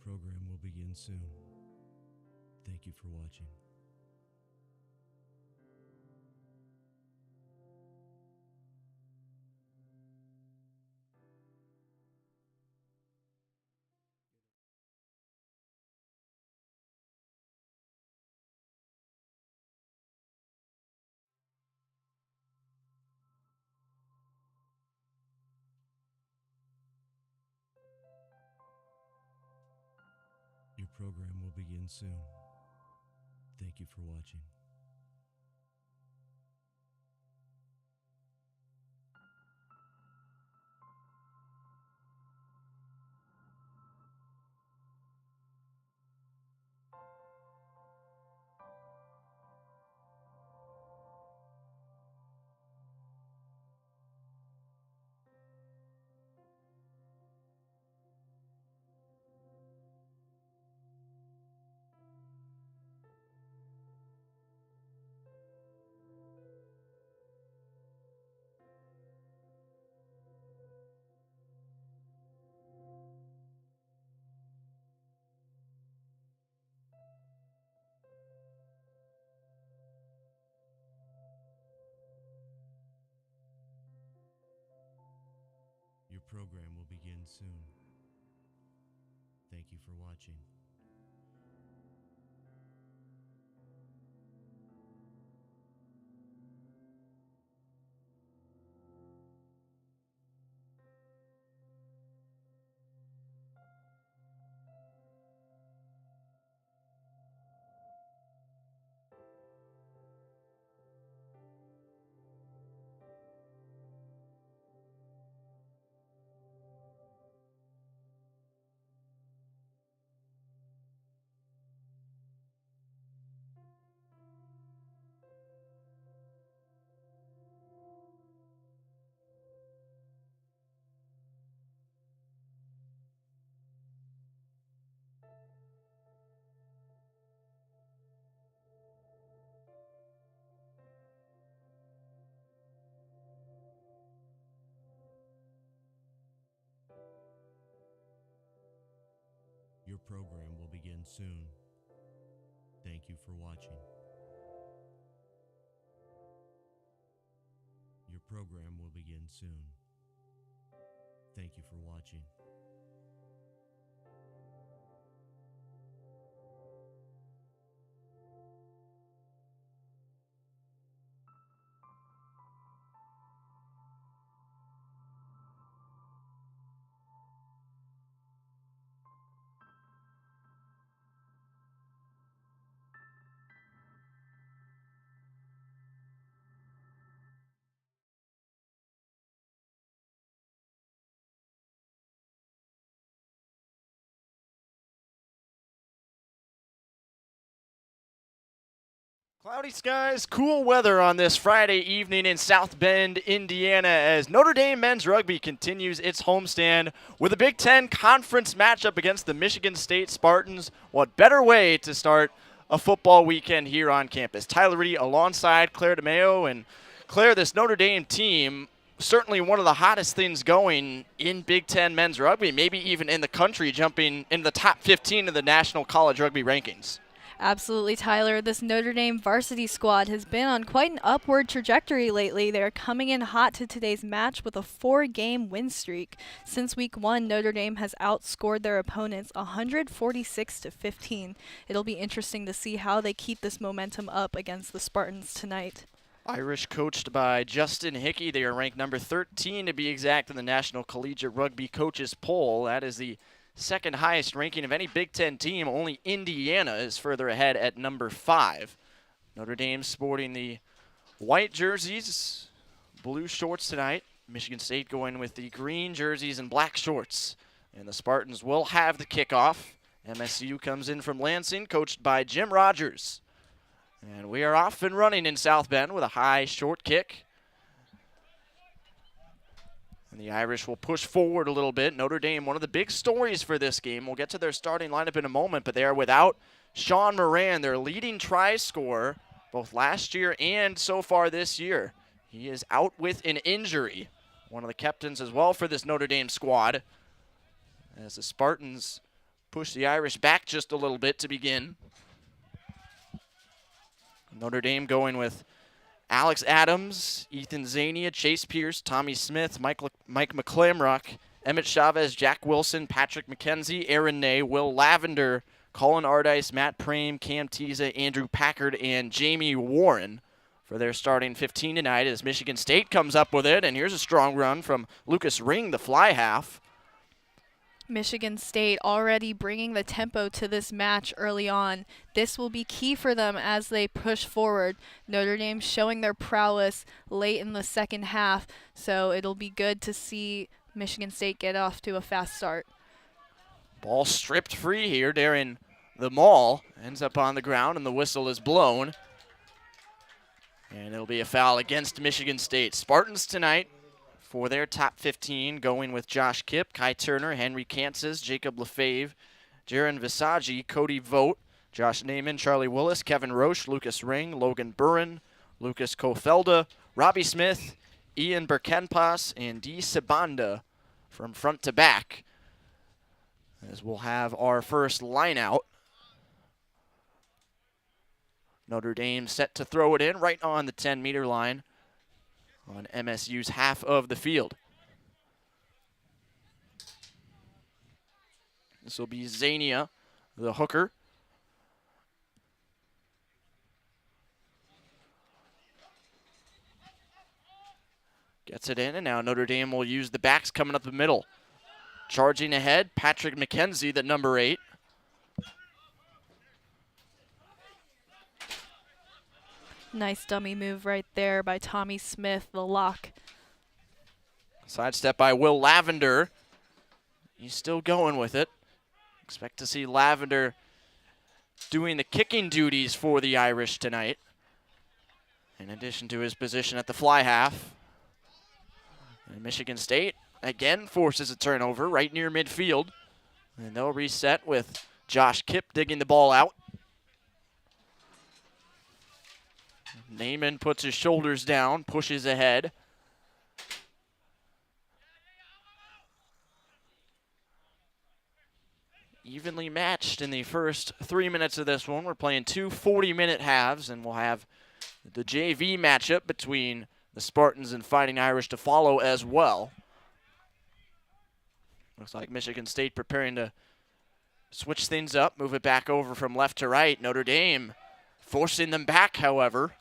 program will begin soon. Thank you for watching. Your program will begin soon. Thank you for watching. Your program will begin soon. Thank you for watching. Your program will begin soon. Thank you for watching. Your program will begin soon. Thank you for watching. Cloudy skies, cool weather on this Friday evening in South Bend, Indiana, as Notre Dame men's rugby continues its homestand with a Big Ten conference matchup against the Michigan State Spartans. What better way to start a football weekend here on campus? Tyler Reedy alongside Claire DeMeo. And Claire, this Notre Dame team, certainly one of the hottest things going in Big Ten men's rugby, maybe even in the country, jumping in the top 15 of the National College Rugby rankings. Absolutely, Tyler. This Notre Dame varsity squad has been on quite an upward trajectory lately. They're coming in hot to today's match with a 4-game win streak. Since week 1, Notre Dame has outscored their opponents 146-15. It'll be interesting to see how they keep this momentum up against the Spartans tonight. Irish coached by Justin Hickey. They are ranked number 13 to be exact in the National Collegiate Rugby Coaches Poll. That is the second highest ranking of any Big Ten team. Only Indiana is further ahead at number 5. Notre Dame sporting the white jerseys, blue shorts tonight. Michigan State going with the green jerseys and black shorts. And the Spartans will have the kickoff. MSU comes in from Lansing, coached by Jim Rogers. And we are off and running in South Bend with a high short kick. And the Irish will push forward a little bit. Notre Dame, one of the big stories for this game. We'll get to their starting lineup in a moment, but they are without Sean Moran, their leading try scorer, both last year and so far this year. He is out with an injury. One of the captains as well for this Notre Dame squad, as the Spartans push the Irish back just a little bit to begin. Notre Dame going with Alex Adams, Ethan Zania, Chase Pierce, Tommy Smith, Mike McClamrock, Emmett Chavez, Jack Wilson, Patrick McKenzie, Aaron Ney, Will Lavender, Colin Ardice, Matt Prame, Cam Tiza, Andrew Packard, and Jamie Warren for their starting 15 tonight as Michigan State comes up with it. And here's a strong run from Lucas Ring, the fly half. Michigan State already bringing the tempo to this match early on. This will be key for them as they push forward. Notre Dame showing their prowess late in the second half, so it'll be good to see Michigan State get off to a fast start. Ball stripped free here during the maul. Ends up on the ground, and the whistle is blown. And it'll be a foul against Michigan State. Spartans tonight for their top 15, going with Josh Kipp, Kai Turner, Henry Kansas, Jacob Lefebvre, Jaron Visagi, Cody Vogt, Josh Naiman, Charlie Willis, Kevin Roche, Lucas Ring, Logan Burren, Lucas Kofelda, Robbie Smith, Ian Berkenpas, and D. Sabanda from front to back, as we'll have our first line out. Notre Dame set to throw it in right on the 10-meter line on MSU's half of the field. This will be Zania, the hooker. Gets it in, and now Notre Dame will use the backs coming up the middle. Charging ahead, Patrick McKenzie, the number 8. Nice dummy move right there by Tommy Smith, the lock. Sidestep by Will Lavender. He's still going with it. Expect to see Lavender doing the kicking duties for the Irish tonight, in addition to his position at the fly half. And Michigan State again forces a turnover right near midfield. And they'll reset with Josh Kipp digging the ball out. Naiman puts his shoulders down, pushes ahead. Evenly matched in the first 3 minutes of this one. We're playing two 40-minute halves, and we'll have the JV matchup between the Spartans and Fighting Irish to follow as well. Looks like Michigan State preparing to switch things up, move it back over from left to right. Notre Dame forcing them back, however.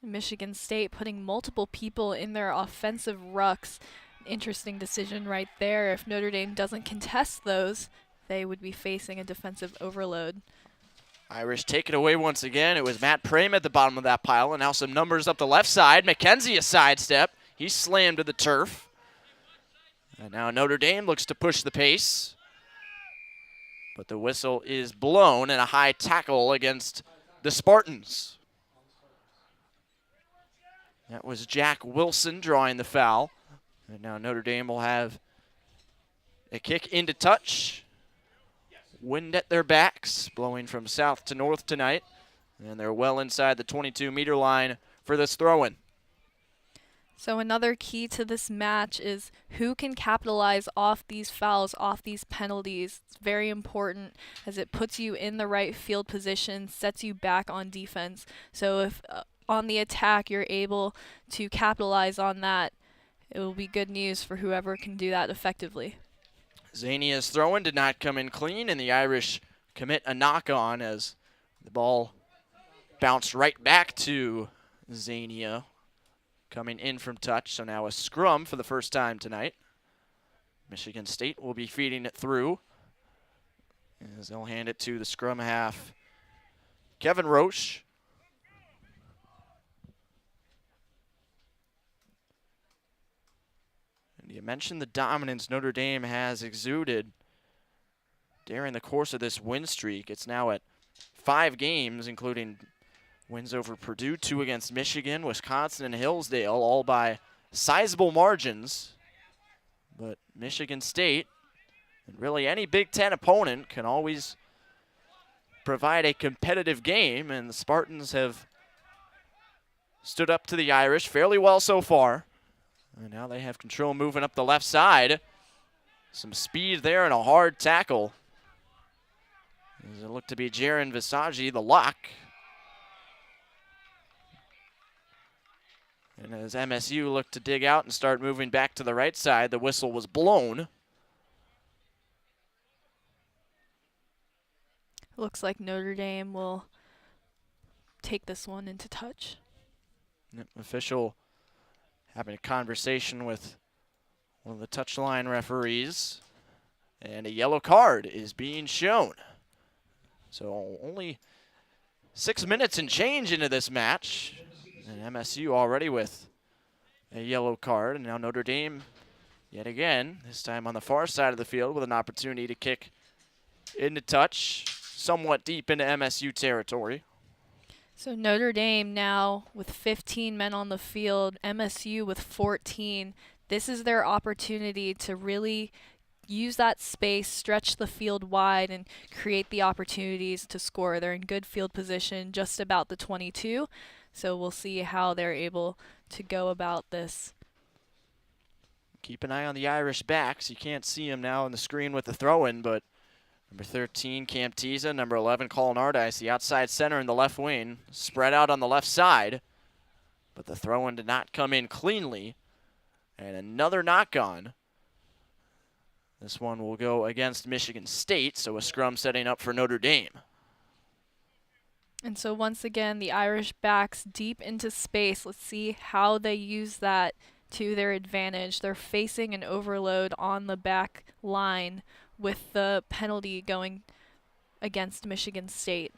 Michigan State putting multiple people in their offensive rucks. Interesting decision right there. If Notre Dame doesn't contest those, they would be facing a defensive overload. Irish take it away once again. It was Matt Prame at the bottom of that pile, and now some numbers up the left side. McKenzie a sidestep. He's slammed to the turf. And now Notre Dame looks to push the pace. But the whistle is blown, and a high tackle against the Spartans. That was Jack Wilson drawing the foul. And now Notre Dame will have a kick into touch. Wind at their backs, blowing from south to north tonight. And they're well inside the 22-meter line for this throw-in. So another key to this match is who can capitalize off these fouls, off these penalties. It's very important as it puts you in the right field position, sets you back on defense. So if on the attack you're able to capitalize on that, it will be good news for whoever can do that effectively. Zania's throw-in did not come in clean, and the Irish commit a knock-on as the ball bounced right back to Zania coming in from touch. So now a scrum for the first time tonight. Michigan State will be feeding it through as they'll hand it to the scrum half, Kevin Roche. You mentioned the dominance Notre Dame has exuded during the course of this win streak. It's now at 5 games, including wins over Purdue, 2 against Michigan, Wisconsin, and Hillsdale, all by sizable margins. But Michigan State, and really any Big Ten opponent, can always provide a competitive game, and the Spartans have stood up to the Irish fairly well so far. And now they have control moving up the left side. Some speed there and a hard tackle. Does it look to be Jaron Visagi, the lock. And as MSU looked to dig out and start moving back to the right side, the whistle was blown. Looks like Notre Dame will take this one into touch. Yep, official having a conversation with one of the touchline referees. And a yellow card is being shown. So only 6 minutes and change into this match. And MSU already with a yellow card. And now Notre Dame, yet again, this time on the far side of the field with an opportunity to kick into touch, somewhat deep into MSU territory. So Notre Dame now with 15 men on the field, MSU with 14. This is their opportunity to really use that space, stretch the field wide, and create the opportunities to score. They're in good field position, just about the 22. So we'll see how they're able to go about this. Keep an eye on the Irish backs. You can't see him now on the screen with the throw-in, but number 13, Cam Tiza. Number 11, Colin Ardice, the outside center in the left wing. Spread out on the left side, but the throw-in did not come in cleanly. And another knock-on. This one will go against Michigan State, so a scrum setting up for Notre Dame. And so once again, the Irish backs deep into space. Let's see how they use that to their advantage. They're facing an overload on the back line with the penalty going against Michigan State.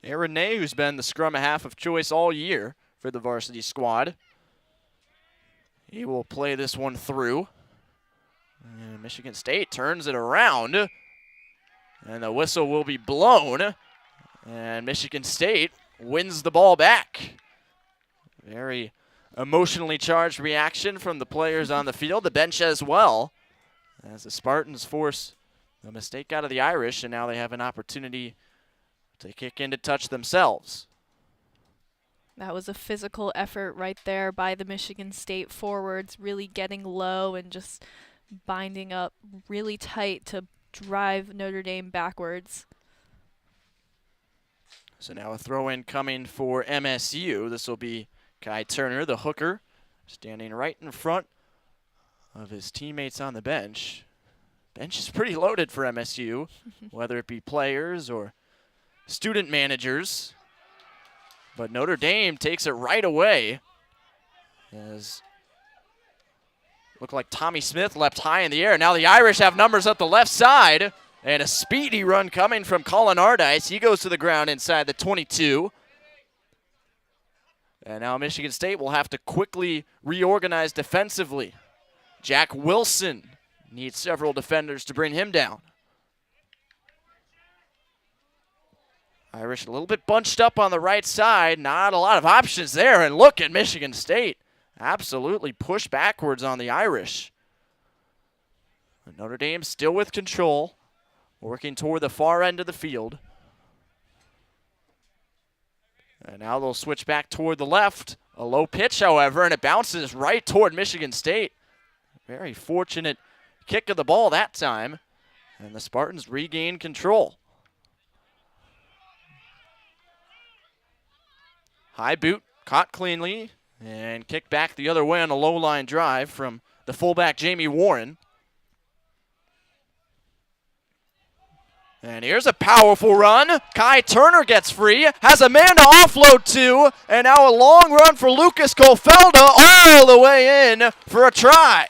Aaron Ney, who's been the scrum half of choice all year for the varsity squad. He will play this one through. And Michigan State turns it around. And the whistle will be blown. And Michigan State wins the ball back. Very emotionally charged reaction from the players on the field, the bench as well, as the Spartans force a mistake out of the Irish, and now they have an opportunity to kick into touch themselves. That was a physical effort right there by the Michigan State forwards, really getting low and just binding up really tight to drive Notre Dame backwards. So now a throw-in coming for MSU. This will be Kai Turner, the hooker, standing right in front of his teammates on the bench. Bench is pretty loaded for MSU, whether it be players or student managers. But Notre Dame takes it right away. As looked like Tommy Smith leapt high in the air. Now the Irish have numbers up the left side. And a speedy run coming from Colin Ardice. He goes to the ground inside the 22. And now Michigan State will have to quickly reorganize defensively. Jack Wilson needs several defenders to bring him down. Irish a little bit bunched up on the right side. Not a lot of options there. And look at Michigan State. Absolutely pushed backwards on the Irish. But Notre Dame still with control. Working toward the far end of the field. And now they'll switch back toward the left. A low pitch, however, and it bounces right toward Michigan State. Very fortunate kick of the ball that time. And the Spartans regain control. High boot, caught cleanly, and kicked back the other way on a low line drive from the fullback Jamie Warren. And here's a powerful run. Kai Turner gets free, has a man to offload to, and now a long run for Lucas Kofelda all the way in for a try.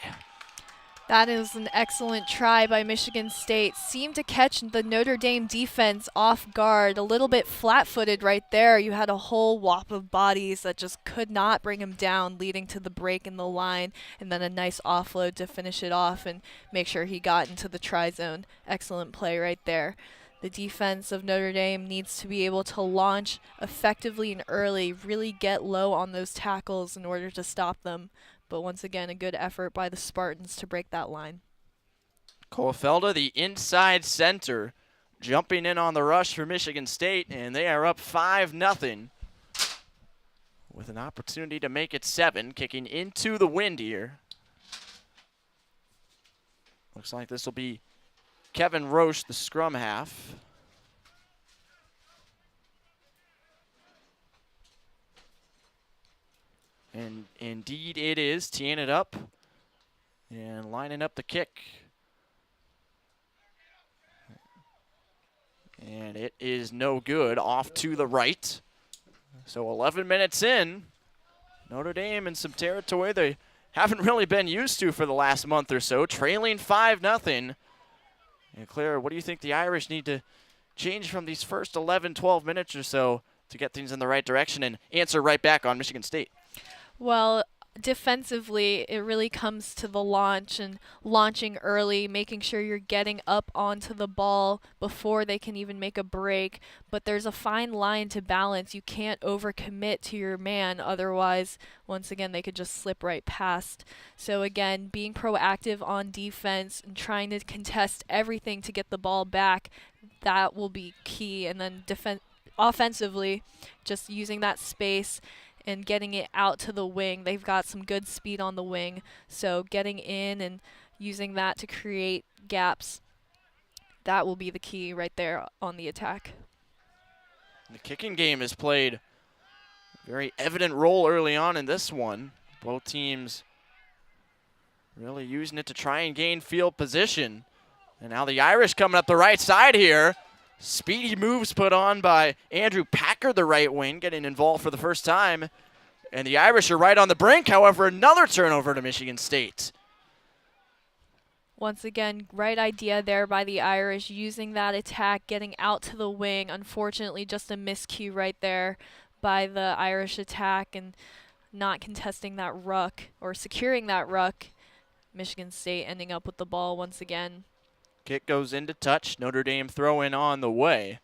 That is an excellent try by Michigan State. Seemed to catch the Notre Dame defense off guard. A little bit flat-footed right there. You had a whole whop of bodies that just could not bring him down, leading to the break in the line, and then a nice offload to finish it off and make sure he got into the try zone. Excellent play right there. The defense of Notre Dame needs to be able to launch effectively and early, really get low on those tackles in order to stop them. But once again, a good effort by the Spartans to break that line. Kofelda, the inside center, jumping in on the rush for Michigan State, and they are up 5-0 with an opportunity to make it 7, kicking into the wind here. Looks like this will be Kevin Roche, the scrum half. And indeed it is, teeing it up and lining up the kick. And it is no good, off to the right. So 11 minutes in, Notre Dame in some territory they haven't really been used to for the last month or so, trailing 5-0. And Claire, what do you think the Irish need to change from these first 11, 12 minutes or so to get things in the right direction and answer right back on Michigan State? Well, defensively, it really comes to the launch and launching early, making sure you're getting up onto the ball before they can even make a break. But there's a fine line to balance. You can't overcommit to your man, otherwise, once again, they could just slip right past. So again, being proactive on defense and trying to contest everything to get the ball back, that will be key. And then offensively, just using that space and getting it out to the wing. They've got some good speed on the wing, so getting in and using that to create gaps, that will be the key right there on the attack. The kicking game has played a very evident role early on in this one. Both teams really using it to try and gain field position. And now the Irish coming up the right side here. Speedy moves put on by Andrew Packard, the right wing, getting involved for the first time. And the Irish are right on the brink. However, another turnover to Michigan State. Once again, right idea there by the Irish, using that attack, getting out to the wing. Unfortunately, just a miscue right there by the Irish attack and not contesting that ruck or securing that ruck. Michigan State ending up with the ball once again. Kick goes into touch. Notre Dame throw in on the way.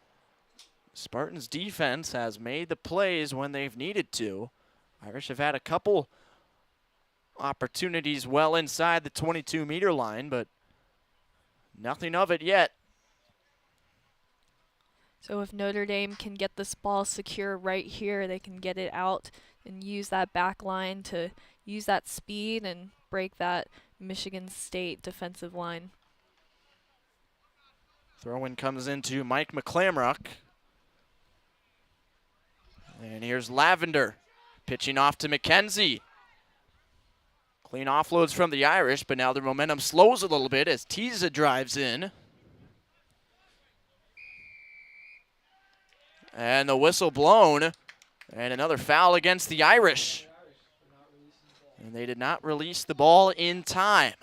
Spartans defense has made the plays when they've needed to. Irish have had a couple opportunities well inside the 22-meter line, but nothing of it yet. So if Notre Dame can get this ball secure right here, they can get it out and use that back line to use that speed and break that Michigan State defensive line. Throw-in comes into Mike McClamrock. And here's Lavender pitching off to McKenzie. Clean offloads from the Irish, but now their momentum slows a little bit as Tiza drives in. And the whistle blown. And another foul against the Irish. And they did not release the ball in time.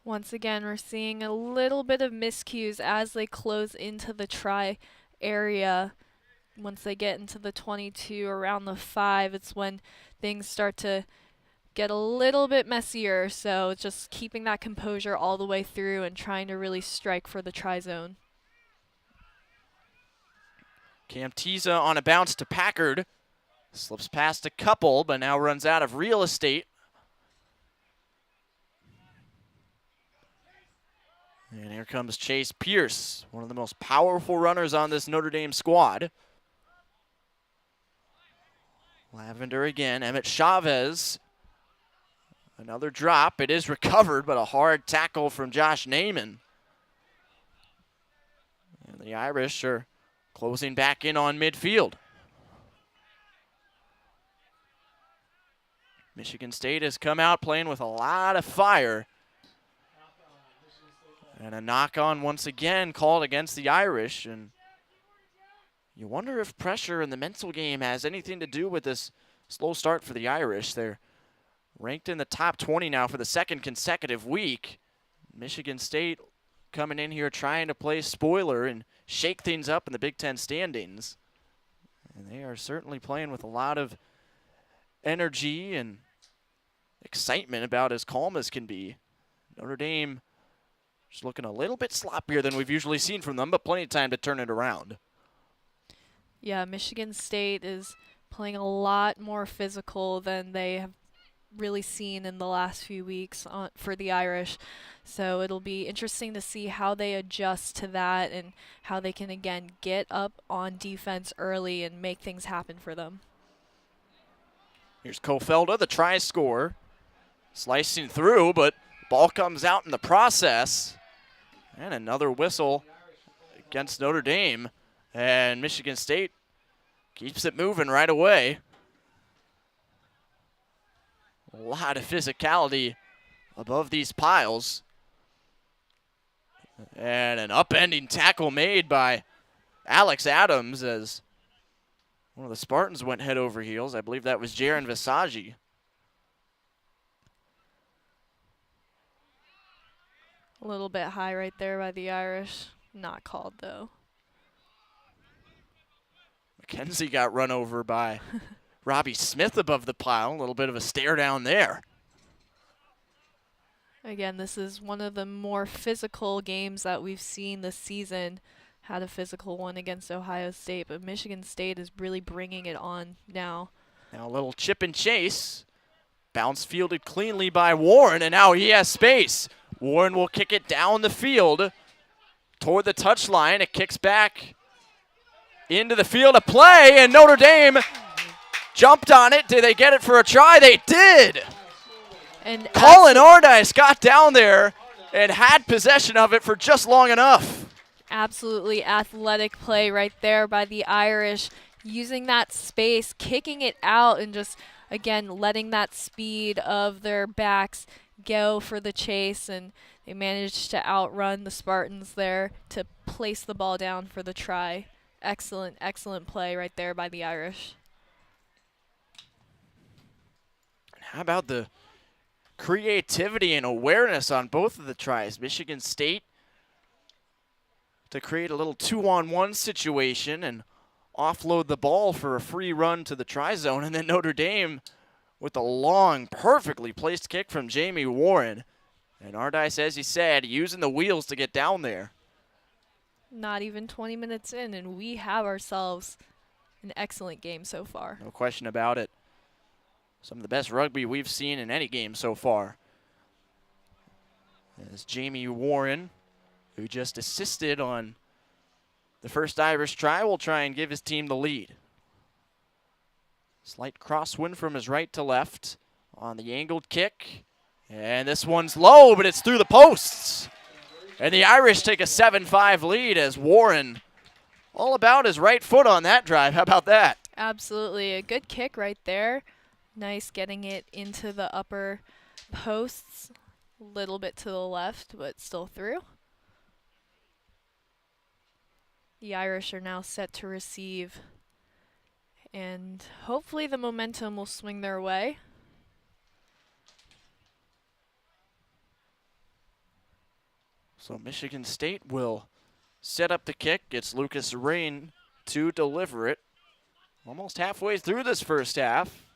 Once again, we're seeing a little bit of miscues as they close into the try area. Once they get into the 22, around the 5, it's when things start to get a little bit messier. So just keeping that composure all the way through and trying to really strike for the try zone. Cam Tiza on a bounce to Packard. Slips past a couple, but now runs out of real estate. And here comes Chase Pierce, one of the most powerful runners on this Notre Dame squad. Lavender again, Emmett Chavez. Another drop, it is recovered, but a hard tackle from Josh Naiman. And the Irish are closing back in on midfield. Michigan State has come out playing with a lot of fire. And a knock-on once again called against the Irish. And you wonder if pressure in the mental game has anything to do with this slow start for the Irish. They're ranked in the top 20 now for the second consecutive week. Michigan State coming in here trying to play spoiler and shake things up in the Big Ten standings. And they are certainly playing with a lot of energy and excitement about as calm as can be. Notre Dame just looking a little bit sloppier than we've usually seen from them, but plenty of time to turn it around. Yeah, Michigan State is playing a lot more physical than they have really seen in the last few weeks for the Irish. So it'll be interesting to see how they adjust to that and how they can, again, get up on defense early and make things happen for them. Here's Kofelda, the try scorer. Slicing through, but ball comes out in the process. And another whistle against Notre Dame. And Michigan State keeps it moving right away. A lot of physicality above these piles. And an upending tackle made by Alex Adams as one of the Spartans went head over heels. I believe that was Jaron Visagi. A little bit high right there by the Irish. Not called, though. McKenzie got run over by Robbie Smith above the pile. A little bit of a stare down there. Again, this is one of the more physical games that we've seen this season. Had a physical one against Ohio State, but Michigan State is really bringing it on now. Now a little chip and chase. Bounce fielded cleanly by Warren, and now he has space. Warren will kick it down the field toward the touchline. It kicks back into the field of play, and Notre Dame jumped on it. Did they get it for a try? They did. And Colin Ardice got down there and had possession of it for just long enough. Absolutely athletic play right there by the Irish, using that space, kicking it out, and just, again, letting that speed of their backs go for the chase, and they managed to outrun the Spartans there to place the ball down for the try. Excellent, excellent play right there by the Irish. How about the creativity and awareness on both of the tries? Michigan State to create a little 2-on-1 situation and offload the ball for a free run to the try zone, and then Notre Dame with a long, perfectly placed kick from Jamie Warren. And Ardice, as he said, using the wheels to get down there. Not even 20 minutes in, and we have ourselves an excellent game so far. No question about it. Some of the best rugby we've seen in any game so far. As Jamie Warren, who just assisted on the first Irish try, will try and give his team the lead. Slight crosswind from his right to left on the angled kick. And this one's low, but it's through the posts. And the Irish take a 7-5 lead as Warren all about his right foot on that drive. How about that? Absolutely. A good kick right there. Nice getting it into the upper posts. A little bit to the left, but still through. The Irish are now set to receive, and hopefully the momentum will swing their way. So Michigan State will set up the kick. It's Lucas Rain to deliver it. Almost halfway through this first half.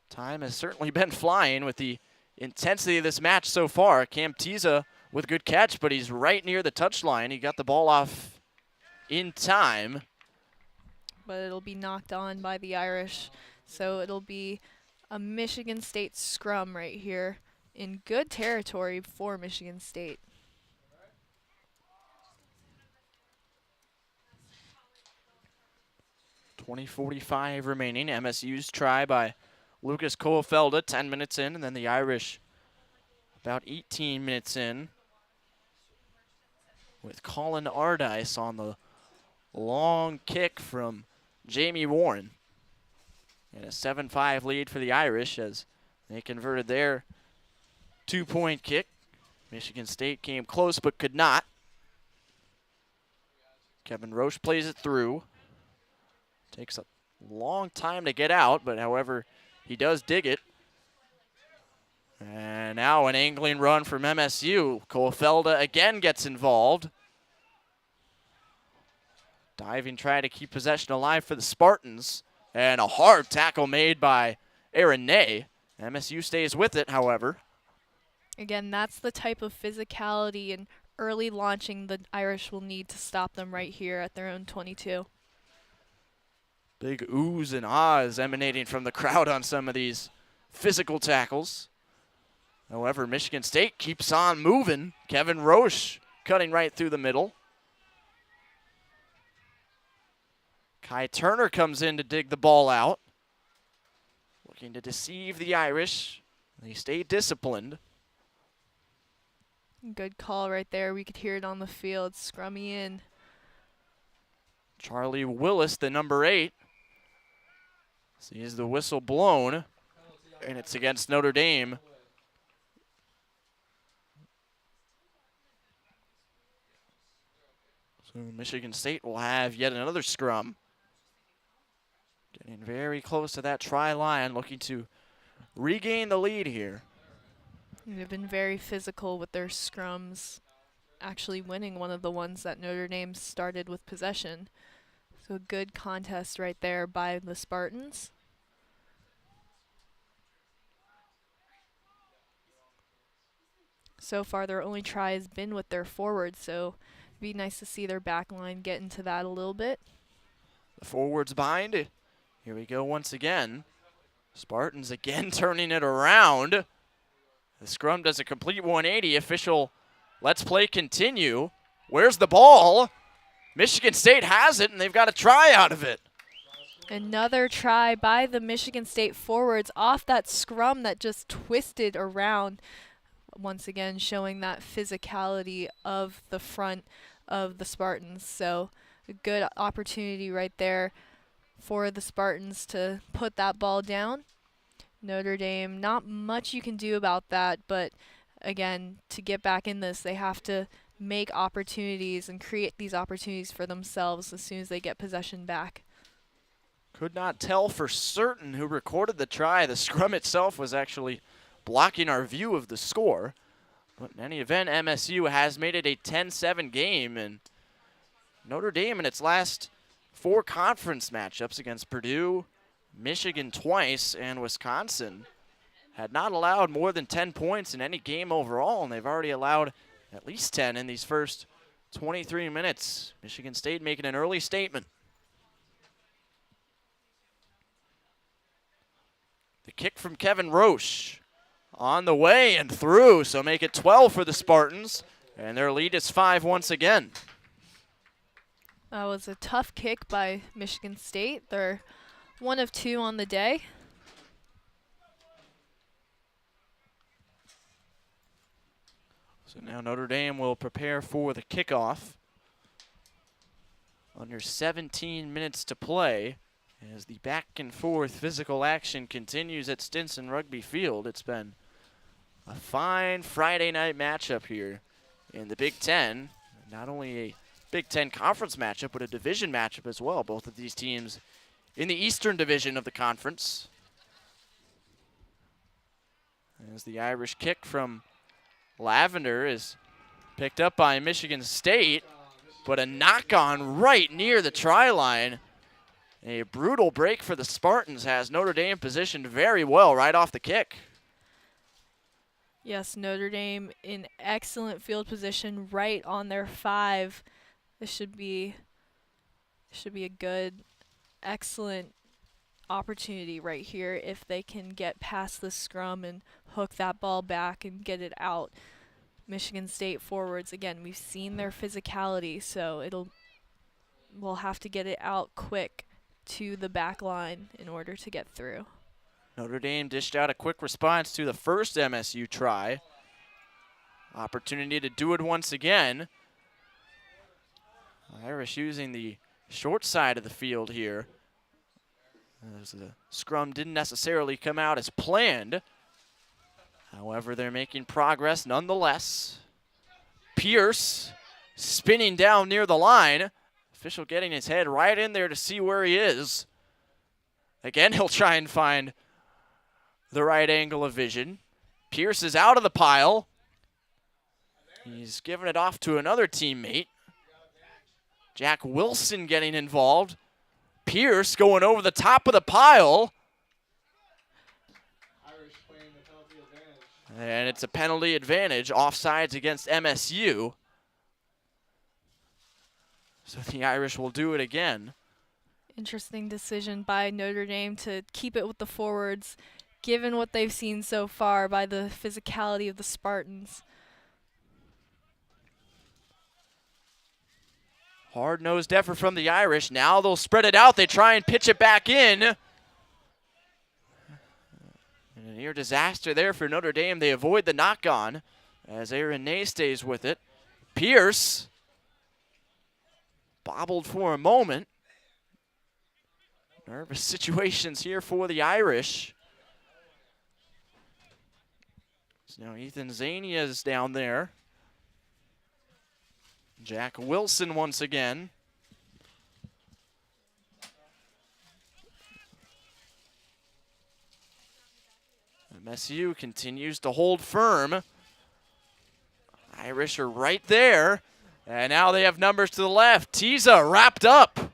Time has certainly been flying with the intensity of this match so far. Cam Tiza with a good catch, but he's right near the touchline. He got the ball off in time. But it'll be knocked on by the Irish. So it'll be a Michigan State scrum right here in good territory for Michigan State. .45 remaining. MSU's try by Lucas Kofelda, 10 minutes in, and then the Irish about 18 minutes in with Colin Ardice on the long kick from Jamie Warren. And a 7-5 lead for the Irish as they converted their two-point kick. Michigan State came close but could not. Kevin Roche plays it through. Takes a long time to get out, but however, he does dig it. And now an angling run from MSU. Kofelda again gets involved. Diving, trying to keep possession alive for the Spartans. And a hard tackle made by Aaron Ney. MSU stays with it, however. Again, that's the type of physicality and early launching the Irish will need to stop them right here at their own 22. Big oohs and ahs emanating from the crowd on some of these physical tackles. However, Michigan State keeps on moving. Kevin Roche cutting right through the middle. Kai Turner comes in to dig the ball out. Looking to deceive the Irish. They stay disciplined. Good call right there. We could hear it on the field. Scrummy in. Charlie Willis, the number 8, sees the whistle blown, and it's against Notre Dame. So Michigan State will have yet another scrum. Getting very close to that try line, looking to regain the lead here. They've been very physical with their scrums, actually winning one of the ones that Notre Dame started with possession. So a good contest right there by the Spartans. So far their only try has been with their forwards, so it'd be nice to see their back line get into that a little bit. The forwards bind. Here we go once again. Spartans again turning it around. The scrum does a complete 180. Official, let's play continue. Where's the ball? Michigan State has it, and they've got a try out of it. Another try by the Michigan State forwards off that scrum that just twisted around. Once again, showing that physicality of the front of the Spartans. So a good opportunity right there for the Spartans to put that ball down. Notre Dame, not much you can do about that, but again, to get back in this, they have to make opportunities and create these opportunities for themselves as soon as they get possession back. Could not tell for certain who recorded the try. The scrum itself was actually blocking our view of the score. But in any event, MSU has made it a 10-7 game, and Notre Dame in its last 4 conference matchups against Purdue, Michigan twice, and Wisconsin had not allowed more than 10 points in any game overall, and they've already allowed at least 10 in these first 23 minutes. Michigan State making an early statement. The kick from Kevin Roche on the way and through, so make it 12 for the Spartans, and their lead is 5 once again. That was a tough kick by Michigan State. They're 1 of 2 on the day. So now Notre Dame will prepare for the kickoff. Under 17 minutes to play as the back and forth physical action continues at Stinson Rugby Field. It's been a fine Friday night matchup here in the Big Ten. Not only a Big Ten conference matchup, but a division matchup as well. Both of these teams in the Eastern Division of the conference. As the Irish kick from Lavender is picked up by Michigan State, but a knock-on right near the try line. A brutal break for the Spartans has Notre Dame positioned very well right off the kick. Yes, Notre Dame in excellent field position right on their 5. This should be a good, excellent opportunity right here if they can get past the scrum and hook that ball back and get it out. Michigan State forwards, again, we've seen their physicality, so we'll have to get it out quick to the back line in order to get through. Notre Dame dished out a quick response to the first MSU try. Opportunity to do it once again. Irish using the short side of the field here. As the scrum didn't necessarily come out as planned. However, they're making progress nonetheless. Pierce spinning down near the line. Official getting his head right in there to see where he is. Again, he'll try and find the right angle of vision. Pierce is out of the pile. He's giving it off to another teammate. Jack Wilson getting involved. Pierce going over the top of the pile. And it's a penalty advantage, offsides against MSU. So the Irish will do it again. Interesting decision by Notre Dame to keep it with the forwards, given what they've seen so far by the physicality of the Spartans. Hard-nosed effort from the Irish. Now they'll spread it out. They try and pitch it back in. And a near disaster there for Notre Dame. They avoid the knock-on as Aaron Ney stays with it. Pierce bobbled for a moment. Nervous situations here for the Irish. So now Ethan Zania is down there. Jack Wilson once again. MSU continues to hold firm. Irish are right there. And now they have numbers to the left. Tiza wrapped up.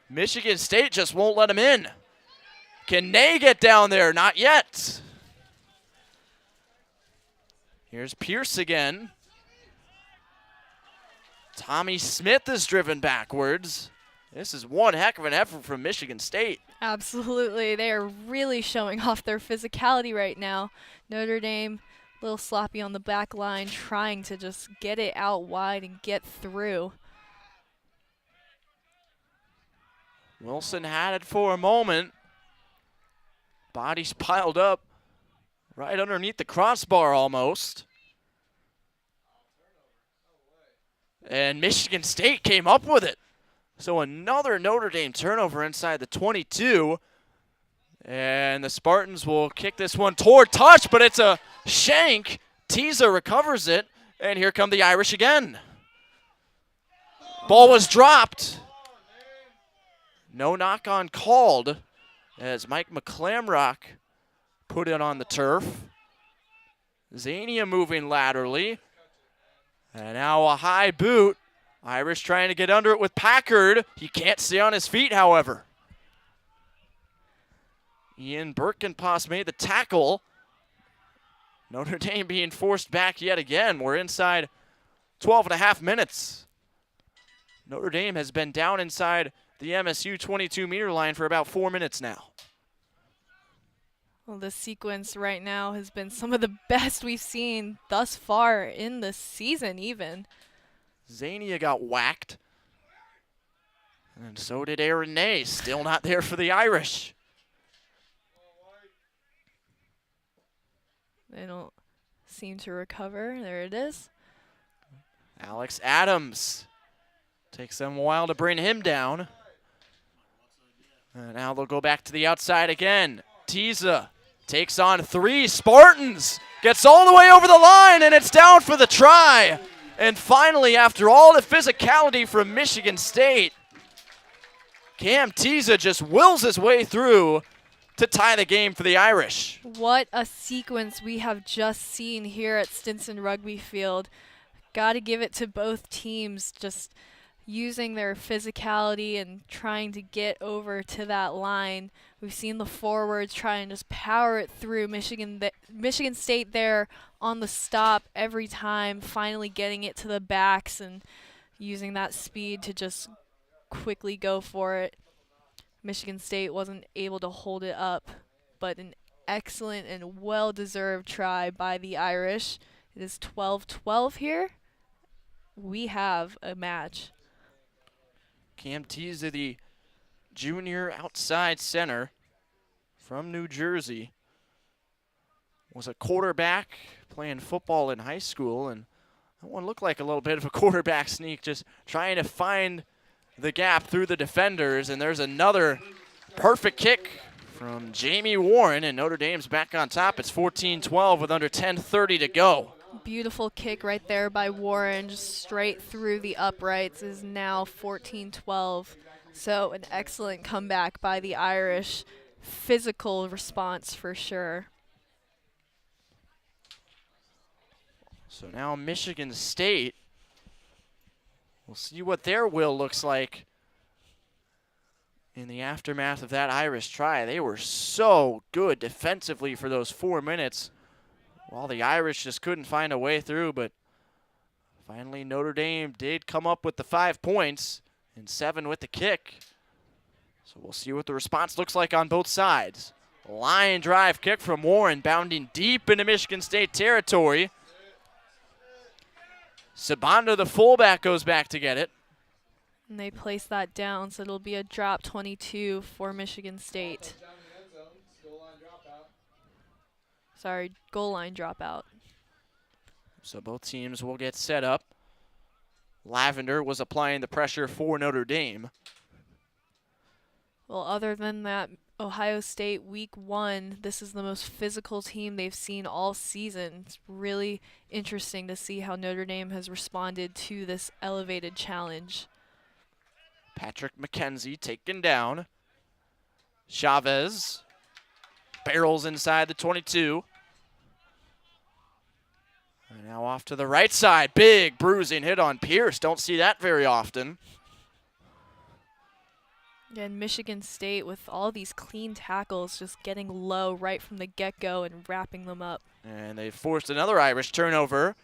Michigan State just won't let him in. Can Ney get down there? Not yet. Here's Pierce again. Tommy Smith is driven backwards. This is one heck of an effort from Michigan State. Absolutely. They are really showing off their physicality right now. Notre Dame, a little sloppy on the back line, trying to just get it out wide and get through. Wilson had it for a moment. Bodies piled up right underneath the crossbar almost. And Michigan State came up with it. So another Notre Dame turnover inside the 22. And the Spartans will kick this one toward touch, but it's a shank. Tiza recovers it, and here come the Irish again. Ball was dropped. No knock-on called as Mike McClamrock put it on the turf. Zania moving laterally. And now a high boot. Irish trying to get under it with Packard. He can't stay on his feet, however. Ian Birkenpass made the tackle. Notre Dame being forced back yet again. We're inside 12 and a half minutes. Notre Dame has been down inside the MSU 22-meter line for about 4 minutes now. Well, this sequence right now has been some of the best we've seen thus far in the season even. Zania got whacked. And so did Aaron Ney. Still not there for the Irish. They don't seem to recover. There it is. Alex Adams. Takes them a while to bring him down. And now they'll go back to the outside again. Tiza takes on 3 Spartans. Gets all the way over the line, and it's down for the try. And finally, after all the physicality from Michigan State, Cam Tiza just wills his way through to tie the game for the Irish. What a sequence we have just seen here at Stinson Rugby Field. Got to give it to both teams, just using their physicality and trying to get over to that line. We've seen the forwards try and just power it through. Michigan State there on the stop every time, finally getting it to the backs and using that speed to just quickly go for it. Michigan State wasn't able to hold it up, but an excellent and well-deserved try by the Irish. It is 12-12 here. We have a match. Cam Tiza, the junior outside center from New Jersey, was a quarterback playing football in high school, and that one looked like a little bit of a quarterback sneak, just trying to find the gap through the defenders. And there's another perfect kick from Jamie Warren, and Notre Dame's back on top. It's 14-12 with under 10:30 to go. Beautiful kick right there by Warren, just straight through the uprights. Is now 14-12. So an excellent comeback by the Irish. Physical response for sure. So now Michigan State, we'll see what their will looks like in the aftermath of that Irish try. They were so good defensively for those 4 minutes, while the Irish just couldn't find a way through. But finally Notre Dame did come up with the 5 points and 7 with the kick. So we'll see what the response looks like on both sides. Line drive kick from Warren, bounding deep into Michigan State territory. Sabando, the fullback, goes back to get it. And they place that down, so it'll be a drop 22 for Michigan State. Sorry, goal line dropout. So both teams will get set up. Lavender was applying the pressure for Notre Dame. Well, other than that, Ohio State week 1, this is the most physical team they've seen all season. It's really interesting to see how Notre Dame has responded to this elevated challenge. Patrick McKenzie taken down. Chavez barrels inside the 22. And now off to the right side. Big bruising hit on Pierce. Don't see that very often. Again, Michigan State with all these clean tackles just getting low right from the get-go and wrapping them up. And they forced another Irish turnover.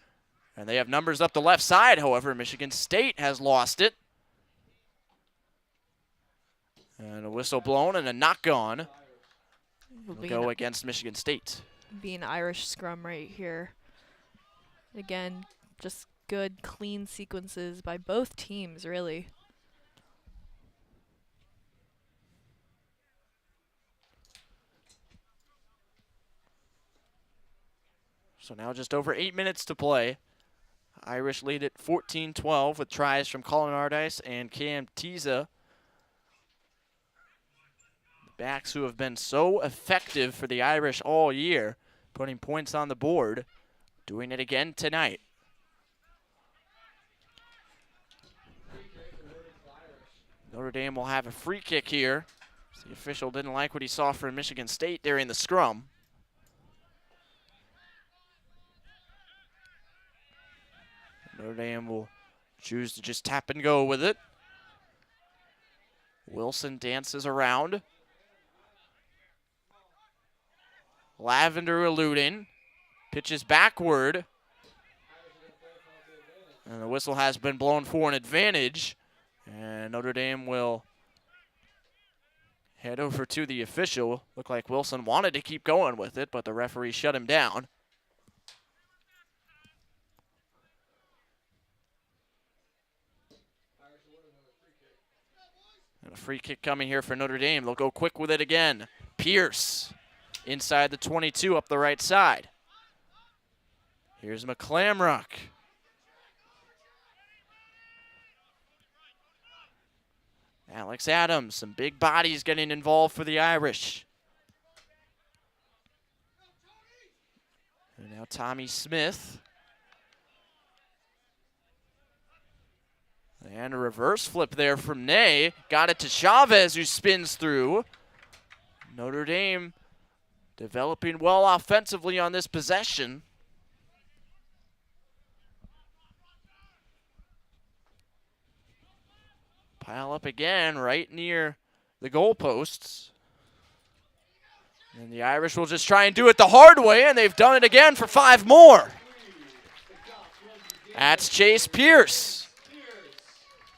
And they have numbers up the left side. However, Michigan State has lost it. And a whistle blown and a knock on. Will go against Michigan State. Be an Irish scrum right here. Again, just good, clean sequences by both teams, really. So now just over 8 minutes to play. Irish lead at 14-12 with tries from Colin Ardice and Cam Tiza. The backs who have been so effective for the Irish all year, putting points on the board, doing it again tonight. Notre Dame will have a free kick here. The official didn't like what he saw from Michigan State during the scrum. Notre Dame will choose to just tap and go with it. Wilson dances around. Lavender eluding. Pitches backward. And the whistle has been blown for an advantage. And Notre Dame will head over to the official. Looked like Wilson wanted to keep going with it, but the referee shut him down. And a free kick coming here for Notre Dame. They'll go quick with it again. Pierce inside the 22 up the right side. Here's McClamrock. Alex Adams, some big bodies getting involved for the Irish. And now Tommy Smith. And a reverse flip there from Ney. Got it to Chavez, who spins through. Notre Dame developing well offensively on this possession. Pile up again right near the goalposts. And the Irish will just try and do it the hard way, and they've done it again for 5 more. That's Chase Pierce.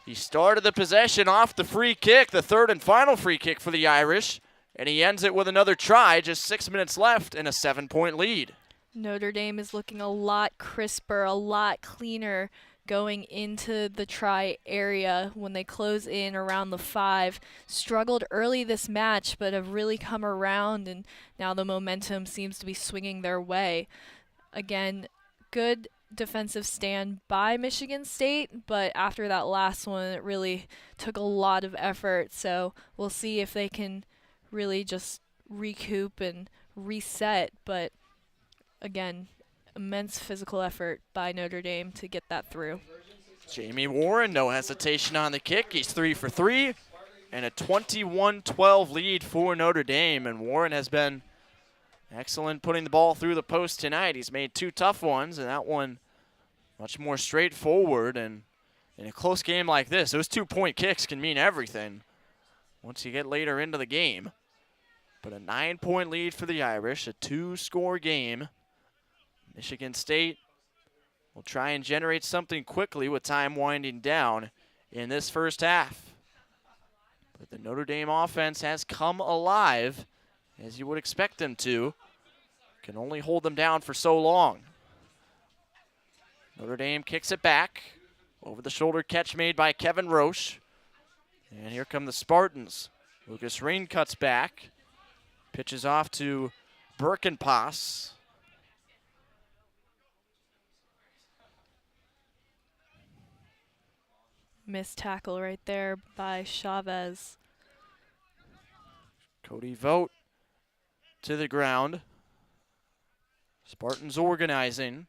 He started the possession off the free kick, the third and final free kick for the Irish, and he ends it with another try, just 6 minutes left and a 7-point lead. Notre Dame is looking a lot crisper, a lot cleaner going into the try area when they close in around the 5. Struggled early this match, but have really come around, and now the momentum seems to be swinging their way. Again, good defensive stand by Michigan State, but after that last one, it really took a lot of effort. So we'll see if they can really just recoup and reset. But again, immense physical effort by Notre Dame to get that through. Jamie Warren, no hesitation on the kick. He's 3 for 3, and a 21-12 lead for Notre Dame. And Warren has been excellent putting the ball through the post tonight. He's made 2 tough ones, and that one much more straightforward. And in a close game like this, those 2-point kicks can mean everything once you get later into the game. But a 9-point lead for the Irish, a 2-score game. Michigan State will try and generate something quickly with time winding down in this first half. But the Notre Dame offense has come alive, as you would expect them to. Can only hold them down for so long. Notre Dame kicks it back. Over the shoulder catch made by Kevin Roche. And here come the Spartans. Lucas Rain cuts back. Pitches off to Birkenpass. Missed tackle right there by Chavez. Cody Vogt to the ground. Spartans organizing.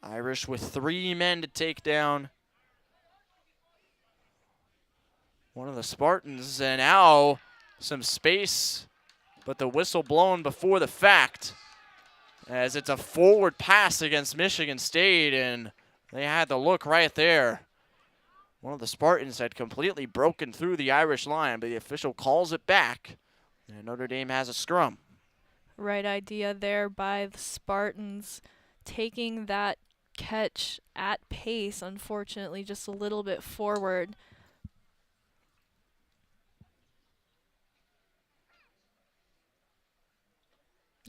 Irish with 3 men to take down one of the Spartans. And now some space, but the whistle blown before the fact, as it's a forward pass against Michigan State, and they had the look right there. One of the Spartans had completely broken through the Irish line, but the official calls it back, and Notre Dame has a scrum. Right idea there by the Spartans, taking that catch at pace, unfortunately just a little bit forward.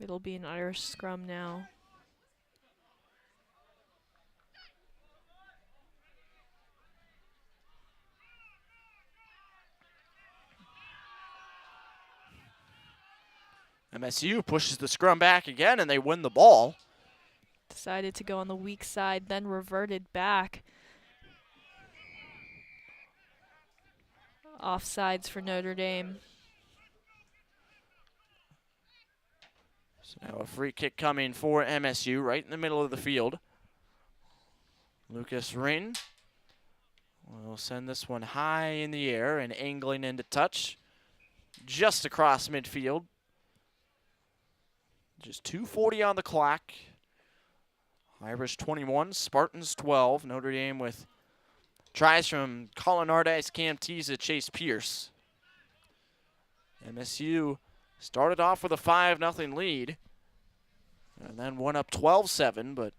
It'll be an Irish scrum now. MSU pushes the scrum back again, and they win the ball. Decided to go on the weak side, then reverted back. Offsides for Notre Dame. So now a free kick coming for MSU right in the middle of the field. Lucas Rain will send this one high in the air and angling into touch just across midfield. Just 2:40 on the clock. Irish 21, Spartans 12. Notre Dame with tries from Colin Ardice, Cam Teza, Chase Pierce. MSU started off with a 5-0 lead and then went up 12-7, but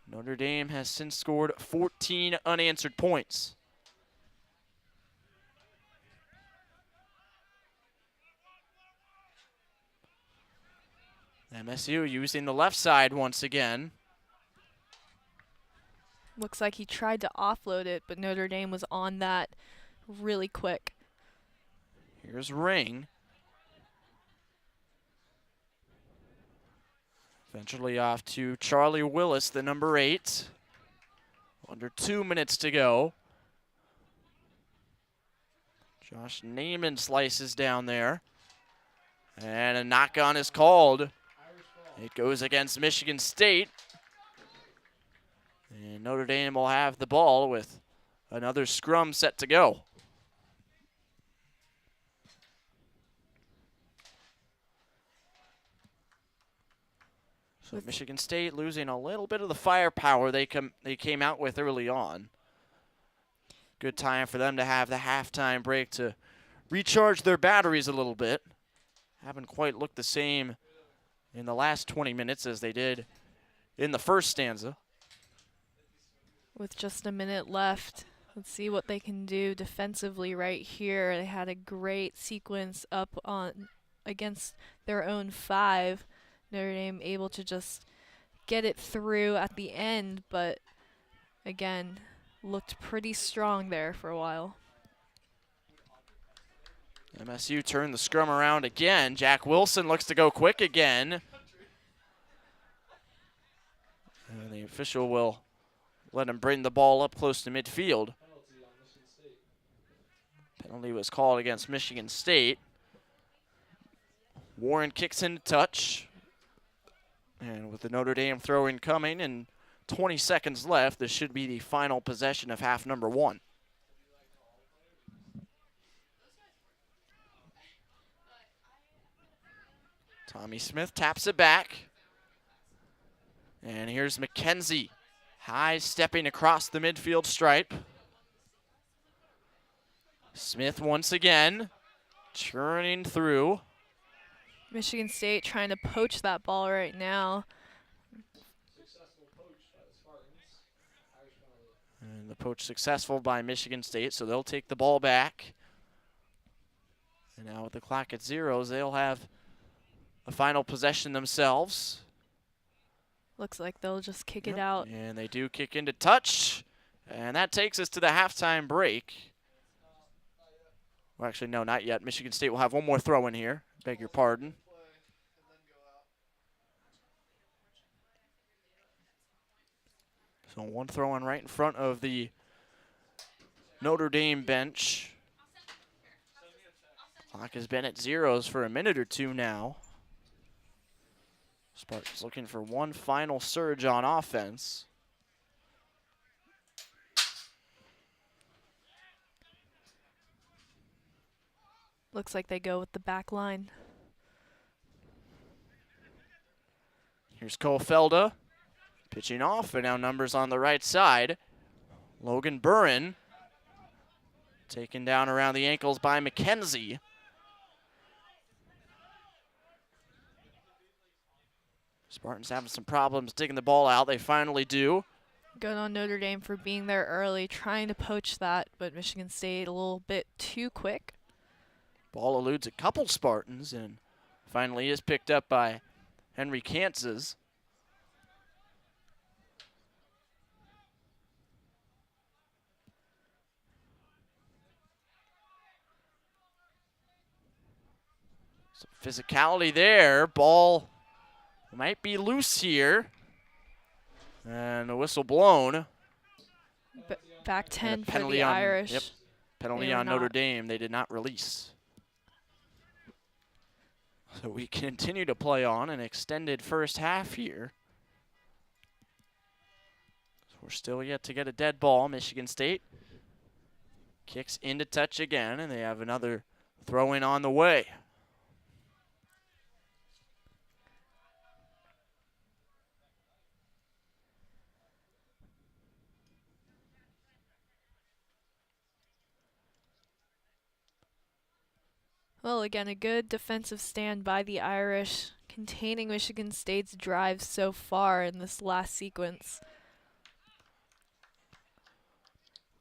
Notre Dame has since scored 14 unanswered points. MSU using the left side once again. Looks like he tried to offload it, but Notre Dame was on that really quick. Here's Ring. Eventually off to Charlie Willis, the number 8. Under 2 minutes to go. Josh Naaman slices down there. And a knock-on is called. It goes against Michigan State. And Notre Dame will have the ball with another scrum set to go. So Michigan State losing a little bit of the firepower they came out with early on. Good time for them to have the halftime break to recharge their batteries a little bit. Haven't quite looked the same in the last 20 minutes as they did in the first stanza. With just a minute left, let's see what they can do defensively right here. They had a great sequence up on against their own 5. Notre Dame able to just get it through at the end, but again, looked pretty strong there for a while. MSU turned the scrum around again. Jack Wilson looks to go quick again. And the official will let him bring the ball up close to midfield. Penalty was called against Michigan State. Warren kicks into touch. And with the Notre Dame throw-in coming and 20 seconds left, this should be the final possession of half number 1. Tommy Smith taps it back. And here's McKenzie, high stepping across the midfield stripe. Smith once again, churning through. Michigan State trying to poach that ball right now. And The poach successful by Michigan State, so they'll take the ball back. And now with the clock at 0s, they'll have a final possession themselves. Looks like they'll just kick it out. And they do kick into touch. And that takes us to the halftime break. Well, actually, no, not yet. Michigan State will have one more throw in here. Beg your pardon. So one throw in right in front of the Notre Dame bench. Clock has been at 0s for a minute or two now. Spartans looking for one final surge on offense. Looks like they go with the back line. Here's Cole Felda pitching off, and now numbers on the right side. Logan Burren taken down around the ankles by McKenzie. Spartans having some problems digging the ball out. They finally do. Good on Notre Dame for being there early, trying to poach that, but Michigan State a little bit too quick. Ball eludes a couple Spartans and finally is picked up by Henry Kansas. Some physicality there. Ball might be loose here. And a whistle blown. Back 10 for penalty the on, Irish. Yep, penalty on Notre Dame. They did not release. So we continue to play on an extended first half here. So we're still yet to get a dead ball. Michigan State kicks into touch again, and they have another throw in on the way. Well, again, a good defensive stand by the Irish, containing Michigan State's drive so far in this last sequence.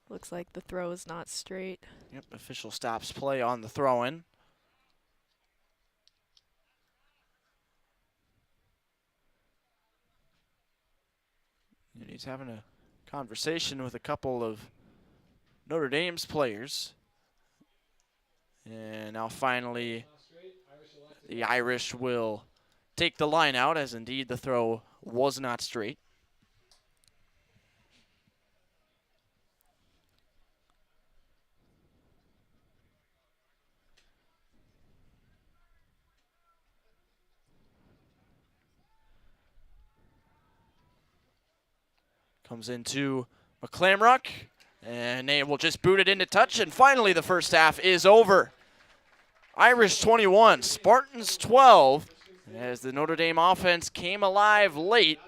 Looks like the throw is not straight. Yep, official stops play on the throw-in. And he's having a conversation with a couple of Notre Dame's players. And now finally, the Irish will take the line out, as indeed the throw was not straight. Comes into McClamrock. And they will just boot it into touch, and finally the first half is over. Irish 21, Spartans 12, as the Notre Dame offense came alive late.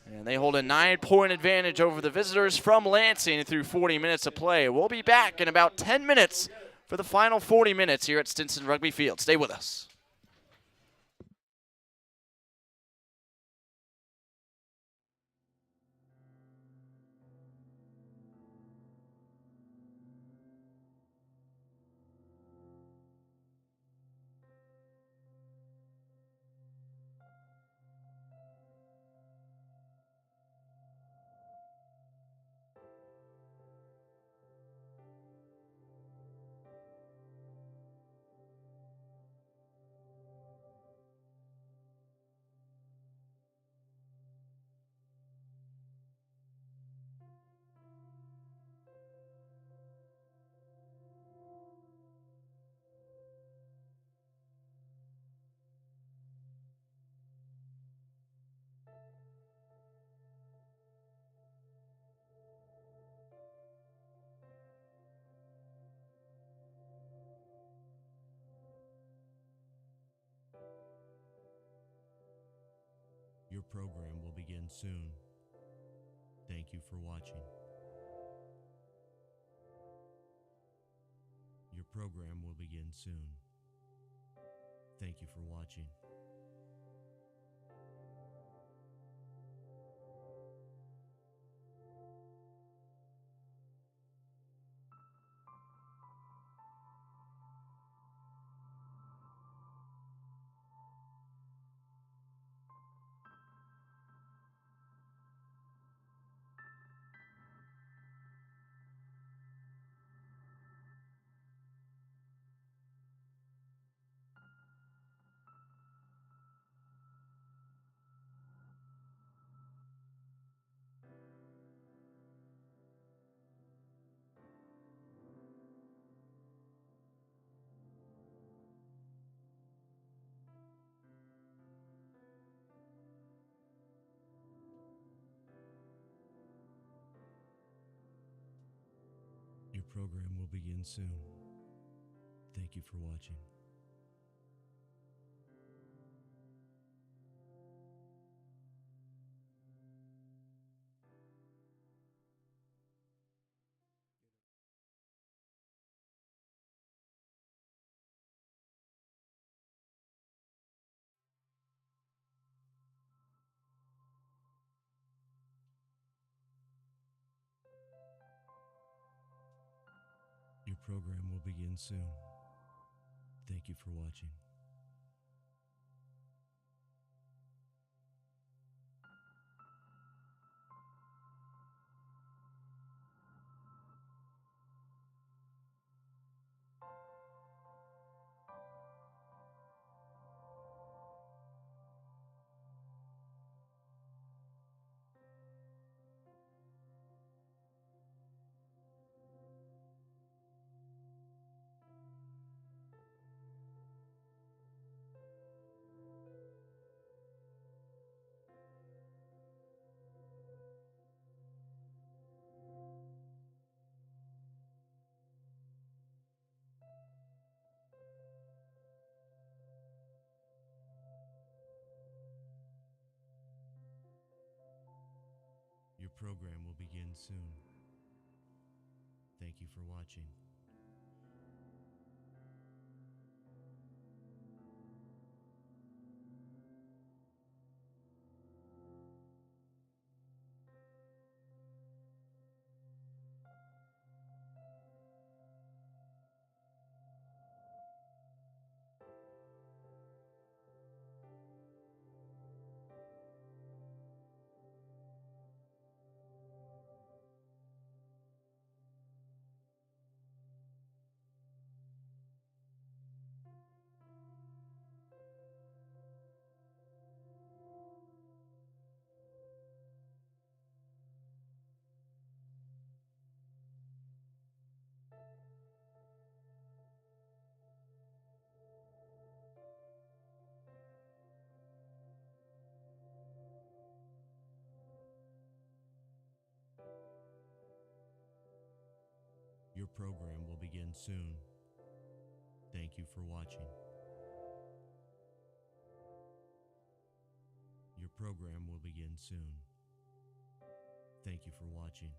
And they hold a 9-point advantage over the visitors from Lansing through 40 minutes of play. We'll be back in about 10 minutes for the final 40 minutes here at Stinson Rugby Field. Stay with us. Your program will begin soon. Thank you for watching. Your program will begin soon. Thank you for watching. Your program will begin soon. Thank you for watching. Your program will begin soon. Thank you for watching. Your program will begin soon. Thank you for watching. Your program will begin soon. Thank you for watching. Your program will begin soon. Thank you for watching.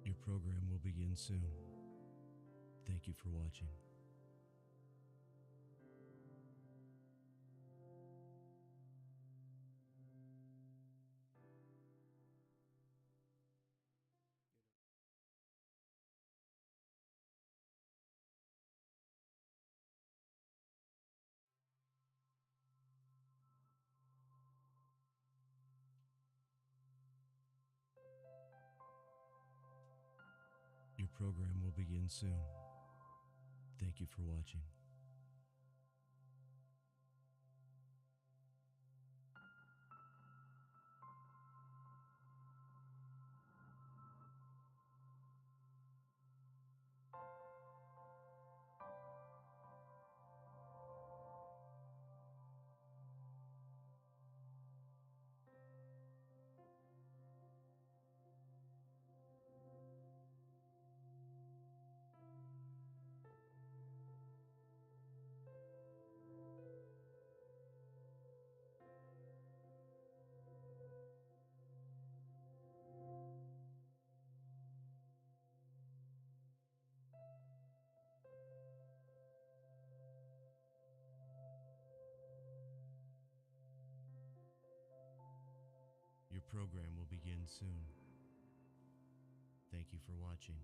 Your program will begin soon. Thank you for watching. Your program will begin soon. Thank you for watching. program will begin soon. Thank you for watching.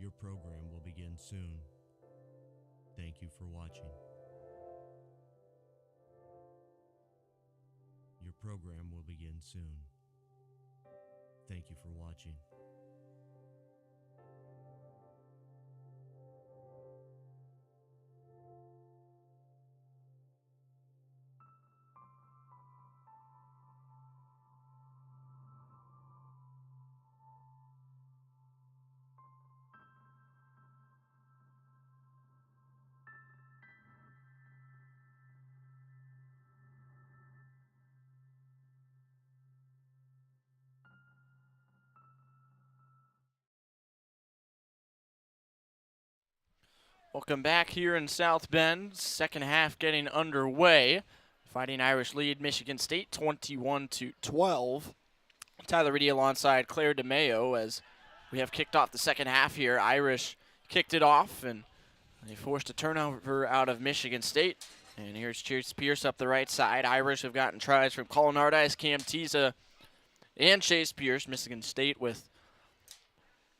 Your program will begin soon. Thank you for watching. Your program will begin soon. Thank you for watching. Welcome back here in South Bend. Second half getting underway. Fighting Irish lead Michigan State 21-12. Tyler Reedy alongside Claire DeMayo as we have kicked off the second half here. Irish kicked it off and they forced a turnover out of Michigan State. And here's Chase Pierce up the right side. Irish have gotten tries from Colin Ardice, Cam Tiza, and Chase Pierce. Michigan State with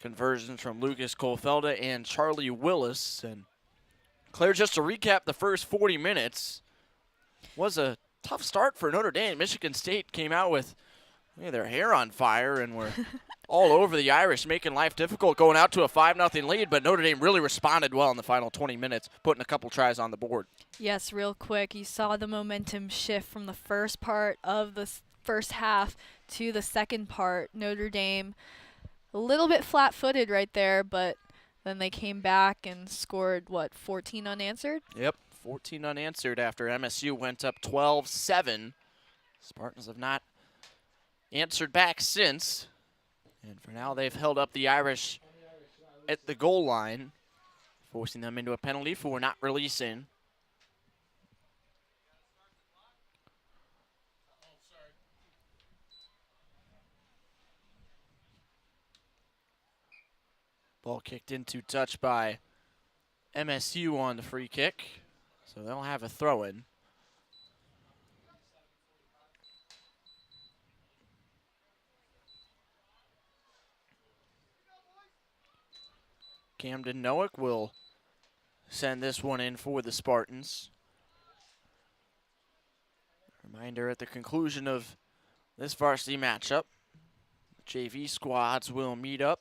conversions from Lucas Kohlfelder and Charlie Willis. And Claire, just to recap the first 40 minutes, was a tough start for Notre Dame. Michigan State came out with their hair on fire and were all over the Irish, making life difficult, going out to a 5-0 lead, but Notre Dame really responded well in the final 20 minutes, putting a couple tries on the board. Yes, real quick, you saw the momentum shift from the first part of the first half to the second part. Notre Dame a little bit flat-footed right there, but then they came back and scored, 14 unanswered? Yep, 14 unanswered after MSU went up 12-7. Spartans have not answered back since. And for now, they've held up the Irish at the goal line, forcing them into a penalty for not releasing. Ball kicked into touch by MSU on the free kick. So they'll have a throw-in. Camden Noack will send this one in for the Spartans. Reminder at the conclusion of this varsity matchup, JV squads will meet up.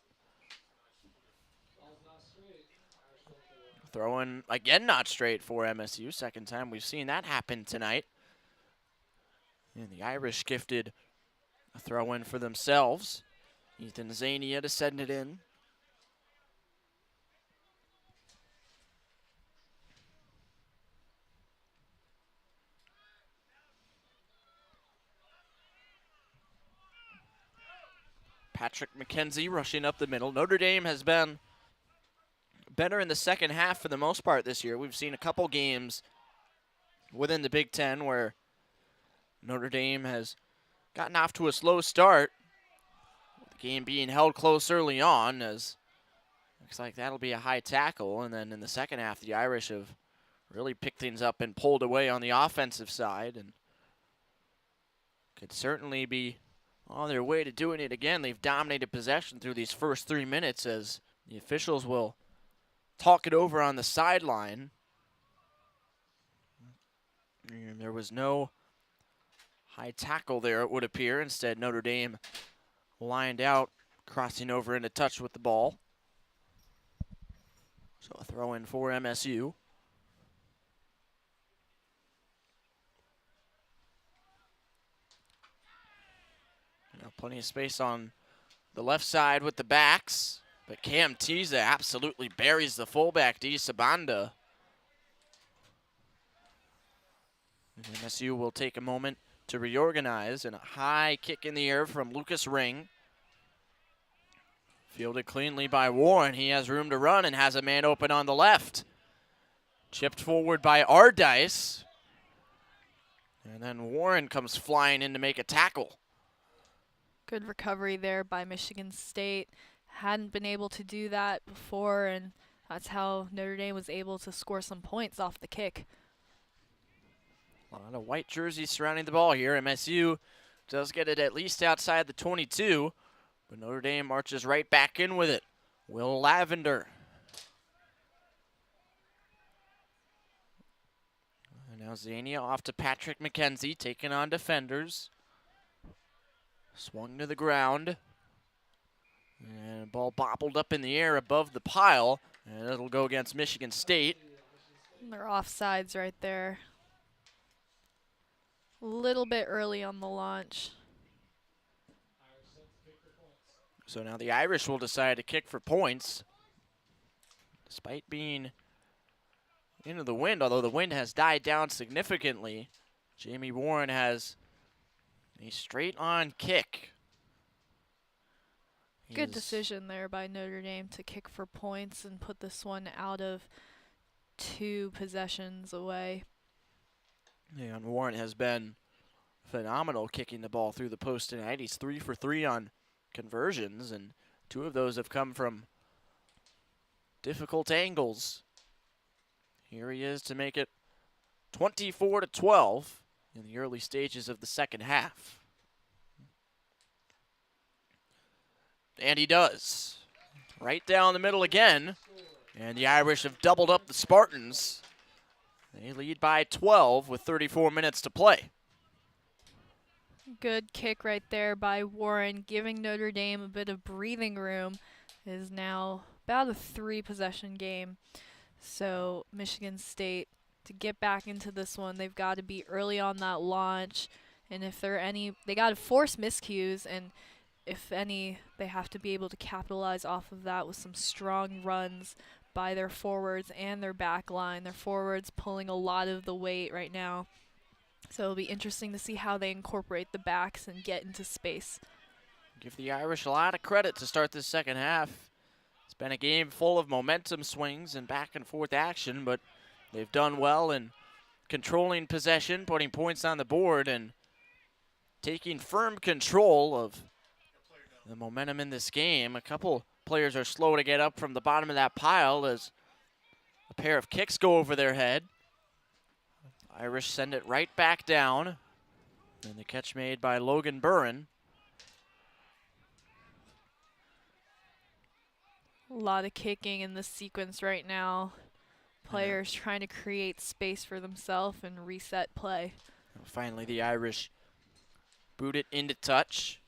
Throw-in again, not straight for MSU. Second time we've seen that happen tonight. And the Irish gifted a throw-in for themselves. Ethan Zania to send it in. Patrick McKenzie rushing up the middle. Notre Dame has been better in the second half for the most part this year. We've seen a couple games within the Big Ten where Notre Dame has gotten off to a slow start. The game being held close early on, as looks like that'll be a high tackle. And then in the second half, the Irish have really picked things up and pulled away on the offensive side, and could certainly be on their way to doing it again. They've dominated possession through these first 3 minutes as the officials will talk it over on the sideline. And there was no high tackle there, it would appear. Instead, Notre Dame lined out, crossing over into touch with the ball. So a throw in for MSU. Now plenty of space on the left side with the backs, but Cam Tiza absolutely buries the fullback, D. Sabanda. And MSU will take a moment to reorganize, and a high kick in the air from Lucas Ring. Fielded cleanly by Warren. He has room to run and has a man open on the left. Chipped forward by Ardice. And then Warren comes flying in to make a tackle. Good recovery there by Michigan State. Hadn't been able to do that before, and that's how Notre Dame was able to score some points off the kick. A lot of white jerseys surrounding the ball here. MSU does get it at least outside the 22, but Notre Dame marches right back in with it. Will Lavender. And now Zania off to Patrick McKenzie, taking on defenders. Swung to the ground. And ball bobbled up in the air above the pile, and it'll go against Michigan State. And they're offsides right there. A little bit early on the launch. So now the Irish will decide to kick for points. Despite being into the wind, although the wind has died down significantly, Jamie Warren has a straight-on kick. Good decision there by Notre Dame to kick for points and put this one out of 2 possessions away. Yeah, and Warren has been phenomenal kicking the ball through the post tonight. He's 3 for 3 on conversions, and 2 of those have come from difficult angles. Here he is to make it 24-12 in the early stages of the second half. And he does. Right down the middle again. And the Irish have doubled up the Spartans. They lead by 12 with 34 minutes to play. Good kick right there by Warren, giving Notre Dame a bit of breathing room. It is now about a 3-possession game. So Michigan State, to get back into this one, they've got to be early on that launch. And if there are any, they got to force miscues, and if any, they have to be able to capitalize off of that with some strong runs by their forwards and their back line. Their forwards pulling a lot of the weight right now. So it'll be interesting to see how they incorporate the backs and get into space. Give the Irish a lot of credit to start this second half. It's been a game full of momentum swings and back and forth action, but they've done well in controlling possession, putting points on the board, and taking firm control of the momentum in this game. A couple players are slow to get up from the bottom of that pile as a pair of kicks go over their head. Irish send it right back down. And the catch made by Logan Burren. A lot of kicking in this sequence right now. Players trying to create space for themselves and reset play. Finally, the Irish boot it into touch.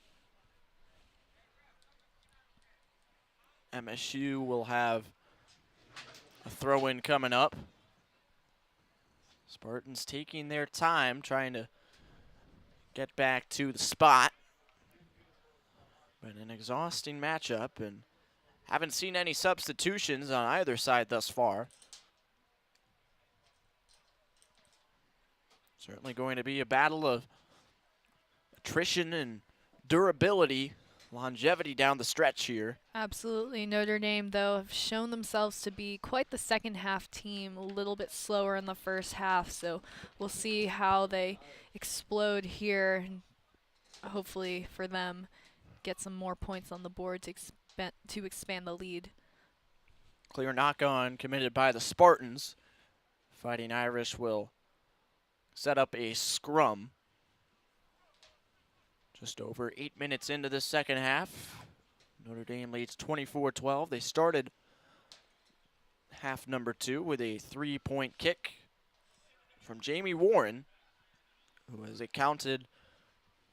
MSU will have a throw-in coming up. Spartans taking their time, trying to get back to the spot. But an exhausting matchup, and haven't seen any substitutions on either side thus far. Certainly going to be a battle of attrition and durability, longevity down the stretch here. Absolutely. Notre Dame, though, have shown themselves to be quite the second half team, a little bit slower in the first half. So we'll see how they explode here, and hopefully for them get some more points on the board to expand the lead. Clear knock-on committed by the Spartans. Fighting Irish will set up a scrum. Just over 8 minutes into the second half. Notre Dame leads 24-12. They started half number 2 with a 3-point kick from Jamie Warren, who has accounted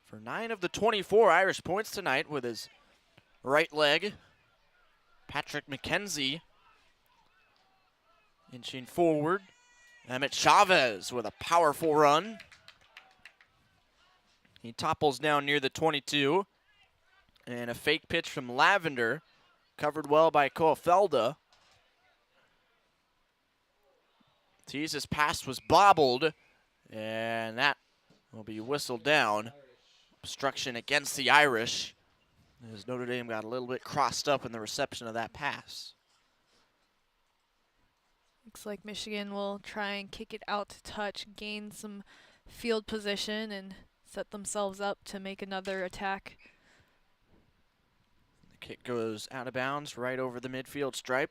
for 9 of the 24 Irish points tonight with his right leg. Patrick McKenzie inching forward. Emmett Chavez with a powerful run. He topples down near the 22. And a fake pitch from Lavender, covered well by Koafelda. Tease's pass was bobbled, and that will be whistled down. Obstruction against the Irish, as Notre Dame got a little bit crossed up in the reception of that pass. Looks like Michigan will try and kick it out to touch, gain some field position, and set themselves up to make another attack. The kick goes out of bounds right over the midfield stripe,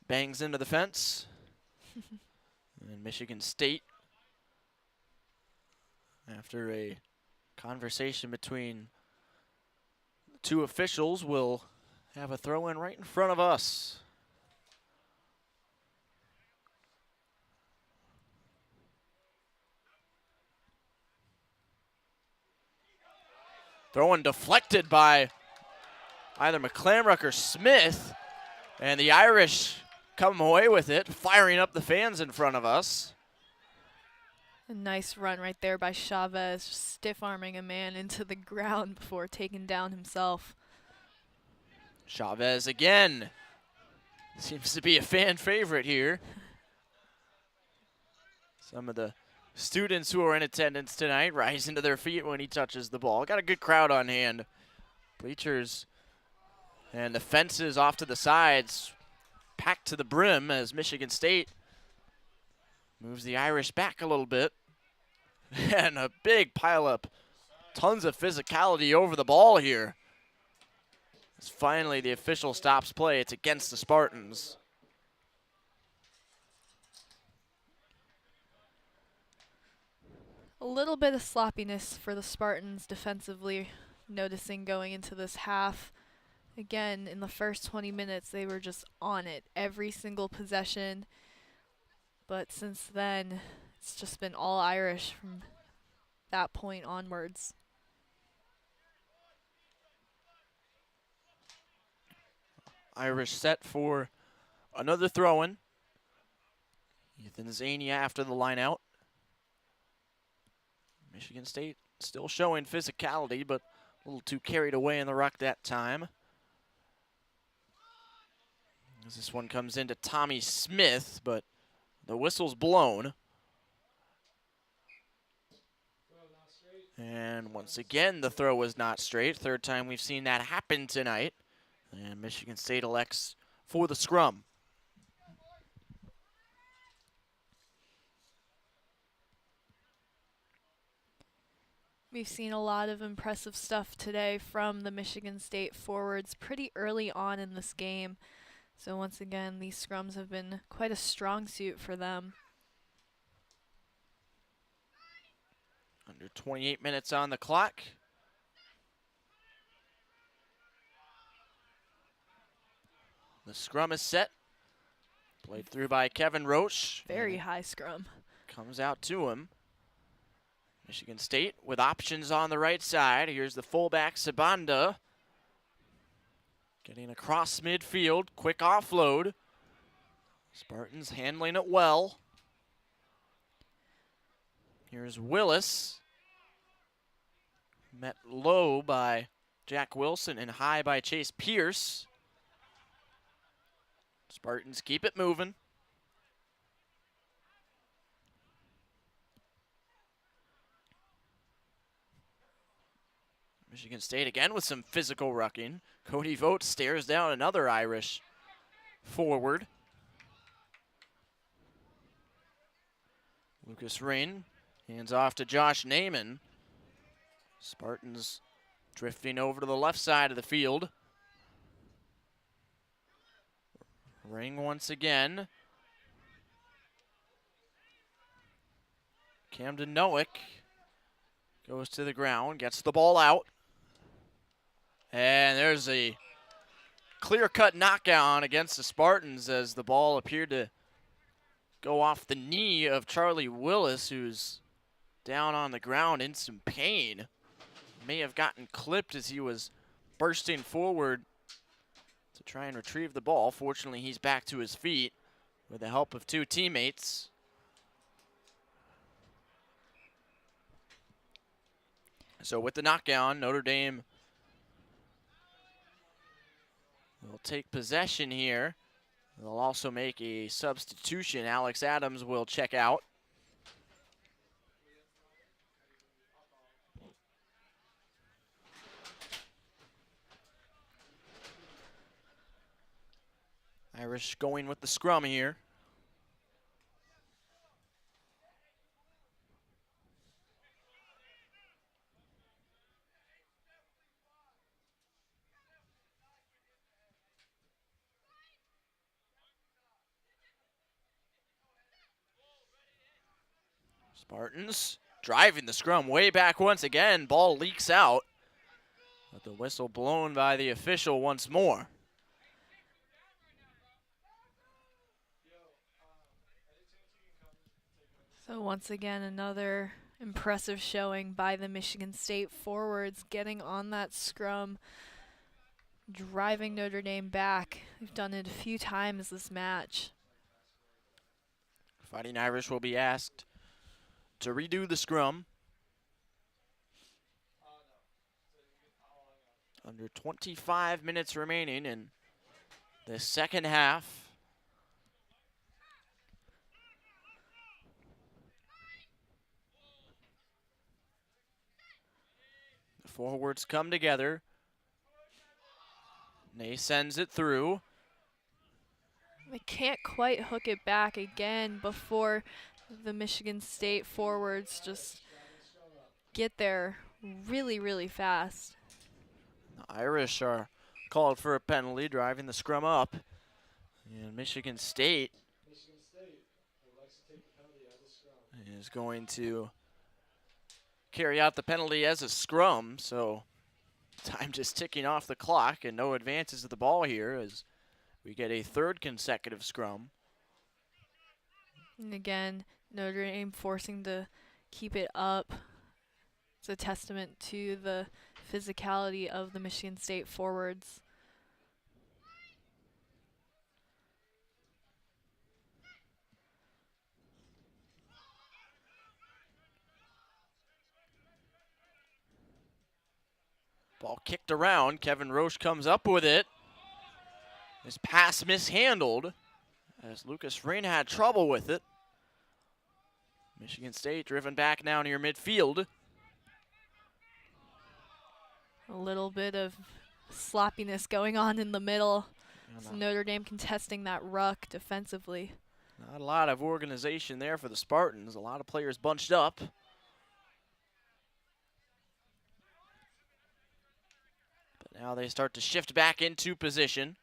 bangs into the fence. And Michigan State, after a conversation between the two officials, will have a throw-in right in front of us. Throw-in deflected by either McClamrock or Smith, and the Irish come away with it, firing up the fans in front of us. A nice run right there by Chavez, stiff-arming a man into the ground before taking down himself. Chavez again. Seems to be a fan favorite here. Some of the students who are in attendance tonight rising to their feet when he touches the ball. Got a good crowd on hand. Bleachers and the fences off to the sides packed to the brim as Michigan State moves the Irish back a little bit. And a big pileup. Tons of physicality over the ball here. As finally the official stops play. It's against the Spartans. A little bit of sloppiness for the Spartans defensively, noticing going into this half. Again, in the first 20 minutes, they were just on it every single possession. But since then, it's just been all Irish from that point onwards. Irish set for another throw-in. Ethan Zania after the line out. Michigan State still showing physicality, but a little too carried away in the ruck that time. As this one comes into Tommy Smith, but the whistle's blown. And once again, the throw was not straight. Third time we've seen that happen tonight. And Michigan State elects for the scrum. We've seen a lot of impressive stuff today from the Michigan State forwards pretty early on in this game. So once again, these scrums have been quite a strong suit for them. Under 28 minutes on the clock. The scrum is set. Played through by Kevin Roche. Very high scrum. Comes out to him. Michigan State with options on the right side. Here's the fullback, Sabanda. Getting across midfield, quick offload. Spartans handling it well. Here's Willis. Met low by Jack Wilson and high by Chase Pierce. Spartans keep it moving. Michigan State again with some physical rucking. Cody Vogt stares down another Irish forward. Lucas Rain hands off to Josh Naiman. Spartans drifting over to the left side of the field. Ring once again. Camden Nowick goes to the ground, gets the ball out. And there's a clear-cut knockout against the Spartans as the ball appeared to go off the knee of Charlie Willis, who's down on the ground in some pain. may have gotten clipped as he was bursting forward to try and retrieve the ball. Fortunately, he's back to his feet with the help of two teammates. So with the knockdown, Notre Dame will take possession here. They'll also make a substitution. Alex Adams will check out. Irish going with the scrum here. Spartans driving the scrum way back once again. Ball leaks out. But the whistle blown by the official once more. So once again, another impressive showing by the Michigan State forwards, getting on that scrum, driving Notre Dame back. They've done it a few times this match. Fighting Irish will be asked to redo the scrum. Under 25 minutes remaining in the second half. The forwards come together. Ney sends it through. They can't quite hook it back again before the Michigan State forwards just get there really, really fast. The Irish are called for a penalty, driving the scrum up. And Michigan State is going to carry out the penalty as a scrum. So time just ticking off the clock and no advances of the ball here as we get a third consecutive scrum. And again, Notre Dame forcing to keep it up. It's a testament to the physicality of the Michigan State forwards. Ball kicked around. Kevin Roche comes up with it. His pass mishandled as Lucas Rain had trouble with it. Michigan State driven back now near midfield. A little bit of sloppiness going on in the middle. So Notre Dame contesting that ruck defensively. Not a lot of organization there for the Spartans. A lot of players bunched up. But now they start to shift back into position.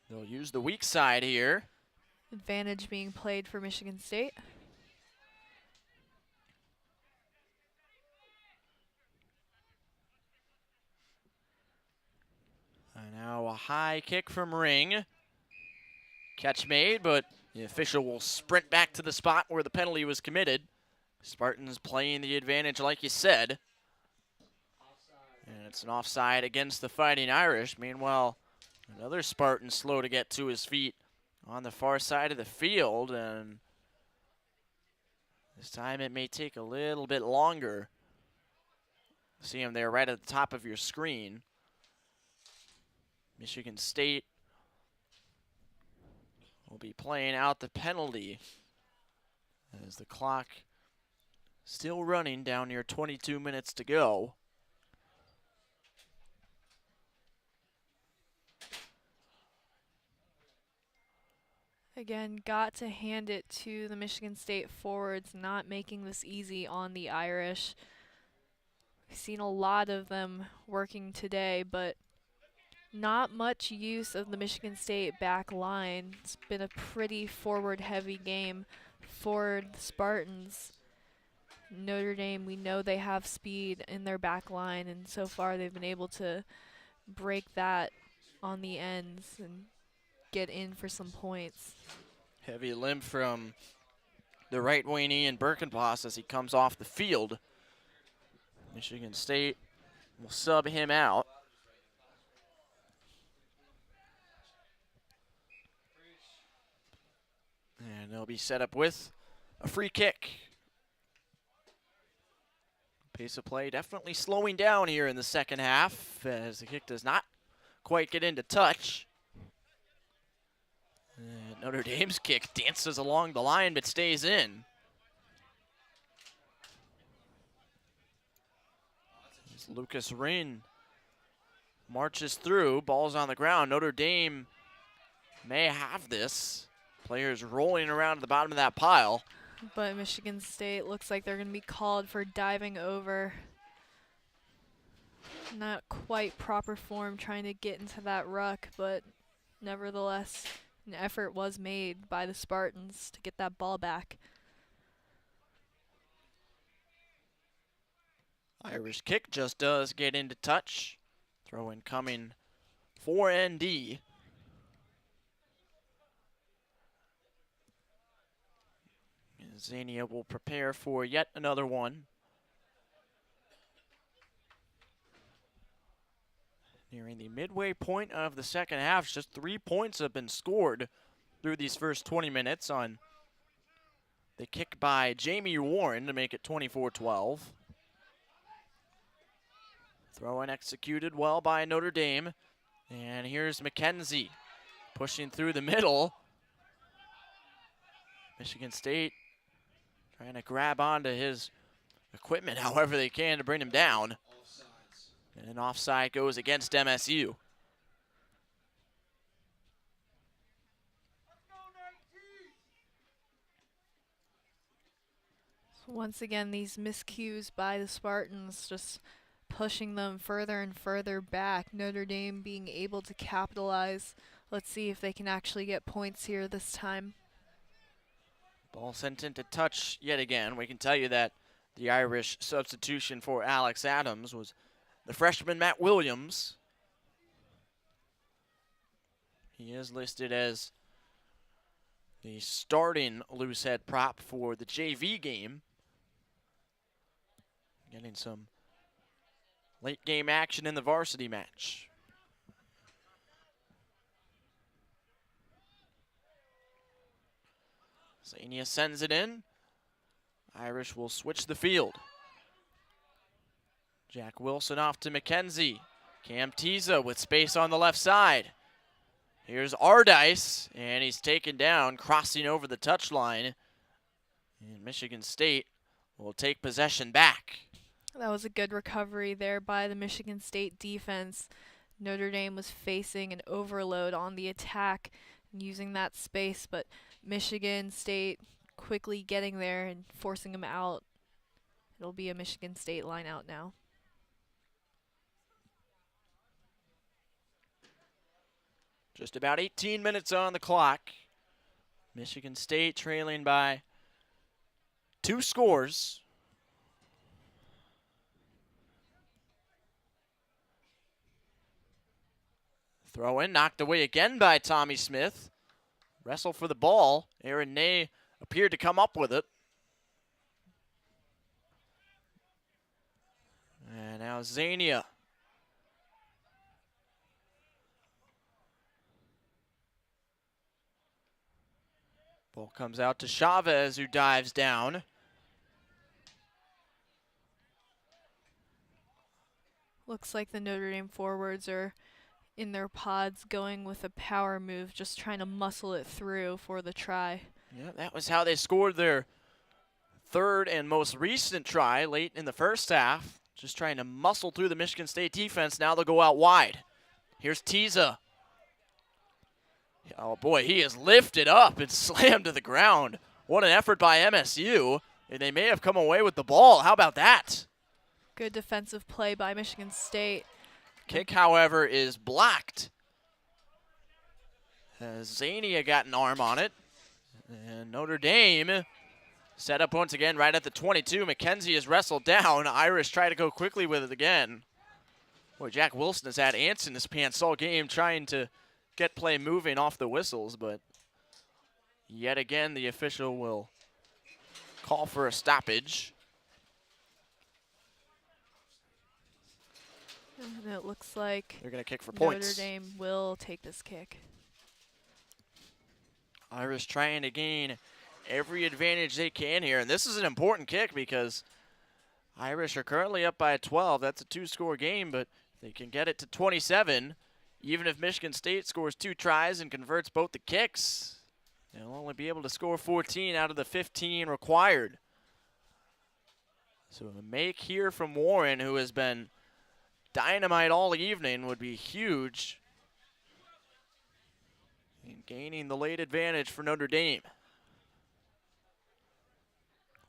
They'll use the weak side here. Advantage being played for Michigan State. And now a high kick from Ring. Catch made, but the official will sprint back to the spot where the penalty was committed. Spartans playing the advantage like you said. And it's an offside against the Fighting Irish. Meanwhile, another Spartan slow to get to his feet on the far side of the field. And this time it may take a little bit longer. See him there right at the top of your screen. Michigan State will be playing out the penalty as the clock still running down near 22 minutes to go. Again, got to hand it to the Michigan State forwards, not making this easy on the Irish. We've seen a lot of them working today, but not much use of the Michigan State back line. It's been a pretty forward-heavy game for the Spartans. Notre Dame, we know they have speed in their back line, and so far they've been able to break that on the ends and get in for some points. Heavy limp from the right wing Ian Birkenboss as he comes off the field. Michigan State will sub him out. And they'll be set up with a free kick. Pace of play definitely slowing down here in the second half as the kick does not quite get into touch. And Notre Dame's kick dances along the line but stays in. As Lucas Rinn marches through, ball's on the ground. Notre Dame may have this. Players rolling around at the bottom of that pile. But Michigan State looks like they're going to be called for diving over. Not quite proper form trying to get into that ruck, but nevertheless, an effort was made by the Spartans to get that ball back. Irish kick just does get into touch. Throw in coming for ND. Zania will prepare for yet another one. Nearing the midway point of the second half, just 3 points have been scored through these first 20 minutes on the kick by Jamie Warren to make it 24-12. Throw in executed well by Notre Dame. And here's McKenzie pushing through the middle. Michigan State trying to grab onto his equipment however they can to bring him down. And an offside goes against MSU. So once again, these miscues by the Spartans just pushing them further and further back. Notre Dame being able to capitalize. Let's see if they can actually get points here this time. Ball sent into touch yet again. We can tell you that the Irish substitution for Alex Adams was the freshman Matt Williams. He is listed as the starting loose head prop for the JV game. Getting some late game action in the varsity match. Zania sends it in. Irish will switch the field. Jack Wilson off to McKenzie. Cam Tiza with space on the left side. Here's Ardice, and he's taken down, crossing over the touchline. And Michigan State will take possession back. That was a good recovery there by the Michigan State defense. Notre Dame was facing an overload on the attack and using that space, but Michigan State quickly getting there and forcing them out. It'll be a Michigan State line out now. Just about 18 minutes on the clock. Michigan State trailing by 2 scores. Throw in, knocked away again by Tommy Smith. Wrestle for the ball. Aaron Ney appeared to come up with it. And now Zania. Ball comes out to Chavez, who dives down. Looks like the Notre Dame forwards are in their pods going with a power move, just trying to muscle it through for the try. Yeah, that was how they scored their third and most recent try late in the first half. Just trying to muscle through the Michigan State defense. Now they'll go out wide. Here's Tiza. Oh boy, he is lifted up and slammed to the ground. What an effort by MSU. And they may have come away with the ball. How about that? Good defensive play by Michigan State. Kick, however, is blocked. Zania got an arm on it. And Notre Dame set up once again right at the 22. McKenzie is wrestled down. Irish try to go quickly with it again. Boy, Jack Wilson has had ants in his pants all game trying to get play moving off the whistles, but yet again the official will call for a stoppage. And it looks like They're going to kick for Notre points. Dame will take this kick. Irish trying to gain every advantage they can here. And this is an important kick because Irish are currently up by 12. That's a 2-score game, but they can get it to 27. Even if Michigan State scores 2 tries and converts both the kicks, they'll only be able to score 14 out of the 15 required. So a make here from Warren, who has been dynamite all evening, would be huge in gaining the late advantage for Notre Dame.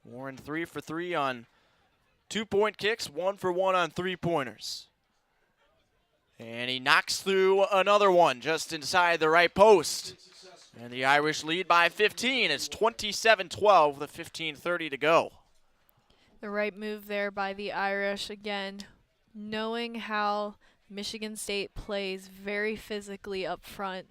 Warren 3 for 3 on 2-point kicks, 1 for 1 on 3-pointers. And he knocks through another one just inside the right post. And the Irish lead by 15. It's 27-12 with 15:30 to go. The right move there by the Irish. Again, knowing how Michigan State plays very physically up front,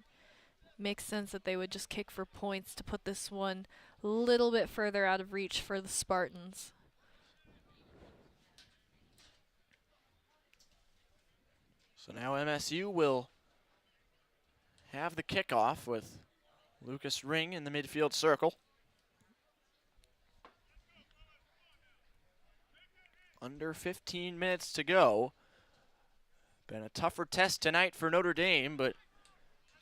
makes sense that they would just kick for points to put this one a little bit further out of reach for the Spartans. So now MSU will have the kickoff with Lucas Ring in the midfield circle. Under 15 minutes to go. Been a tougher test tonight for Notre Dame, but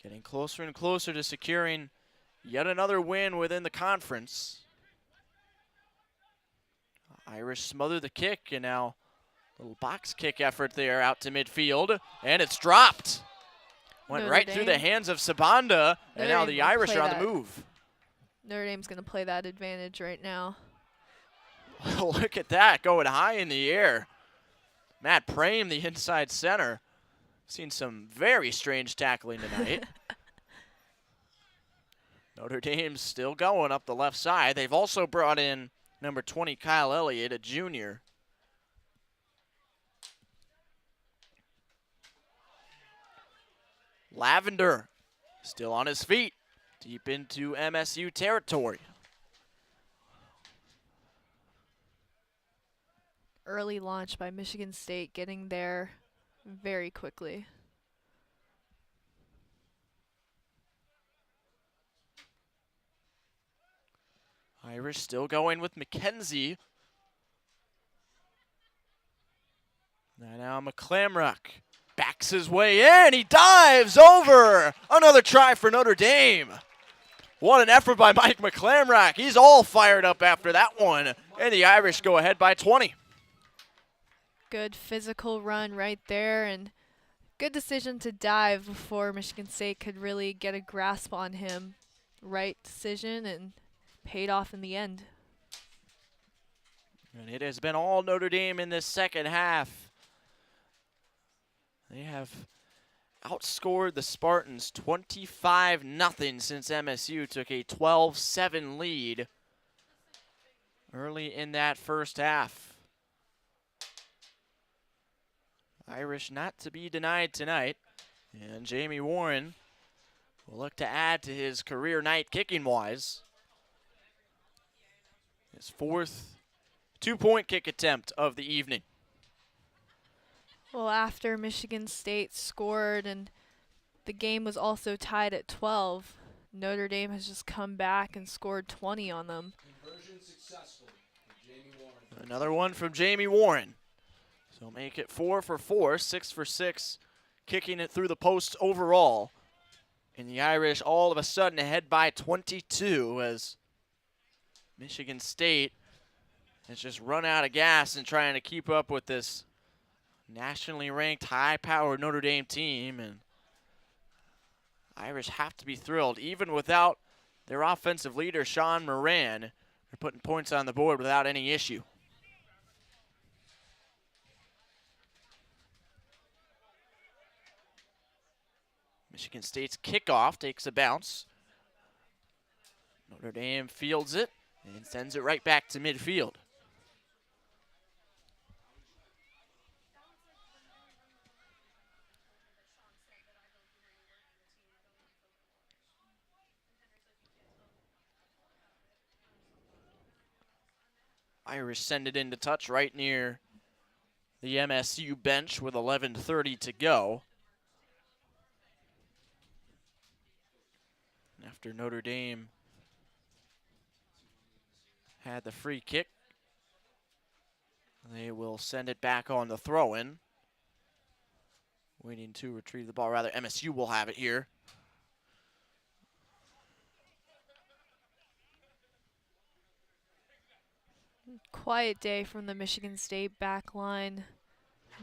getting closer and closer to securing yet another win within the conference. Irish smother the kick, and now a little box kick effort there out to midfield, and it's dropped. Went Notre right Dame. through the hands of Sabanda, and Notre now Dame the will Irish play are on that. the move. Notre Dame's going to play that advantage right now. Look at that, going high in the air. Matt Prame, the inside center. Seen some very strange tackling tonight. Notre Dame's still going up the left side. They've also brought in number 20, Kyle Elliott, a junior. Lavender still on his feet, deep into MSU territory. Early launch by Michigan State, getting there very quickly. Irish still going with McKenzie. Now McClamrock backs his way in. He dives over. Another try for Notre Dame. What an effort by Mike McClamrock. He's all fired up after that one. And the Irish go ahead by 20. Good physical run right there, and good decision to dive before Michigan State could really get a grasp on him. Right decision, and paid off in the end. And it has been all Notre Dame in this second half. They have outscored the Spartans 25-0 since MSU took a 12-7 lead early in that first half. Irish not to be denied tonight. And Jamie Warren will look to add to his career night kicking-wise. His 4th 2-point kick attempt of the evening. Well, after Michigan State scored and the game was also tied at 12, Notre Dame has just come back and scored 20 on them. Conversion successful for Jamie Warren. Another one from Jamie Warren. So make it 4 for 4, 6 for 6, kicking it through the posts overall. And the Irish all of a sudden ahead by 22 as Michigan State has just run out of gas and trying to keep up with this nationally ranked, high-powered Notre Dame team. And Irish have to be thrilled. Even without their offensive leader, Sean Moran, they're putting points on the board without any issue. Michigan State's kickoff takes a bounce. Notre Dame fields it and sends it right back to midfield. Irish send it into touch right near the MSU bench with 11:30 to go. After Notre Dame had the free kick, they will send it back on the throw-in. Waiting to retrieve the ball. Rather, MSU will have it here. Quiet day from the Michigan State back line.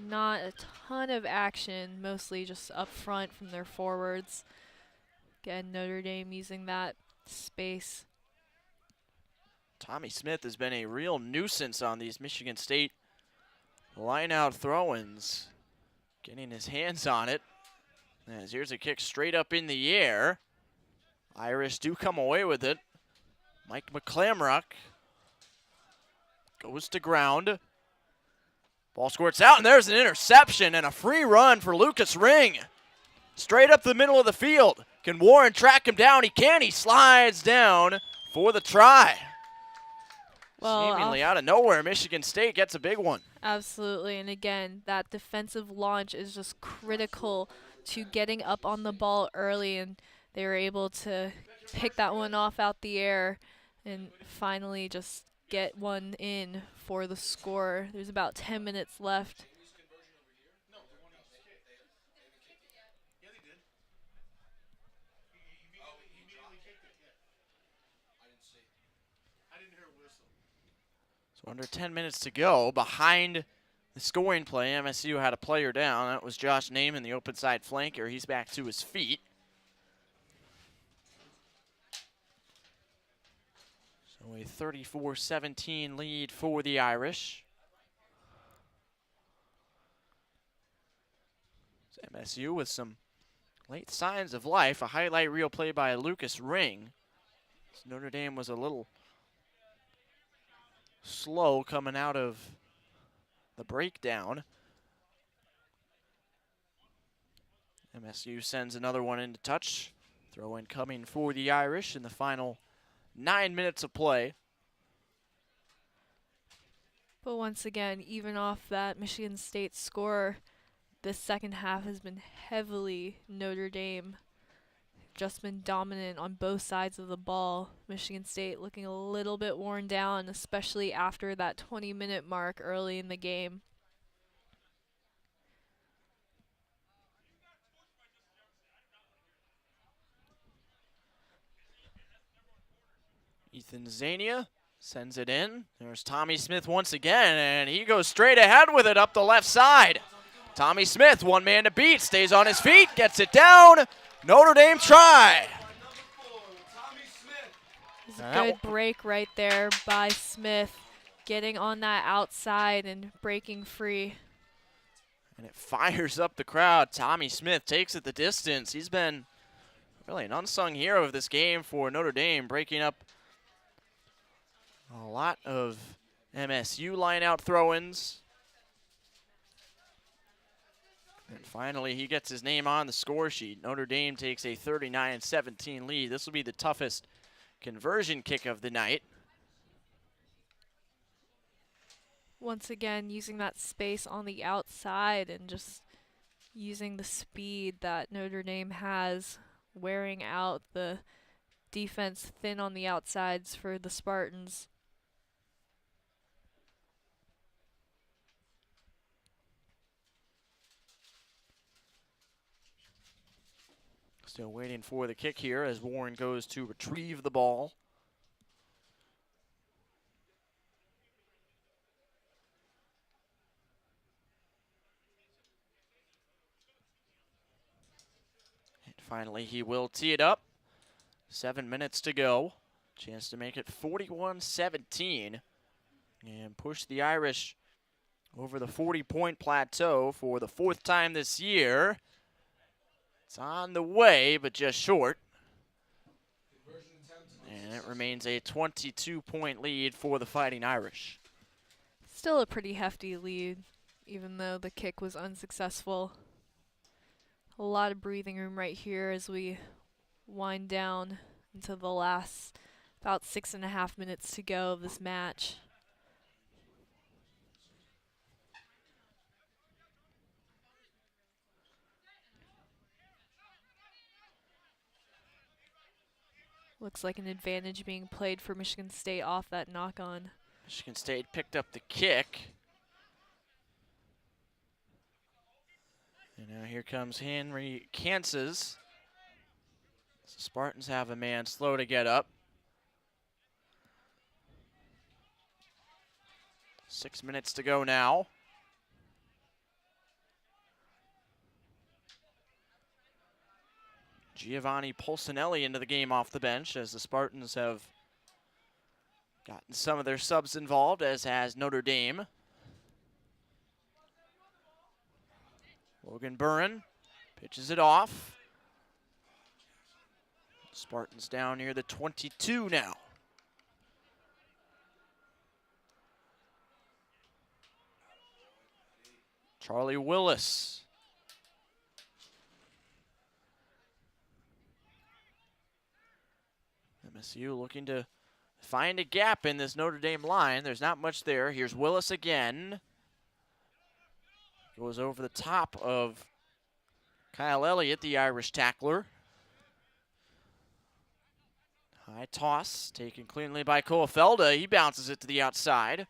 Not a ton of action, mostly just up front from their forwards. Again, Notre Dame using that space. Tommy Smith has been a real nuisance on these Michigan State line-out throw-ins. Getting his hands on it. As here's a kick straight up in the air. Irish do come away with it. Mike McClamrock goes to ground. Ball squirts out, and there's an interception and a free run for Lucas Ring. Straight up the middle of the field. Can Warren track him down? He can. He slides down for the try. Well, seemingly out of nowhere, Michigan State gets a big one. Absolutely, and again, that defensive launch is just critical to getting up on the ball early, and they were able to pick that one off out the air and finally just get one in for the score. There's about 10 minutes left. So under 10 minutes to go, behind the scoring play, MSU had a player down. That was Josh Naaman, the open side flanker. He's back to his feet. So a 34-17 lead for the Irish. So MSU with some late signs of life. A highlight reel play by Lucas Ring. So Notre Dame was a little slow coming out of the breakdown. MSU sends another one into touch. Throw in coming for the Irish in the final 9 minutes of play. But once again, even off that Michigan State score, this second half has been heavily Notre Dame. Just been dominant on both sides of the ball. Michigan State looking a little bit worn down, especially after that 20-minute mark early in the game. Ethan Zania sends it in. There's Tommy Smith once again, and he goes straight ahead with it up the left side. Tommy Smith, one man to beat, stays on his feet, gets it down. Notre Dame try. It's a good break right there by Smith, getting on that outside and breaking free. And it fires up the crowd. Tommy Smith takes it the distance. He's been really an unsung hero of this game for Notre Dame, breaking up a lot of MSU line-out throw-ins. And finally, he gets his name on the score sheet. Notre Dame takes a 39-17 lead. This will be the toughest conversion kick of the night. Once again, using that space on the outside and just using the speed that Notre Dame has, wearing out the defense thin on the outsides for the Spartans. Still waiting for the kick here as Warren goes to retrieve the ball. And finally, he will tee it up. 7 minutes to go. Chance to make it 41-17 and push the Irish over the 40-point plateau for the fourth time this year. It's on the way, but just short. And it remains a 22-point lead for the Fighting Irish. Still a pretty hefty lead, even though the kick was unsuccessful. A lot of breathing room right here as we wind down into the last about 6.5 minutes to go of this match. Looks like an advantage being played for Michigan State off that knock-on. Michigan State picked up the kick. And now here comes Henry Kansas. The Spartans have a man slow to get up. 6 minutes to go now. Giovanni Polsinelli into the game off the bench as the Spartans have gotten some of their subs involved, as has Notre Dame. Logan Burren pitches it off. Spartans down near the 22 now. Charlie Willis. MSU looking to find a gap in this Notre Dame line. There's not much there. Here's Willis again. Goes over the top of Kyle Elliott, the Irish tackler. High toss, taken cleanly by Coafelda. He bounces it to the outside.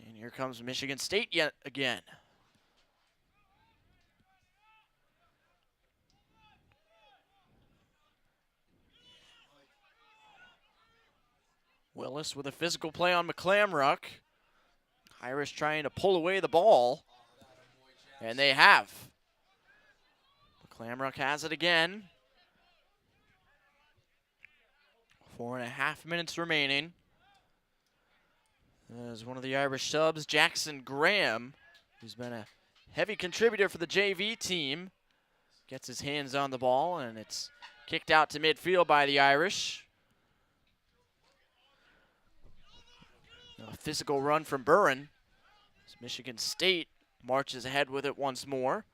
And here comes Michigan State yet again. Willis with a physical play on McClamrock. Irish trying to pull away the ball. And they have. McClamrock has it again. 4.5 minutes remaining. As one of the Irish subs, Jackson Graham, who's been a heavy contributor for the JV team, gets his hands on the ball, and it's kicked out to midfield by the Irish. A physical run from Burren. As Michigan State marches ahead with it once more.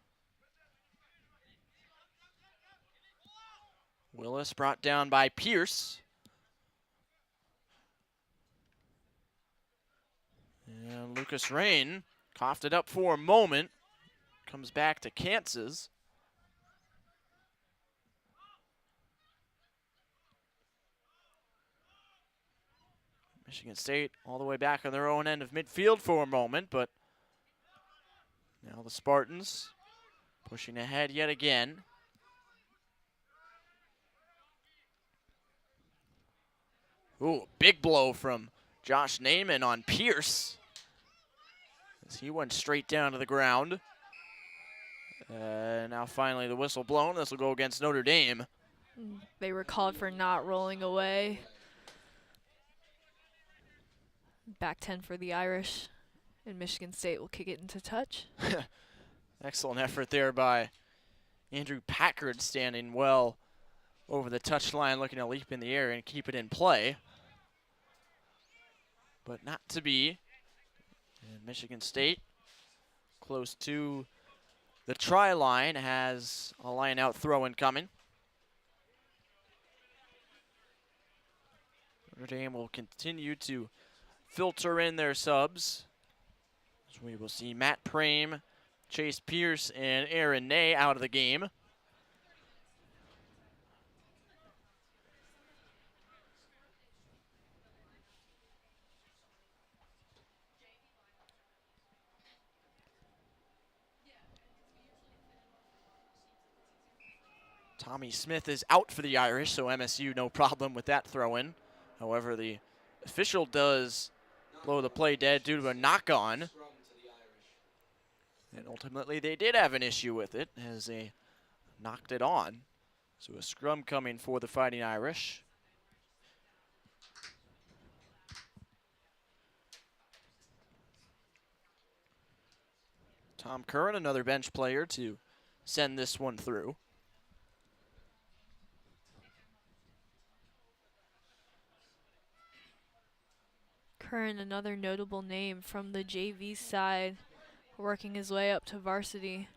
Willis brought down by Pierce. And Lucas Rain coughed it up for a moment. Comes back to Kansas. Michigan State all the way back on their own end of midfield for a moment, but now the Spartans pushing ahead yet again. Ooh, big blow from Josh Naiman on Pierce, as he went straight down to the ground. Now finally the whistle blown. This will go against Notre Dame. They were called for not rolling away. Back 10 for the Irish, and Michigan State will kick it into touch. Excellent effort there by Andrew Packard, standing well over the touchline, looking to leap in the air and keep it in play. But not to be. And Michigan State, close to the try line, has a line-out throw-in coming. Notre Dame will continue to filter in their subs. So we will see Matt Prame, Chase Pierce, and Aaron Ney out of the game. Tommy Smith is out for the Irish, so MSU no problem with that throw-in. However, the official does blow the play dead due to a knock-on. And ultimately, they did have an issue with it as they knocked it on. So a scrum coming for the Fighting Irish. Tom Curran, another bench player, to send this one through. Curran, another notable name from the JV side, working his way up to varsity.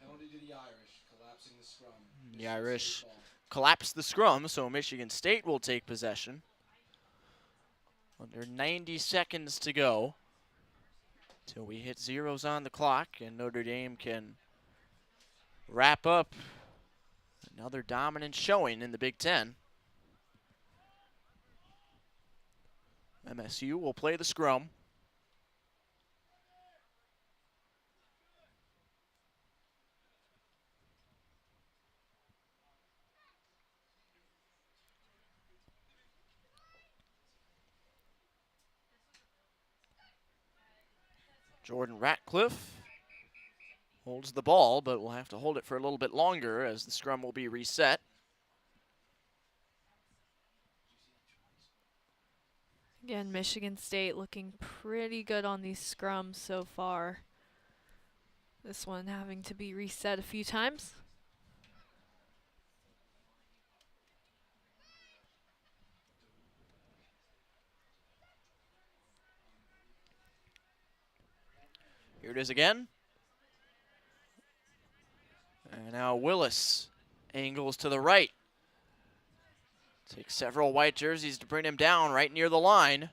Penalty to the Irish, collapsing the scrum. The Irish collapse the scrum, so Michigan State will take possession. Under 90 seconds to go. till we hit zeros on the clock and Notre Dame can wrap up another dominant showing in the Big Ten. MSU will play the scrum. Jordan Ratcliffe holds the ball, but will have to hold it for a little bit longer as the scrum will be reset. Again, Michigan State looking pretty good on these scrums so far. This one having to be reset a few times. Here it is again. And now Willis angles to the right. Takes several white jerseys to bring him down right near the line.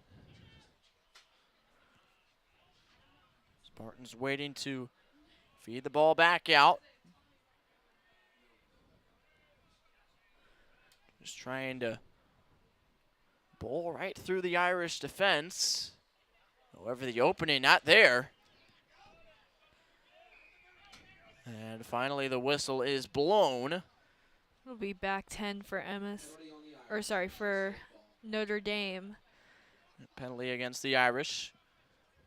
Spartans waiting to feed the ball back out. Just trying to bowl right through the Irish defense. However, the opening not there. And finally the whistle is blown. It'll be back 10 for for Notre Dame. Penalty against the Irish.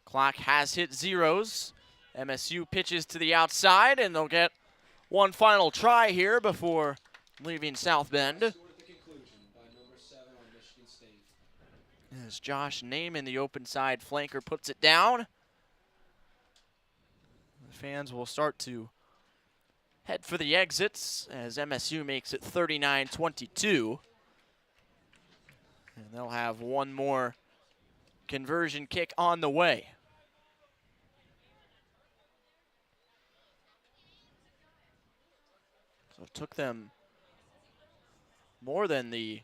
Clock has hit zeros. MSU pitches to the outside, and they'll get one final try here before leaving South Bend. As Josh Naaman, the open side flanker, puts it down. The fans will start to head for the exits as MSU makes it 39-22. And they'll have one more conversion kick on the way. So it took them more than the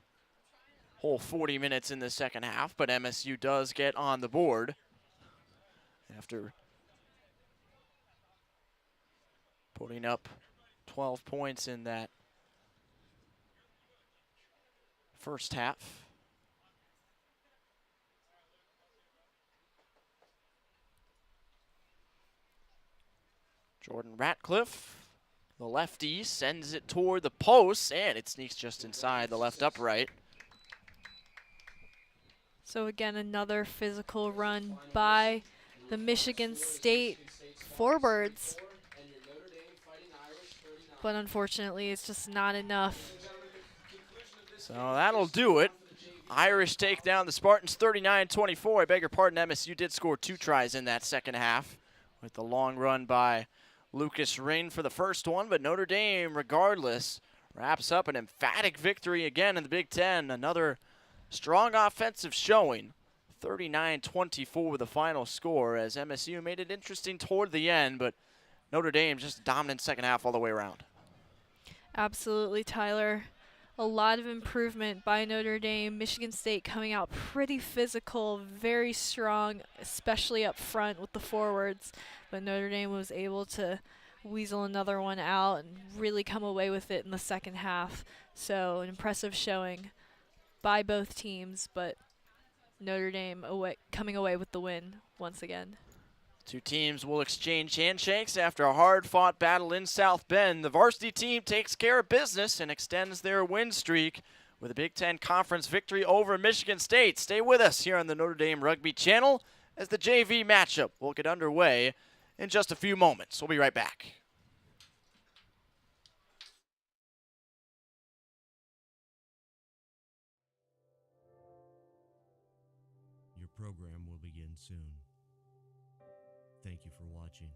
whole 40 minutes in the second half, but MSU does get on the board after putting up 12 points in that first half. Jordan Ratcliffe, the lefty, sends it toward the post, and it sneaks just inside the left upright. So again, another physical run by the Michigan State forwards. But unfortunately, it's just not enough. So that'll do it. Irish take down the Spartans 39-24. I beg your pardon, MSU did score 2 tries in that second half with the long run by Lucas Ring for the first one, but Notre Dame, regardless, wraps up an emphatic victory again in the Big Ten. Another strong offensive showing, 39-24 the final score, as MSU made it interesting toward the end, but Notre Dame just dominant second half all the way around. Absolutely, Tyler. A lot of improvement by Notre Dame. Michigan State coming out pretty physical, very strong, especially up front with the forwards. But Notre Dame was able to weasel another one out and really come away with it in the second half. So an impressive showing by both teams, but Notre Dame coming away with the win once again. Two teams will exchange handshakes after a hard-fought battle in South Bend. The varsity team takes care of business and extends their win streak with a Big Ten Conference victory over Michigan State. Stay with us here on the Notre Dame Rugby channel as the JV matchup will get underway in just a few moments. We'll be right back. Your program will begin soon. Thank you for watching.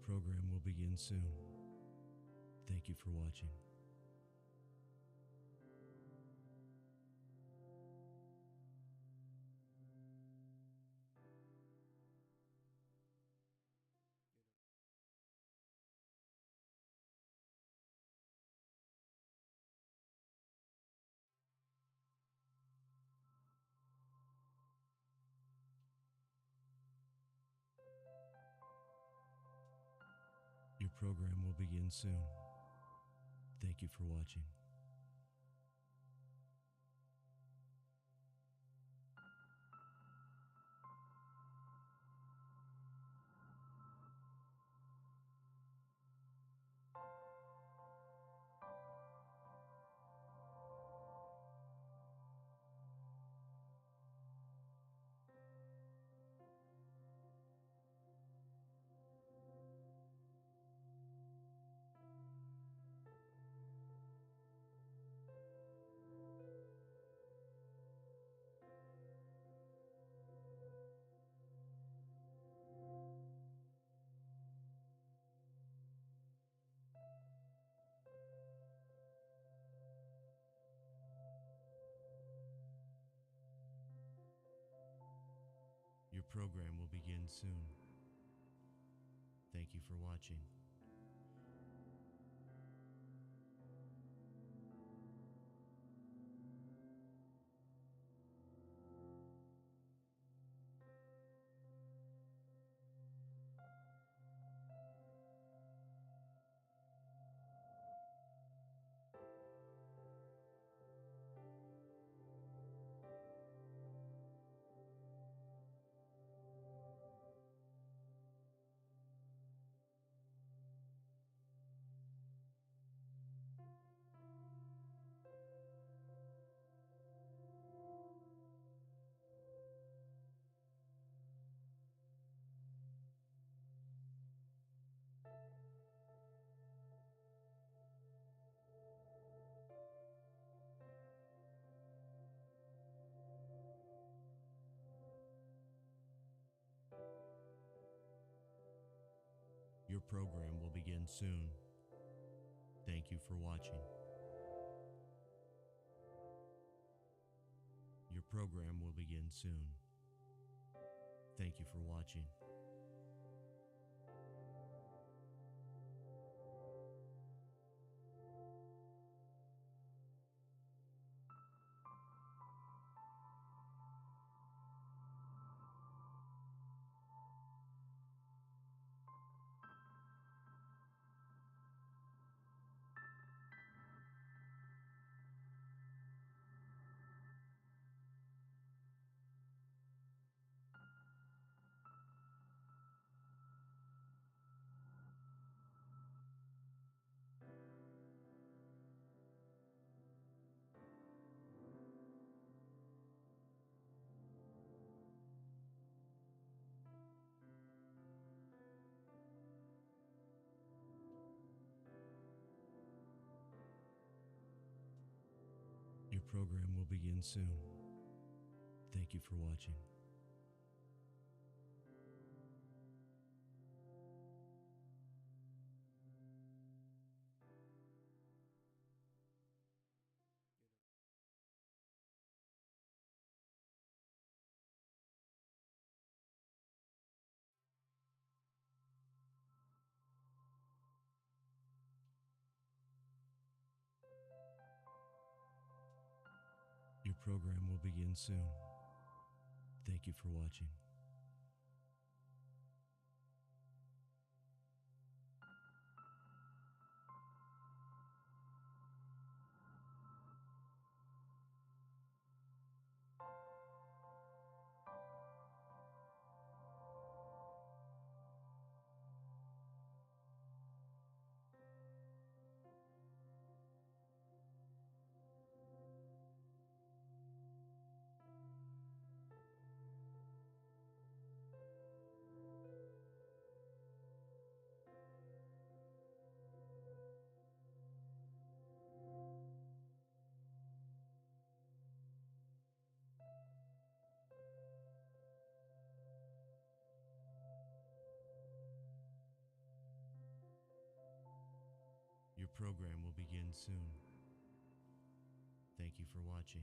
Your program will begin soon. Thank you for watching. Your program will begin soon. Thank you for watching. Your program will begin soon. Thank you for watching. Your program will begin soon. Thank you for watching. Your program will begin soon. Thank you for watching. Your program will begin soon. Thank you for watching. Your program will begin soon. Thank you for watching. Your program will begin soon. Thank you for watching.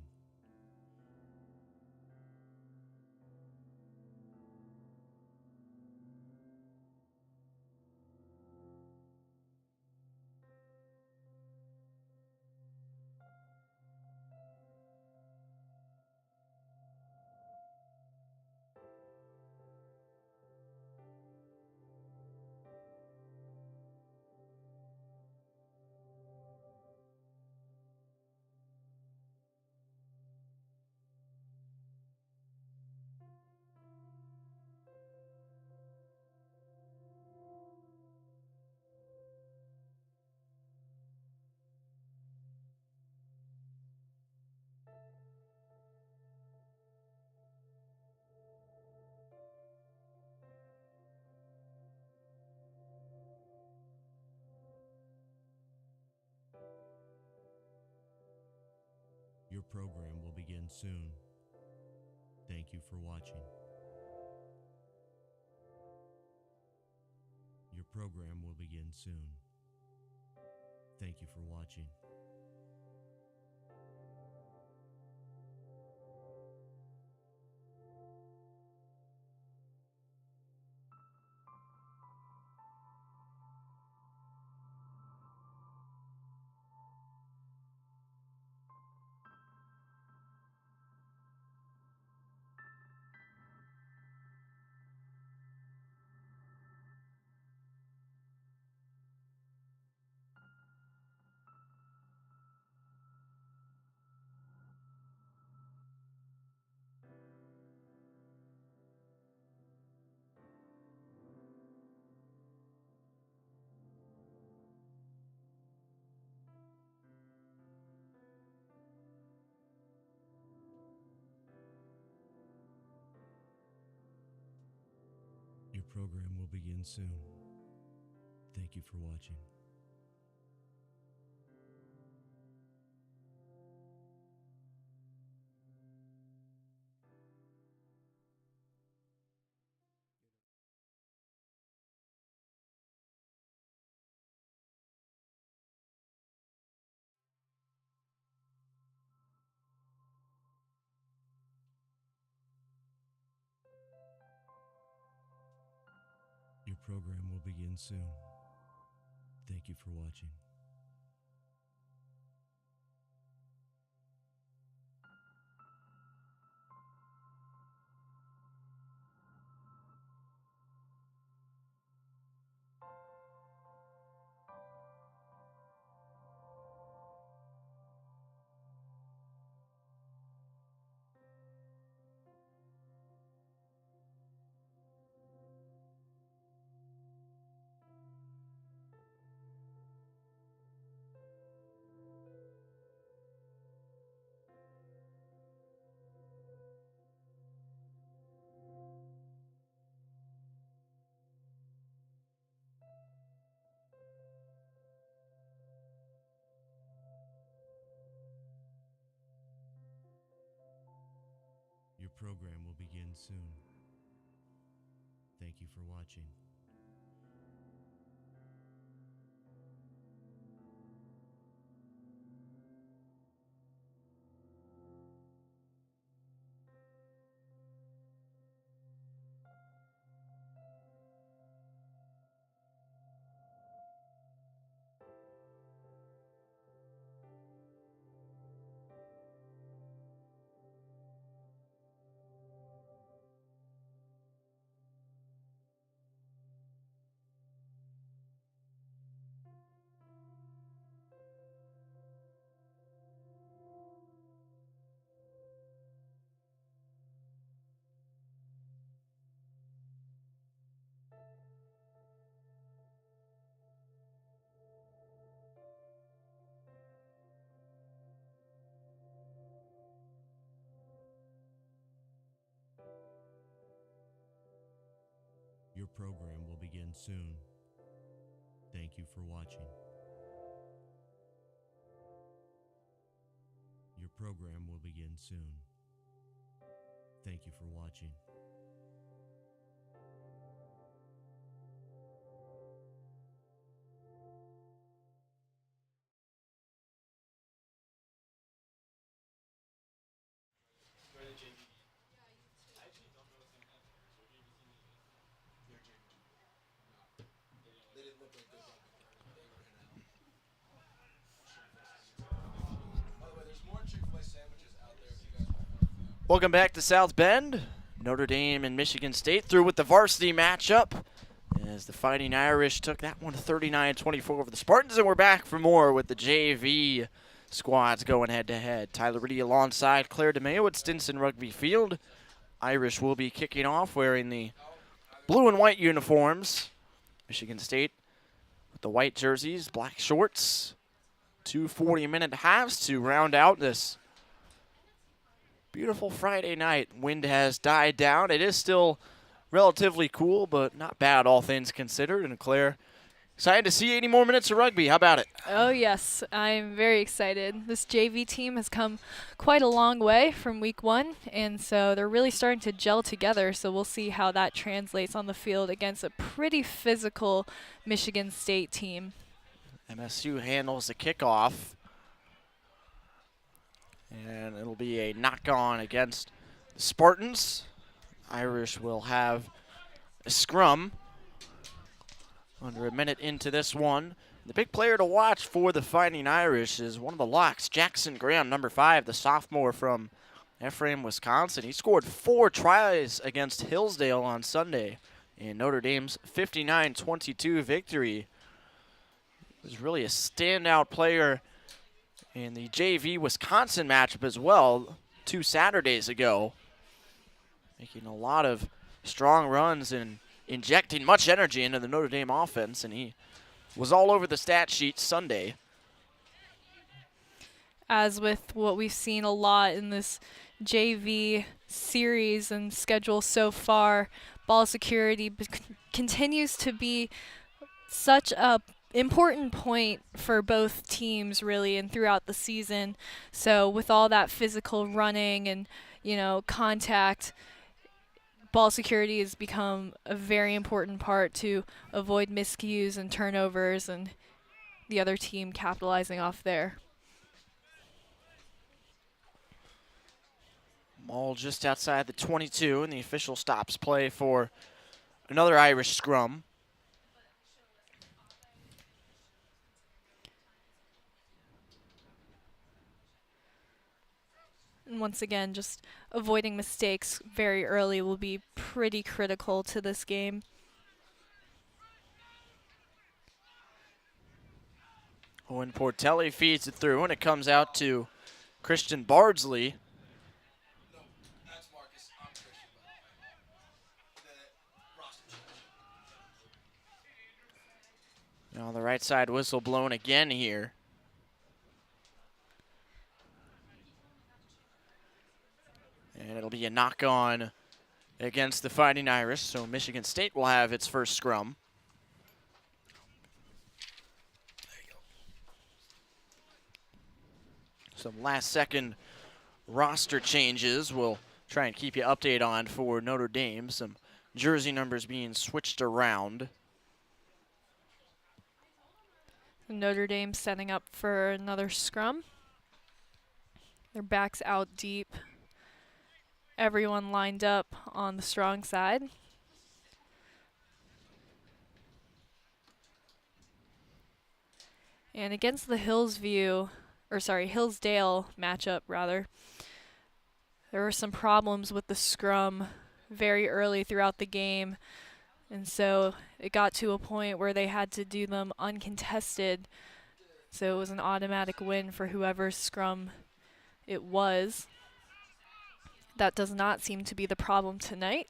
Your program will begin soon. Thank you for watching. Your program will begin soon. Thank you for watching. Your program will begin soon. Thank you for watching. Your program will begin soon. Thank you for watching. Your program will begin soon. Thank you for watching. Your program will begin soon. Thank you for watching. Your program will begin soon. Thank you for watching. Welcome back to South Bend. Notre Dame and Michigan State through with the varsity matchup as the Fighting Irish took that one 39-24 over the Spartans, and we're back for more with the JV squads going head-to-head. Tyler Riddy alongside Claire DeMayo at Stinson Rugby Field. Irish will be kicking off wearing the blue and white uniforms. Michigan State with the white jerseys, black shorts. 2 40-minute halves to round out this beautiful Friday night. Wind has died down. It is still relatively cool, but not bad all things considered. And Claire, excited to see 80 more minutes of rugby. How about it? Oh, yes. I'm very excited. This JV team has come quite a long way from week 1, and so they're really starting to gel together. So we'll see how that translates on the field against a pretty physical Michigan State team. MSU handles the kickoff. And it'll be a knock-on against the Spartans. Irish will have a scrum under a minute into this one. The big player to watch for the Fighting Irish is one of the locks, Jackson Graham, number 5, the sophomore from Ephraim, Wisconsin. He scored 4 tries against Hillsdale on Sunday in Notre Dame's 59-22 victory. He was really a standout player in the JV Wisconsin matchup as well 2 Saturdays ago, making a lot of strong runs and injecting much energy into the Notre Dame offense, and he was all over the stat sheet Sunday. As with what we've seen a lot in this JV series and schedule so far, ball security continues to be such a important point for both teams, really, and throughout the season. So with all that physical running and, contact, ball security has become a very important part to avoid miscues and turnovers and the other team capitalizing off there. Ball just outside the 22, and the official stops play for another Irish scrum. And once again, just avoiding mistakes very early will be pretty critical to this game. Owen Portelli feeds it through, and it comes out to Christian Bardsley. No, that's Marcus. I'm Christian, by the roster change. Now the right side whistle blown again here. And it'll be a knock-on against the Fighting Irish, so Michigan State will have its first scrum. Some last-second roster changes we'll try and keep you updated on for Notre Dame. Some jersey numbers being switched around. Notre Dame setting up for another scrum. Their backs out deep. Everyone lined up on the strong side. And against the Hillsdale matchup, rather, there were some problems with the scrum very early throughout the game. And so it got to a point where they had to do them uncontested. So it was an automatic win for whoever's scrum it was. That does not seem to be the problem tonight.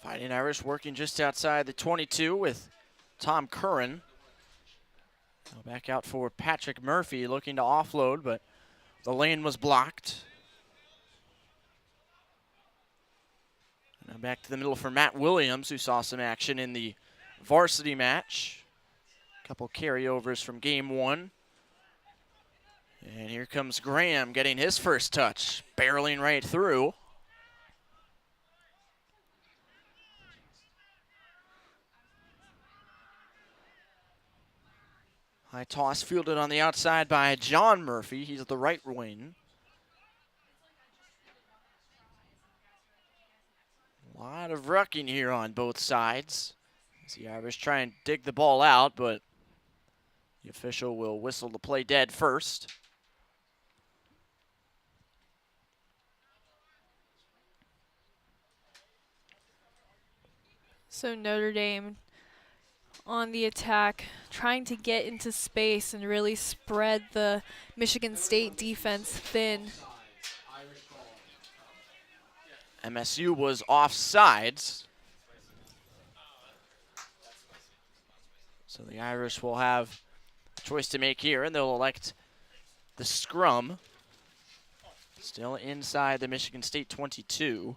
Fighting Irish working just outside the 22 with Tom Curran. Now back out for Patrick Murphy looking to offload, but the lane was blocked. Now back to the middle for Matt Williams, who saw some action in the varsity match. Couple carryovers from game 1. And here comes Graham getting his first touch, barreling right through. High toss fielded on the outside by John Murphy. He's at the right wing. A lot of rucking here on both sides. As the Irish try and dig the ball out, but the official will whistle the play dead first. So Notre Dame on the attack, trying to get into space and really spread the Michigan State defense thin. MSU was offsides. So the Irish will have a choice to make here, and they'll elect the scrum. Still inside the Michigan State 22.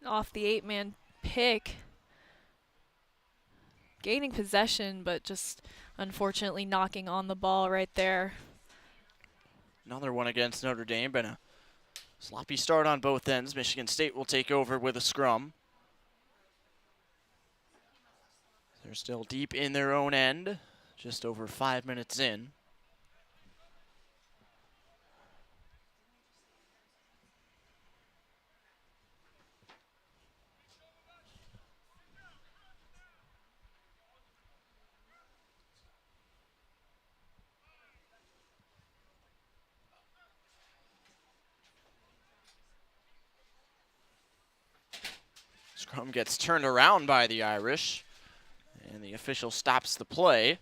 Off the 8-man pick. Gaining possession, but just unfortunately knocking on the ball right there. Another one against Notre Dame. Been a sloppy start on both ends. Michigan State will take over with a scrum. They're still deep in their own end, just over 5 minutes in. Scrum gets turned around by the Irish, and the official stops the play.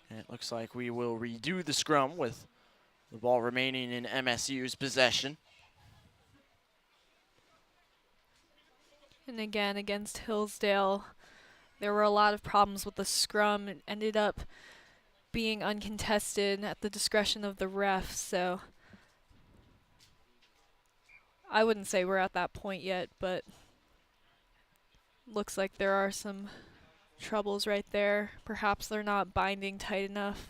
And it looks like we will redo the scrum with the ball remaining in MSU's possession. And again, against Hillsdale, there were a lot of problems with the scrum. It ended up being uncontested at the discretion of the ref, so I wouldn't say we're at that point yet, but looks like there are some troubles right there. Perhaps they're not binding tight enough,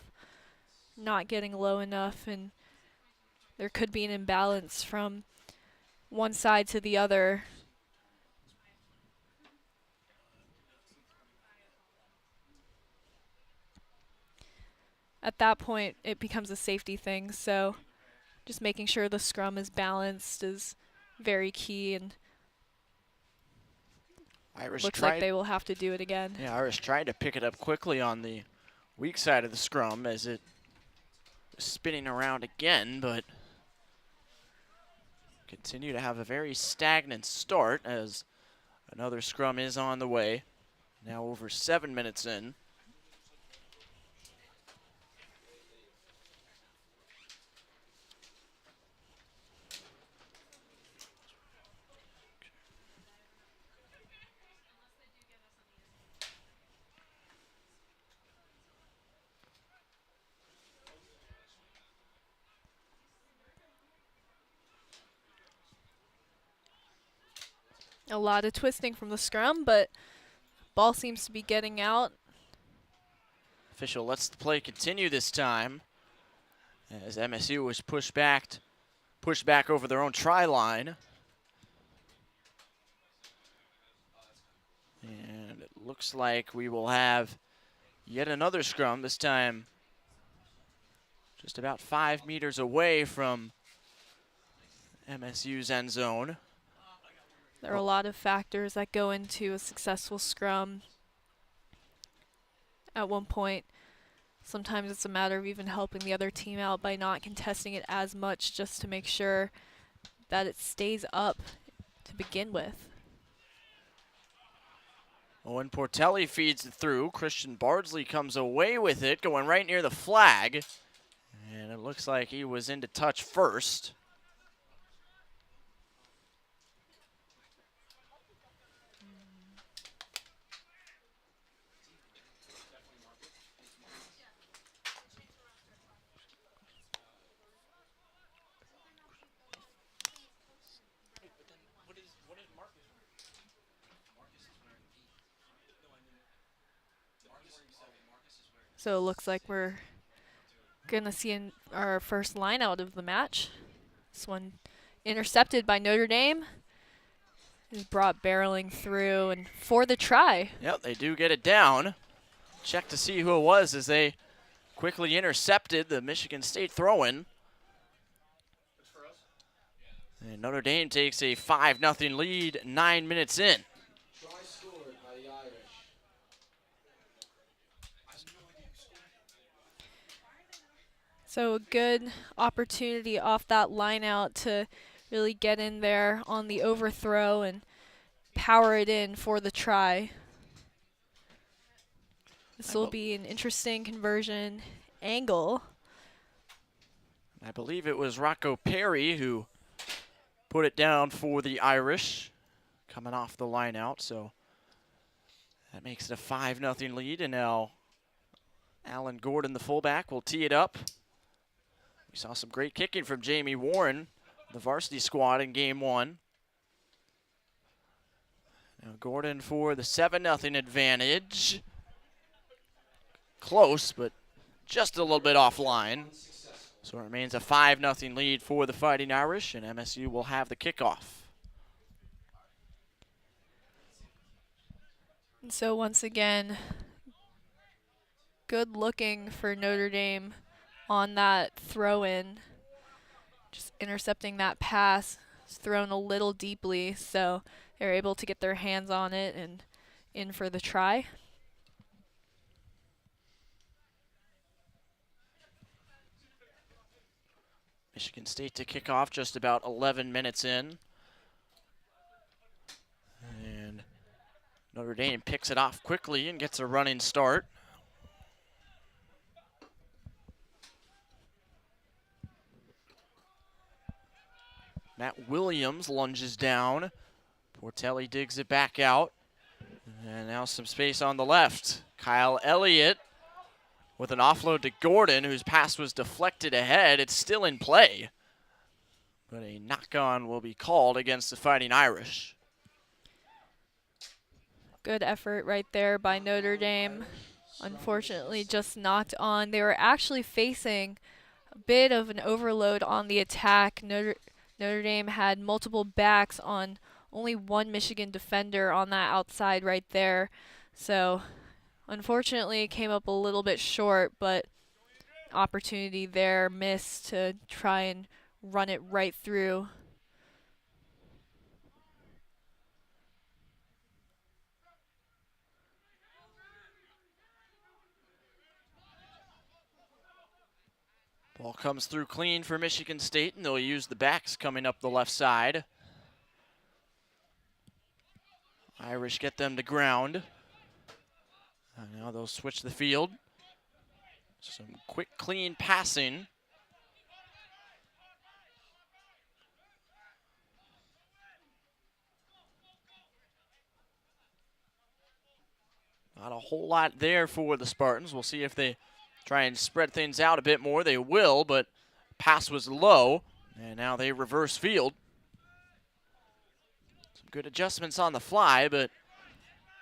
not getting low enough, and there could be an imbalance from one side to the other. At that point, it becomes a safety thing, so just making sure the scrum is balanced is very key, and Irish looks like they will have to do it again. Yeah, Irish tried to pick it up quickly on the weak side of the scrum as it was spinning around again, but continue to have a very stagnant start as another scrum is on the way. Now over 7 minutes in. A lot of twisting from the scrum, but ball seems to be getting out. Official lets the play continue this time as MSU was pushed back over their own try line. And it looks like we will have yet another scrum, this time just about 5 meters away from MSU's end zone. There are a lot of factors that go into a successful scrum. At one point, sometimes it's a matter of even helping the other team out by not contesting it as much, just to make sure that it stays up to begin with. Owen Portelli feeds it through. Christian Bardsley comes away with it, going right near the flag. And it looks like he was into touch first. So it looks like we're going to see our first line out of the match. This one intercepted by Notre Dame. Is brought barreling through and for the try. Yep, they do get it down. Check to see who it was as they quickly intercepted the Michigan State throw-in. And Notre Dame takes a 5-0 lead 9 minutes in. Try scored by the Irish. So a good opportunity off that line out to really get in there on the overthrow and power it in for the try. This will be an interesting conversion angle. I believe it was Rocco Perry who put it down for the Irish coming off the line out. So that makes it a 5-0 lead. And now Alan Gordon, the fullback, will tee it up. We saw some great kicking from Jamie Warren, the varsity squad in game one. Now Gordon for the 7-0 advantage. Close, but just a little bit offline. So it remains a 5-0 lead for the Fighting Irish, and MSU will have the kickoff. And so once again, good looking for Notre Dame on that throw-in. Just intercepting that pass. It's thrown a little deeply, so they're able to get their hands on it and in for the try. Michigan State to kick off just about 11 minutes in. And Notre Dame picks it off quickly and gets a running start. Matt Williams lunges down. Portelli digs it back out. And now some space on the left. Kyle Elliott with an offload to Gordon, whose pass was deflected ahead. It's still in play. But a knock-on will be called against the Fighting Irish. Good effort right there by Notre Dame. Unfortunately, just knocked on. They were actually facing a bit of an overload on the attack. Notre Dame had multiple backs on only one Michigan defender on that outside right there. So unfortunately, it came up a little bit short, but opportunity there missed to try and run it right through. Ball comes through clean for Michigan State, and they'll use the backs coming up the left side. Irish get them to ground. And now they'll switch the field. Some quick, clean passing. Not a whole lot there for the Spartans. We'll see if they try and spread things out a bit more. They will, but pass was low, and now they reverse field. Some good adjustments on the fly, but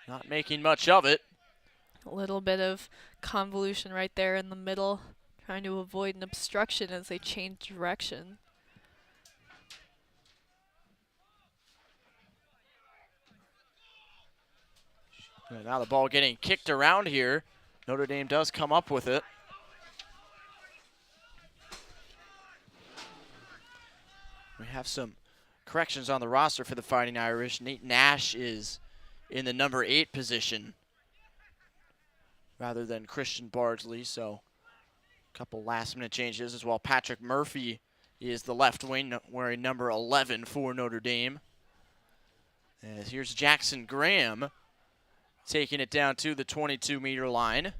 not making much of it. A little bit of convolution right there in the middle, trying to avoid an obstruction as they change direction. And now the ball getting kicked around here. Notre Dame does come up with it. We have some corrections on the roster for the Fighting Irish. Nate Nash is in the number 8 position rather than Christian Bardsley, so a couple last-minute changes as well. Patrick Murphy is the left wing, wearing number 11 for Notre Dame. And here's Jackson Graham taking it down to the 22-meter line.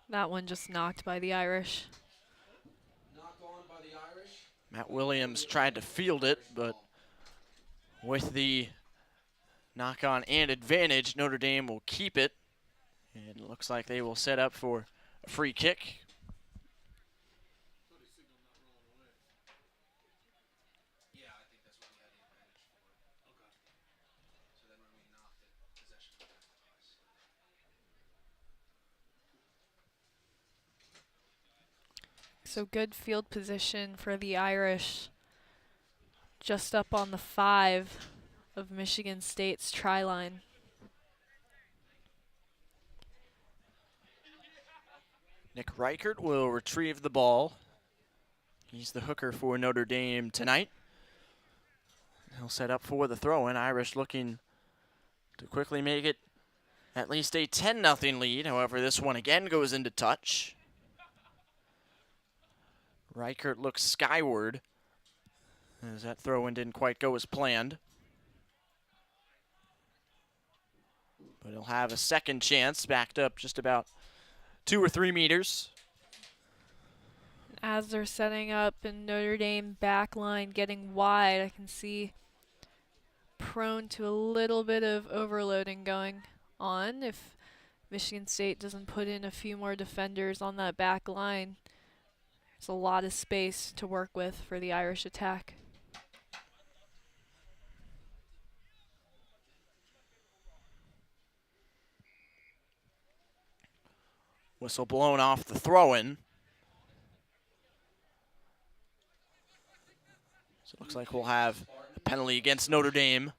That one just knocked by the Irish. Knock on by the Irish. Matt Williams tried to field it, but with the knock-on and advantage, Notre Dame will keep it. And it looks like they will set up for a free kick. Yeah, I think that's what we had the advantage for. So good field position for the Irish. Just up on the 5 of Michigan State's try line. Nick Reichert will retrieve the ball. He's the hooker for Notre Dame tonight. He'll set up for the throw-in. Irish looking to quickly make it at least a 10-0 lead. However, this one again goes into touch. Reichert looks skyward as that throw-in didn't quite go as planned. But he'll have a second chance, backed up just about 2 or 3 meters. As they're setting up in Notre Dame back line getting wide, I can see prone to a little bit of overloading going on if Michigan State doesn't put in a few more defenders on that back line. There's a lot of space to work with for the Irish attack. Whistle blown off the throw-in. So it looks like we'll have a penalty against Notre Dame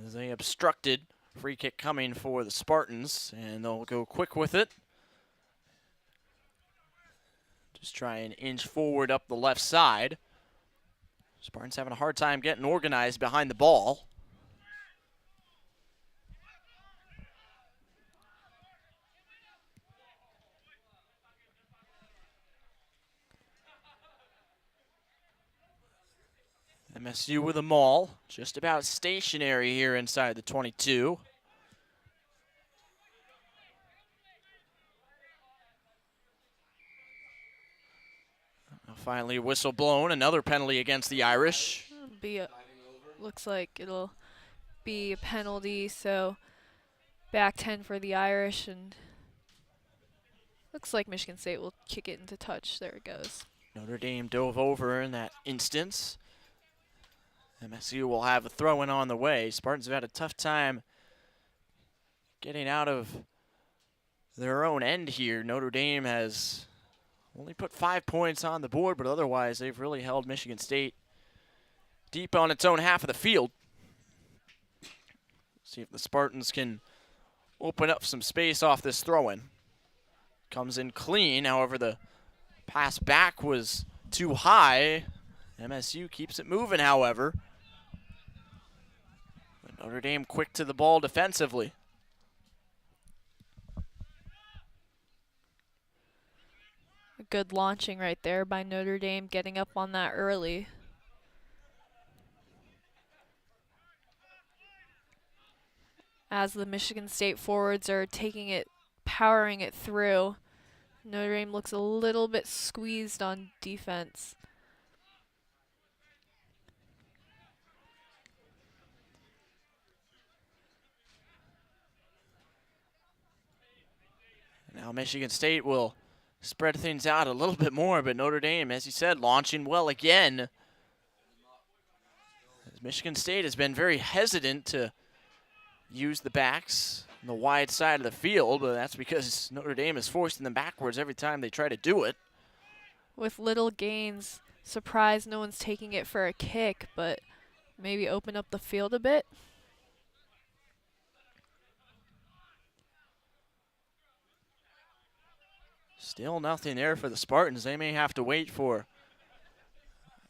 as they obstructed. Free kick coming for the Spartans, and they'll go quick with it. Just try and inch forward up the left side. Spartans having a hard time getting organized behind the ball. MSU with a maul, just about stationary here inside the 22. Finally, whistle blown, another penalty against the Irish. Looks like it'll be a penalty, so back 10 for the Irish, and looks like Michigan State will kick it into touch. There it goes. Notre Dame dove over in that instance. MSU will have a throw-in on the way. Spartans have had a tough time getting out of their own end here. Notre Dame has only put 5 points on the board, but otherwise they've really held Michigan State deep on its own half of the field. See if the Spartans can open up some space off this throw-in. Comes in clean, however the pass back was too high. MSU keeps it moving, however. But Notre Dame quick to the ball defensively. A good launching right there by Notre Dame, getting up on that early. As the Michigan State forwards are taking it, powering it through, Notre Dame looks a little bit squeezed on defense. Now Michigan State will spread things out a little bit more, but Notre Dame, as you said, launching well again. As Michigan State has been very hesitant to use the backs on the wide side of the field, but that's because Notre Dame is forcing them backwards every time they try to do it. With little gains, surprised no one's taking it for a kick, but maybe open up the field a bit. Still nothing there for the Spartans. They may have to wait for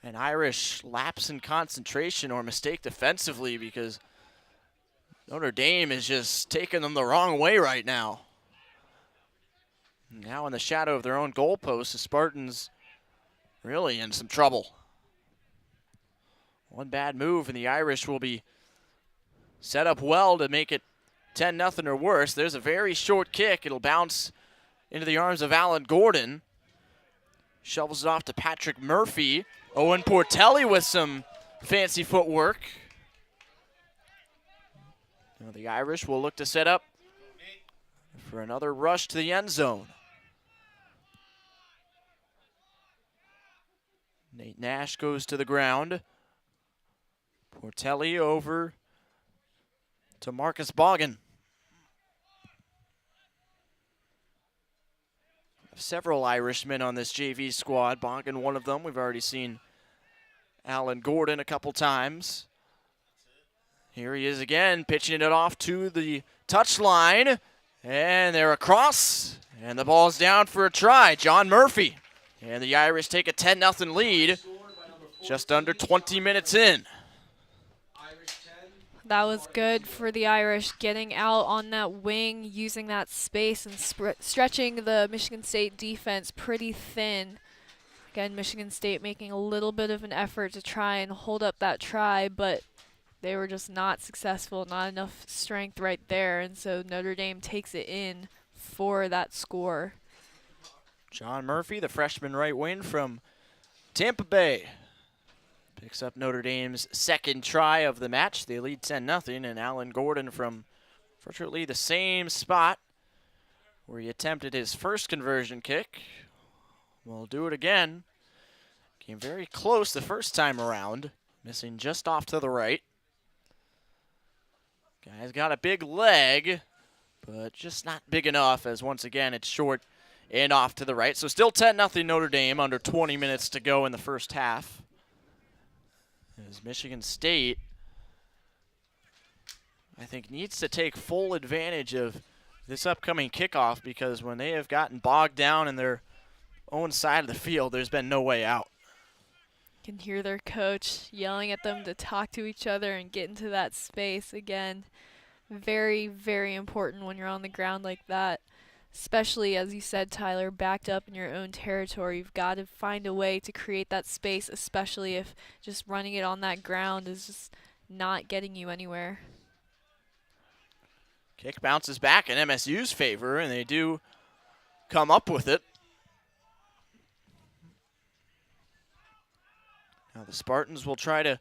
an Irish lapse in concentration or mistake defensively, because Notre Dame is just taking them the wrong way right now. Now in the shadow of their own goalpost, the Spartans really in some trouble. One bad move and the Irish will be set up well to make it 10-0 or worse. There's a very short kick. It'll bounce into the arms of Alan Gordon. Shovels it off to Patrick Murphy. Owen Portelli with some fancy footwork. Now the Irish will look to set up for another rush to the end zone. Nate Nash goes to the ground. Portelli over to Marcus Boggin. Several Irishmen on this JV squad. Bongan, one of them. We've already seen Alan Gordon a couple times. Here he is again, pitching it off to the touchline. And they're across. And the ball's down for a try. John Murphy. And the Irish take a 10-0 lead just under 20 minutes in. That was good for the Irish, getting out on that wing, using that space and stretching the Michigan State defense pretty thin. Again, Michigan State making a little bit of an effort to try and hold up that try, but they were just not successful, not enough strength right there, and so Notre Dame takes it in for that score. John Murphy, the freshman right wing from Tampa Bay, picks up Notre Dame's second try of the match. They lead 10-0, and Alan Gordon from virtually the same spot where he attempted his first conversion kick will do it again. Came very close the first time around, missing just off to the right. Guy's got a big leg, but just not big enough, as once again it's short and off to the right. So still 10-0 Notre Dame, under 20 minutes to go in the first half. As Michigan State, I think, needs to take full advantage of this upcoming kickoff, because when they have gotten bogged down in their own side of the field, there's been no way out. You can hear their coach yelling at them to talk to each other and get into that space again. Very, very important when you're on the ground like that. Especially, as you said, Tyler, backed up in your own territory. You've got to find a way to create that space, especially if just running it on that ground is just not getting you anywhere. Kick bounces back in MSU's favor, and they do come up with it. Now the Spartans will try to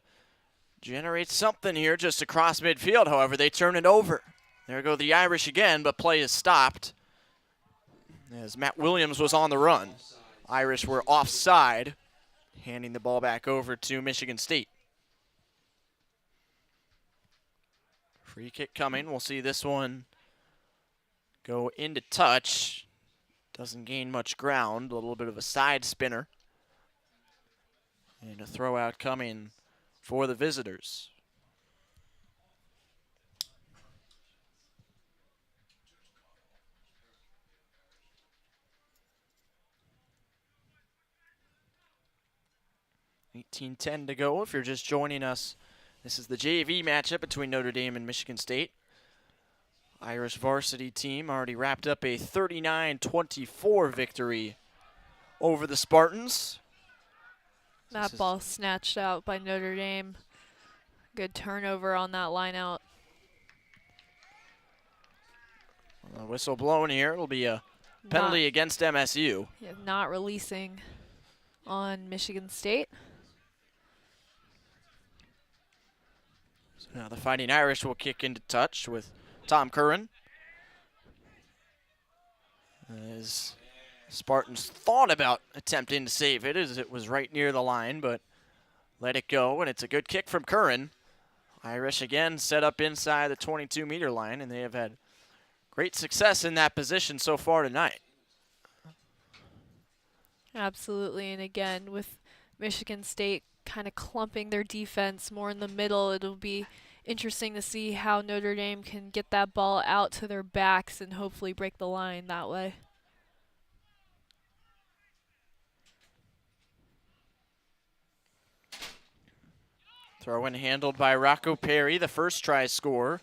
generate something here just across midfield. However, they turn it over. There go the Irish again, but play is stopped as Matt Williams was on the run. Irish were offside, handing the ball back over to Michigan State. Free kick coming. We'll see this one go into touch. Doesn't gain much ground. A little bit of a side spinner. And a throw out coming for the visitors. $18:10 to go. If you're just joining us, this is the JV matchup between Notre Dame and Michigan State. Irish varsity team already wrapped up a 39-24 victory over the Spartans. That ball snatched out by Notre Dame. Good turnover on that line out. A whistle blown here. It'll be a penalty against MSU. Yeah, not releasing on Michigan State. So now the Fighting Irish will kick into touch with Tom Curran. As Spartans thought about attempting to save it, as it was right near the line, but let it go, and it's a good kick from Curran. Irish again set up inside the 22-meter line, and they have had great success in that position so far tonight. Absolutely, and again, with Michigan State kind of clumping their defense more in the middle, it'll be interesting to see how Notre Dame can get that ball out to their backs and hopefully break the line that way. Throw in handled by Rocco Perry, the first try scorer.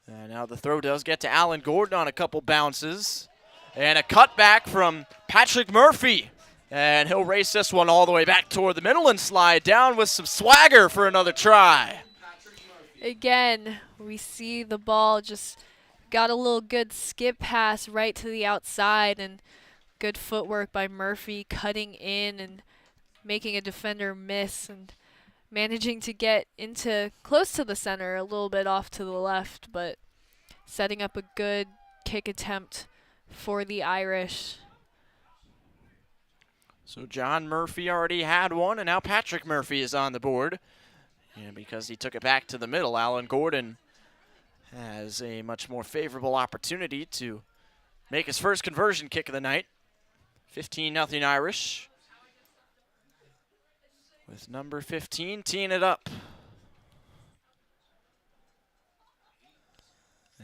And now the throw does get to Alan Gordon on a couple bounces. And a cutback from Patrick Murphy. And he'll race this one all the way back toward the middle and slide down with some swagger for another try. Again, we see the ball just got a little good skip pass right to the outside, and good footwork by Murphy cutting in and making a defender miss and managing to get into close to the center, a little bit off to the left, but setting up a good kick attempt for the Irish. So John Murphy already had one, and now Patrick Murphy is on the board. And because he took it back to the middle, Alan Gordon has a much more favorable opportunity to make his first conversion kick of the night. 15-0 Irish. With number 15 teeing it up.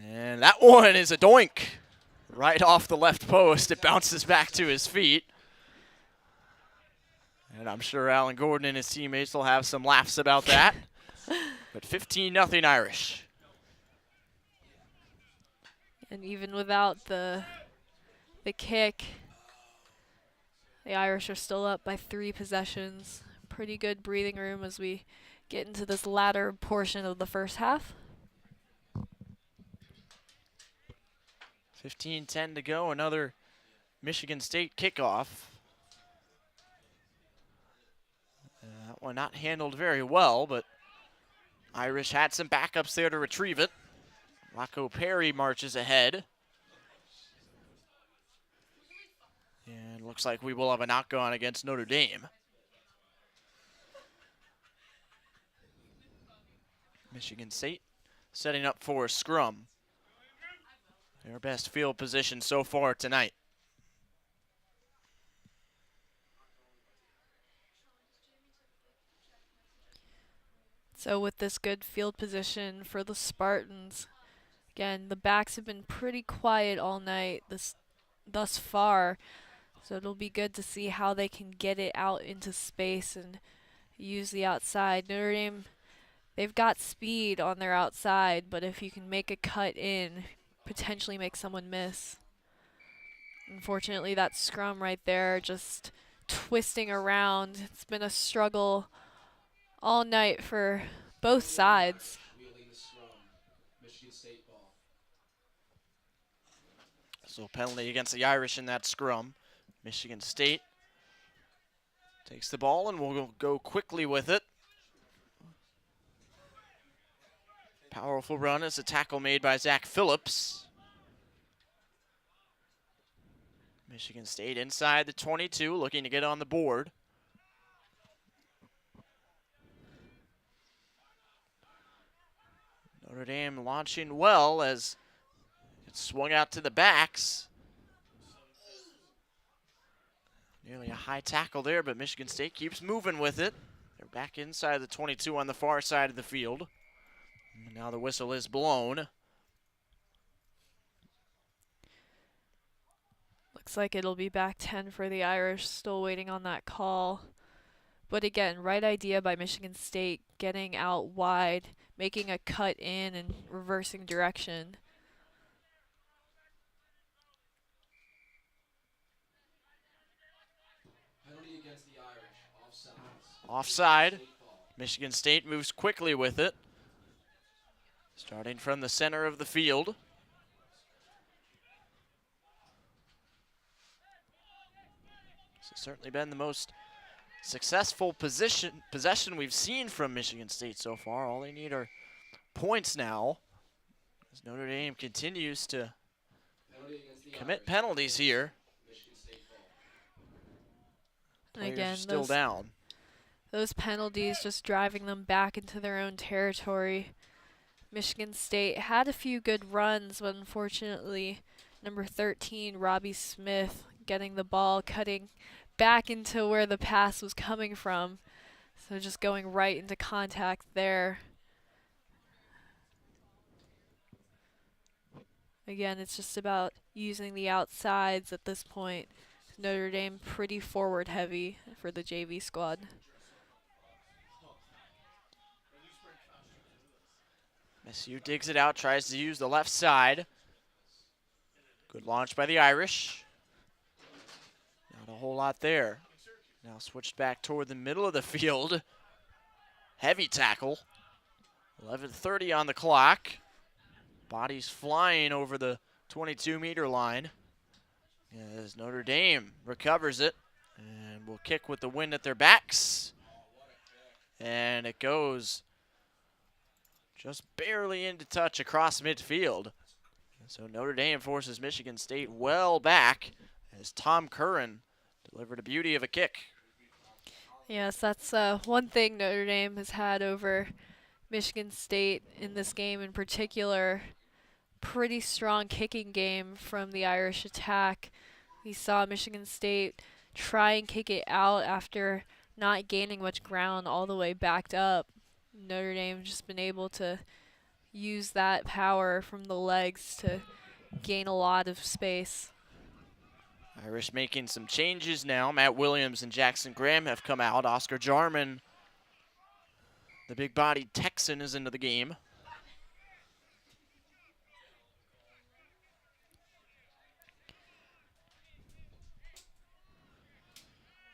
And that one is a doink. Right off the left post. It bounces back to his feet. And I'm sure Alan Gordon and his teammates will have some laughs about that. But 15-0 Irish. And even without the kick, the Irish are still up by 3 possessions. Pretty good breathing room as we get into this latter portion of the first half. 15-10 to go. Another Michigan State kickoff. That one not handled very well, but Irish had some backups there to retrieve it. Rocco Perry marches ahead. And looks like we will have a knock-on against Notre Dame. Michigan State setting up for a scrum. Their best field position so far tonight. So with this good field position for the Spartans, again, the backs have been pretty quiet all night thus far. So it'll be good to see how they can get it out into space and use the outside. Notre Dame, they've got speed on their outside, but if you can make a cut in, potentially make someone miss. Unfortunately, that scrum right there just twisting around. It's been a struggle all night for both sides. Wheeling the scrum. Michigan State ball. So penalty against the Irish in that scrum. Michigan State takes the ball and will go quickly with it. Powerful run as a tackle made by Zach Phillips. Michigan State inside the 22, looking to get on the board. Notre Dame launching well as it swung out to the backs. Nearly a high tackle there, but Michigan State keeps moving with it. They're back inside the 22 on the far side of the field. And now the whistle is blown. Looks like it'll be back 10 for the Irish, still waiting on that call. But again, right idea by Michigan State, getting out wide, making a cut in and reversing direction. Penalty against the Irish. Offsides. Offside. Michigan State moves quickly with it. Starting from the center of the field. This has certainly been the most successful possession we've seen from Michigan State so far. All they need are points now, as Notre Dame continues to commit penalties here. Players Again, still down. Those penalties just driving them back into their own territory. Michigan State had a few good runs, but unfortunately, number 13, Robbie Smith, getting the ball, cutting back into where the pass was coming from. So just going right into contact there. Again, it's just about using the outsides at this point. Notre Dame pretty forward heavy for the JV squad. MSU digs it out, tries to use the left side. Good launch by the Irish. Not a whole lot there. Now switched back toward the middle of the field. Heavy tackle. 11:30 on the clock. Bodies flying over the 22-meter line. As Notre Dame recovers it and will kick with the wind at their backs. And it goes just barely into touch across midfield. So Notre Dame forces Michigan State well back as Tom Curran delivered a beauty of a kick. Yes, that's one thing Notre Dame has had over Michigan State in this game in particular. Pretty strong kicking game from the Irish attack. We saw Michigan State try and kick it out after not gaining much ground all the way backed up. Notre Dame just been able to use that power from the legs to gain a lot of space. Irish making some changes now. Matt Williams and Jackson Graham have come out. Oscar Jarman, the big-bodied Texan, is into the game.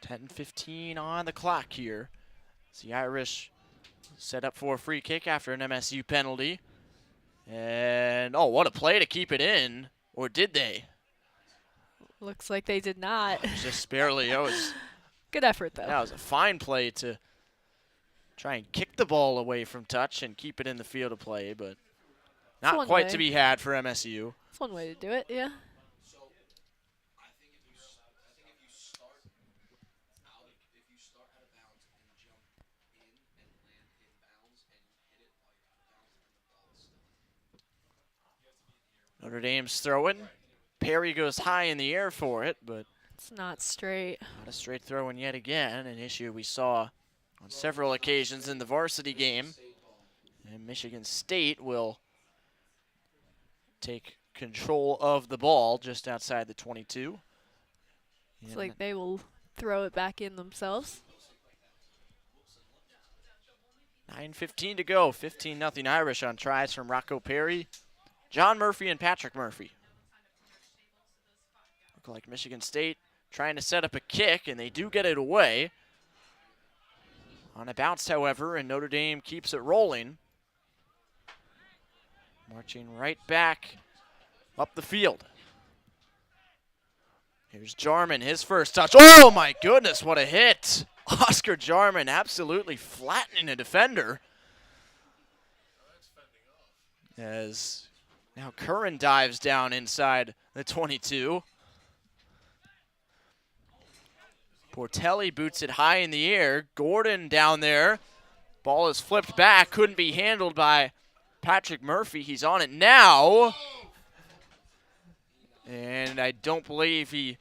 .10:15 on the clock here. As the Irish set up for a free kick after an MSU penalty. And, oh, what a play to keep it in. Or did they? Looks like they did not. Just barely. That was Good effort, though. That was a fine play to try and kick the ball away from touch and keep it in the field of play, but not one quite way. to be had for MSU. That's one way to do it, yeah. So I think if you start out of if you start out of bounds and jump in and land in bounds and you hit it while you're out of bounds and the ball is still Notre Dame's throwing. Perry goes high in the air for it, but It's not straight. not a straight throw in yet again, an issue we saw on several occasions in the varsity game. And Michigan State will take control of the ball just outside the 22. It's like they will throw it back in themselves. 9:15 to go. 15-0 Irish on tries from Rocco Perry, John Murphy, and Patrick Murphy. Look like Michigan State trying to set up a kick, and they do get it away. On a bounce, however, and Notre Dame keeps it rolling. Marching right back up the field. Here's Jarman, his first touch. Oh my goodness, what a hit. Oscar Jarman absolutely flattening a defender. As now Curran dives down inside the 22. Portelli boots it high in the air. Gordon down there. Ball is flipped back. Couldn't be handled by Patrick Murphy. He's on it now. And I don't believe he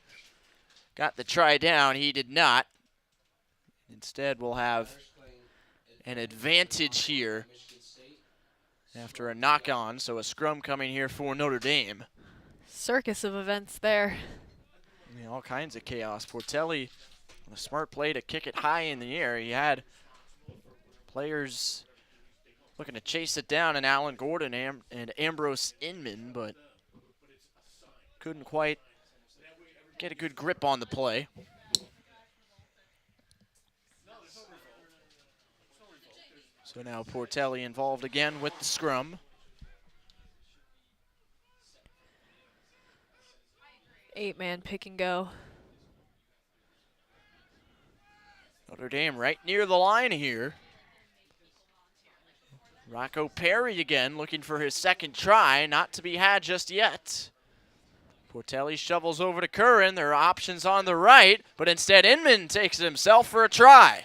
got the try down. He did not. Instead, we'll have an advantage here after a knock-on. So a scrum coming here for Notre Dame. Circus of events there. I mean, all kinds of chaos. Portelli, a smart play to kick it high in the air. He had players looking to chase it down, and Alan Gordon and Ambrose Inman, but couldn't quite get a good grip on the play. So now Portelli involved again with the scrum. 8-man pick and go. Notre Dame right near the line here. Rocco Perry again looking for his second try, not to be had just yet. Portelli shovels over to Curran. There are options on the right, but instead Inman takes it himself for a try.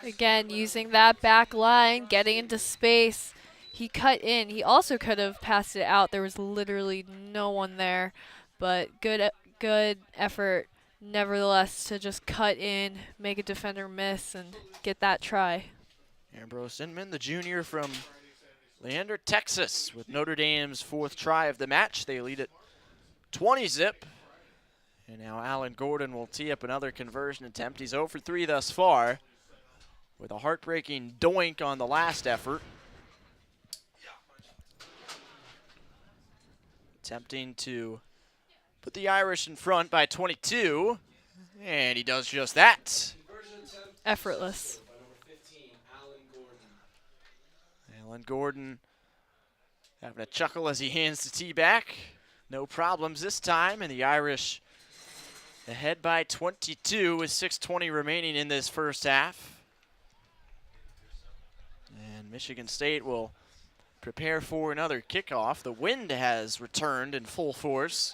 Again, using that back line, getting into space. He cut in. He also could have passed it out. There was literally no one there, but good effort nevertheless to just cut in, make a defender miss, and get that try. Ambrose Inman, the junior from Leander, Texas, with Notre Dame's fourth try of the match. They lead it 20-zip. And now Alan Gordon will tee up another conversion attempt. He's 0 for 3 thus far, with a heartbreaking doink on the last effort. Attempting to put the Irish in front by 22, and he does just that. Effortless. Alan Gordon having a chuckle as he hands the tee back. No problems this time, and the Irish ahead by 22 with 6:20 remaining in this first half. And Michigan State will prepare for another kickoff. The wind has returned in full force.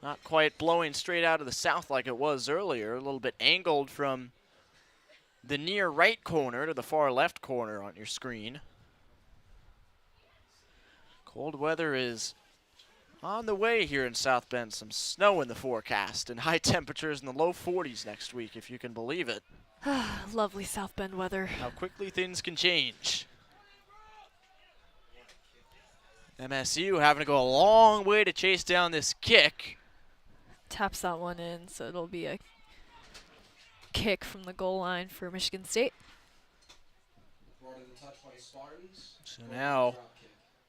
Not quite blowing straight out of the south like it was earlier. A little bit angled from the near right corner to the far left corner on your screen. Cold weather is on the way here in South Bend. Some snow in the forecast and high temperatures in the low 40s next week, if you can believe it. Lovely South Bend weather. How quickly things can change. MSU having to go a long way to chase down this kick. Taps that one in, so it'll be a kick from the goal line for Michigan State. Brought in the touch by the Spartans. So now,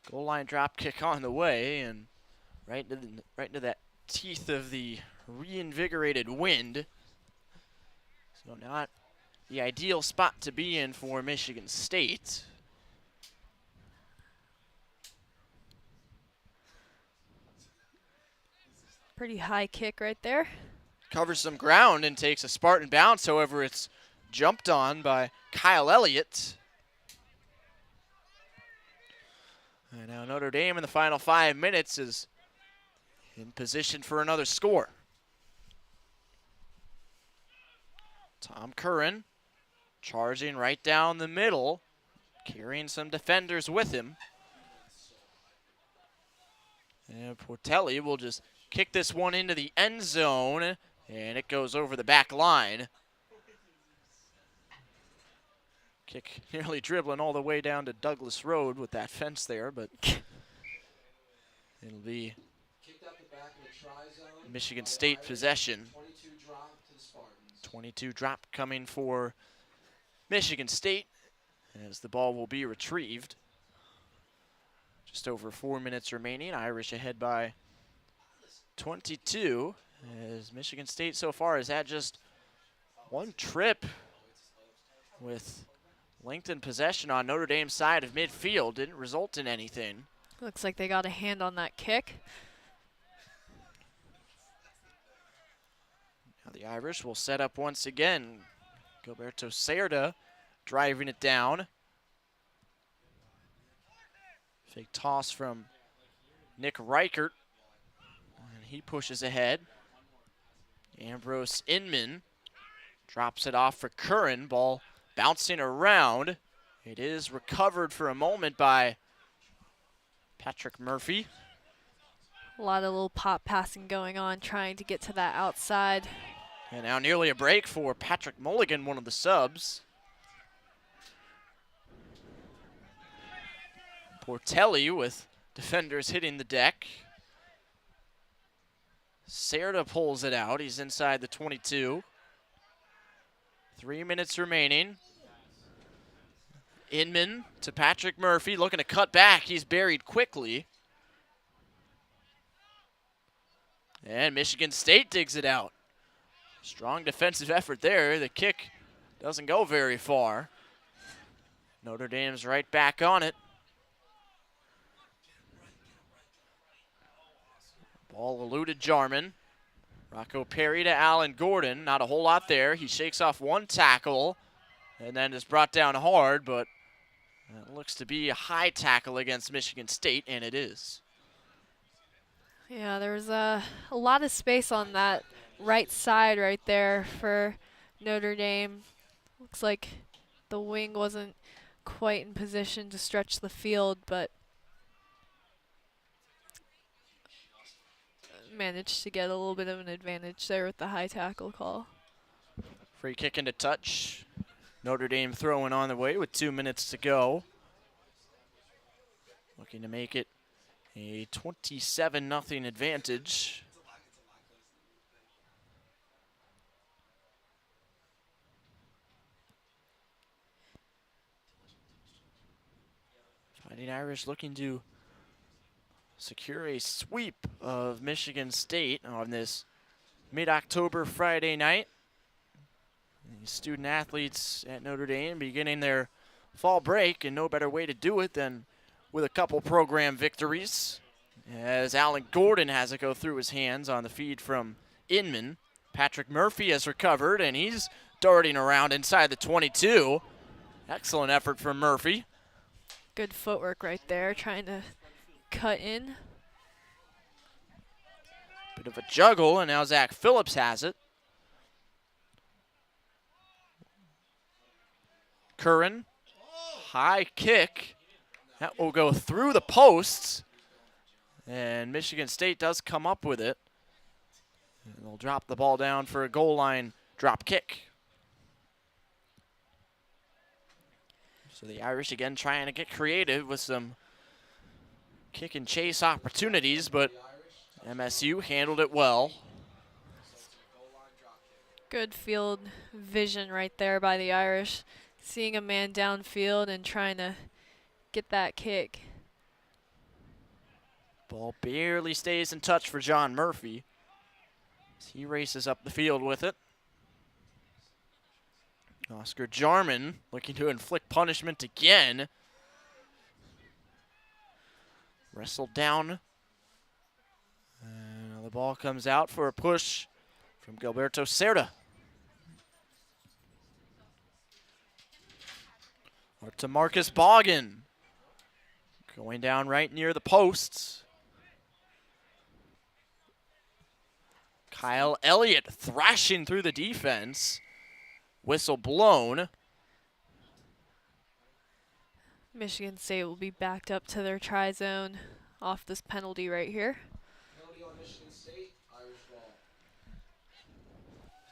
goal line drop kick on the way, and right into that teeth of the reinvigorated wind. So not the ideal spot to be in for Michigan State. Pretty high kick right there. Covers some ground and takes a Spartan bounce. However, it's jumped on by Kyle Elliott. And now Notre Dame in the final 5 minutes is in position for another score. Tom Curran charging right down the middle, carrying some defenders with him. And Portelli will just kick this one into the end zone, and it goes over the back line. Kick nearly dribbling all the way down to Douglas Road with that fence there, but it'll be Kicked out the back in the try zone. Michigan State possession. 22 drop to the Spartans. 22 drop coming for Michigan State as the ball will be retrieved. Just over 4 minutes remaining. Irish ahead by 22 as Michigan State so far has had just one trip with lengthened possession on Notre Dame's side of midfield. Didn't result in anything. Looks like they got a hand on that kick. Now the Irish will set up once again. Gilberto Cerda driving it down. Fake toss from Nick Reichert. And he pushes ahead. Ambrose Inman drops it off for Curran. Ball bouncing around. It is recovered for a moment by Patrick Murphy. A lot of little pop passing going on, trying to get to that outside. And now nearly a break for Patrick Mulligan, one of the subs. Portelli with defenders hitting the deck. Cerda pulls it out. He's inside the 22. 3 minutes remaining. Inman to Patrick Murphy, looking to cut back. He's buried quickly. And Michigan State digs it out. Strong defensive effort there. The kick doesn't go very far. Notre Dame's right back on it. Ball eluded Jarman. Rocco Perry to Alan Gordon. Not a whole lot there. He shakes off one tackle and then is brought down hard, but it looks to be a high tackle against Michigan State, and it is. Yeah, there was a lot of space on that right side right there for Notre Dame. Looks like the wing wasn't quite in position to stretch the field, but managed to get a little bit of an advantage there with the high tackle call. Free kick into touch. Notre Dame throwing on the way with 2 minutes to go. Looking to make it a 27-0 advantage. Fighting Irish looking to secure a sweep of Michigan State on this mid-October Friday night. The student athletes at Notre Dame beginning their fall break, and no better way to do it than with a couple program victories. As Alan Gordon has it go through his hands on the feed from Inman. Patrick Murphy has recovered, and he's darting around inside the 22. Excellent effort from Murphy. Good footwork right there, trying to cut in. Bit of a juggle, and now Zach Phillips has it. Curran, high kick. That will go through the posts. And Michigan State does come up with it. And they'll drop the ball down for a goal line drop kick. So the Irish again trying to get creative with some kick and chase opportunities, but MSU handled it well. Good field vision right there by the Irish. Seeing a man downfield and trying to get that kick. Ball barely stays in touch for John Murphy as he races up the field with it. Oscar Jarman looking to inflict punishment again. Wrestled down. And the ball comes out for a push from Gilberto Cerda. Or to Marcus Boggin. Going down right near the posts. Kyle Elliott thrashing through the defense. Whistle blown. Michigan State will be backed up to their try zone off this penalty right here. Penalty on Michigan State, Irish ball.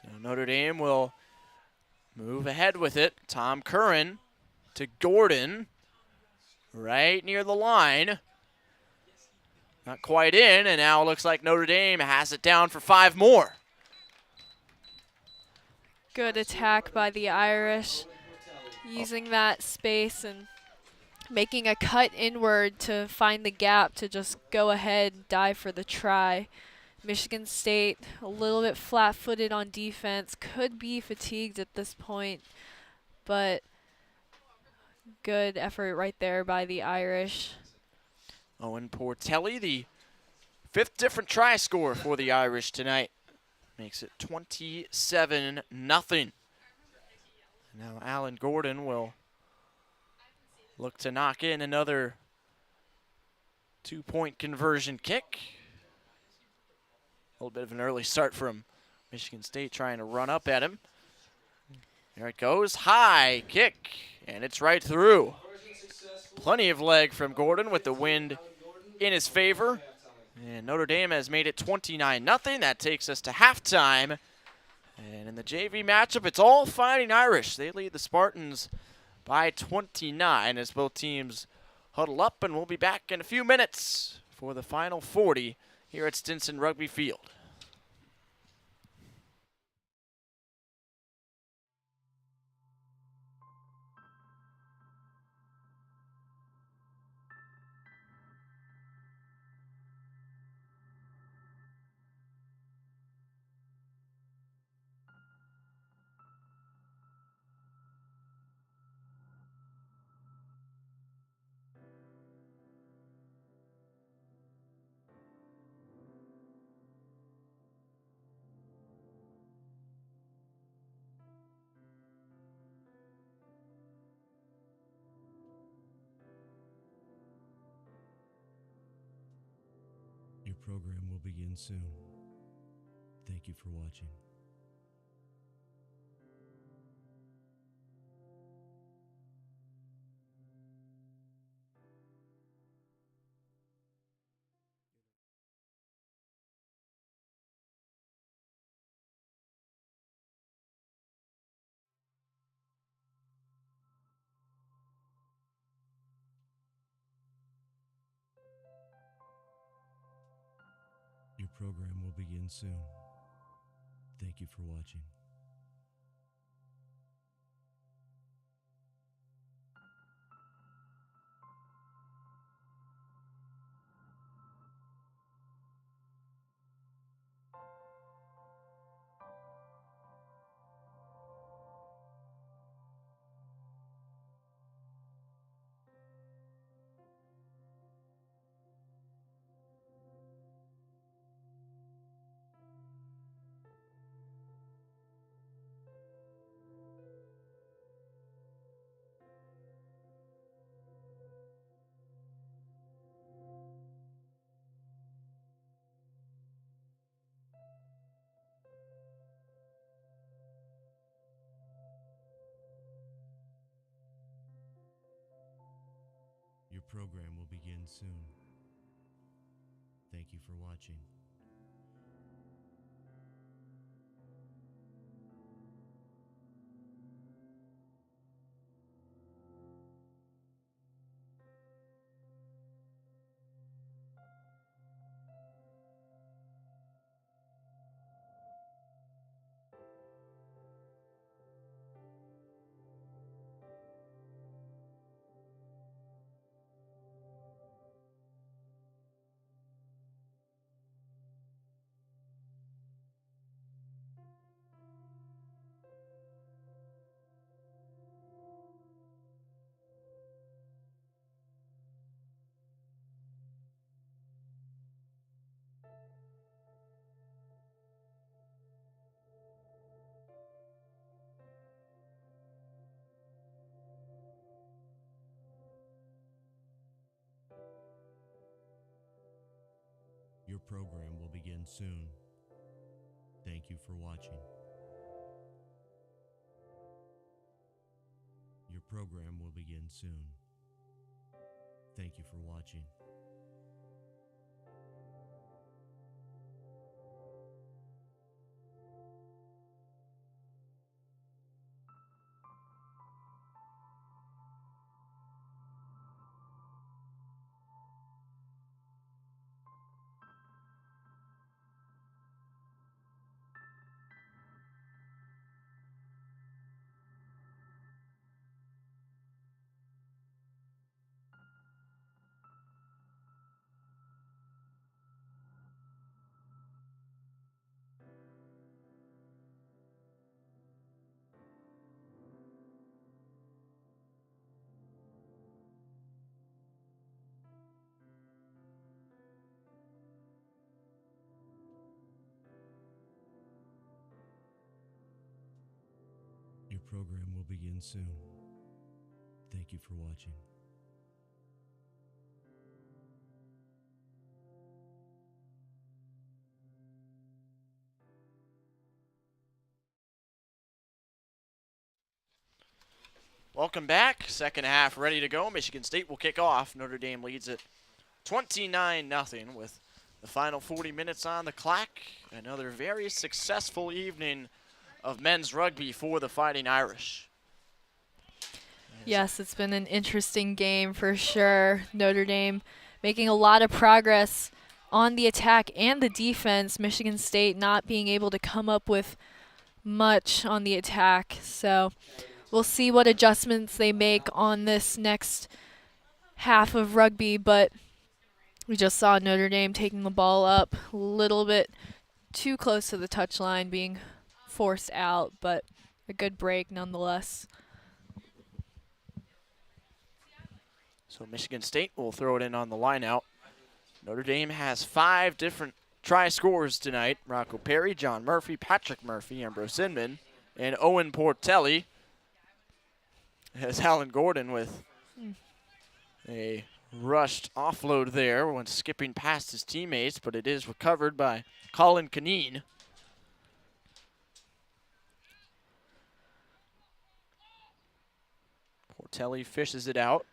So Notre Dame will move ahead with it. Tom Curran to Gordon. Right near the line. Not quite in, and now it looks like Notre Dame has it down for 5 more. Good attack by the Irish, using that space and making a cut inward to find the gap to just go ahead and dive for the try. Michigan State a little bit flat-footed on defense, could be fatigued at this point, but good effort right there by the Irish. Owen Portelli, the 5th different try score for the Irish tonight. Makes it 27-0. Now Alan Gordon will look to knock in another 2-point conversion kick. A little bit of an early start from Michigan State trying to run up at him. There it goes, high kick, and it's right through. Plenty of leg from Gordon with the wind in his favor. And Notre Dame has made it 29-0. That takes us to halftime. And in the JV matchup, it's all Fighting Irish. They lead the Spartans by 29 as both teams huddle up. And we'll be back in a few minutes for the final 40 here at Stinson Rugby Field. Your program will begin soon. Thank you for watching. Your program will begin soon. Thank you for watching. program will begin soon. Thank you for watching. Your program will begin soon. Thank you for watching. Your program will begin soon. Thank you for watching. Your program will begin soon. Thank you for watching. Welcome back. Second half ready to go. Michigan State will kick off. Notre Dame leads it 29-0 with the final 40 minutes on the clock. Another very successful evening of men's rugby for the Fighting Irish. Yes, it's been an interesting game for sure. Notre Dame making a lot of progress on the attack and the defense. Michigan State not being able to come up with much on the attack. So we'll see what adjustments they make on this next half of rugby, but we just saw Notre Dame taking the ball up a little bit too close to the touchline, being forced out, but a good break nonetheless. So Michigan State will throw it in on the line out. Notre Dame has 5 different try scorers tonight. Rocco Perry, John Murphy, Patrick Murphy, Ambrose Inman, and Owen Portelli. As Alan Gordon with a rushed offload there when skipping past his teammates, but it is recovered by Colin Canine. Portelli fishes it out.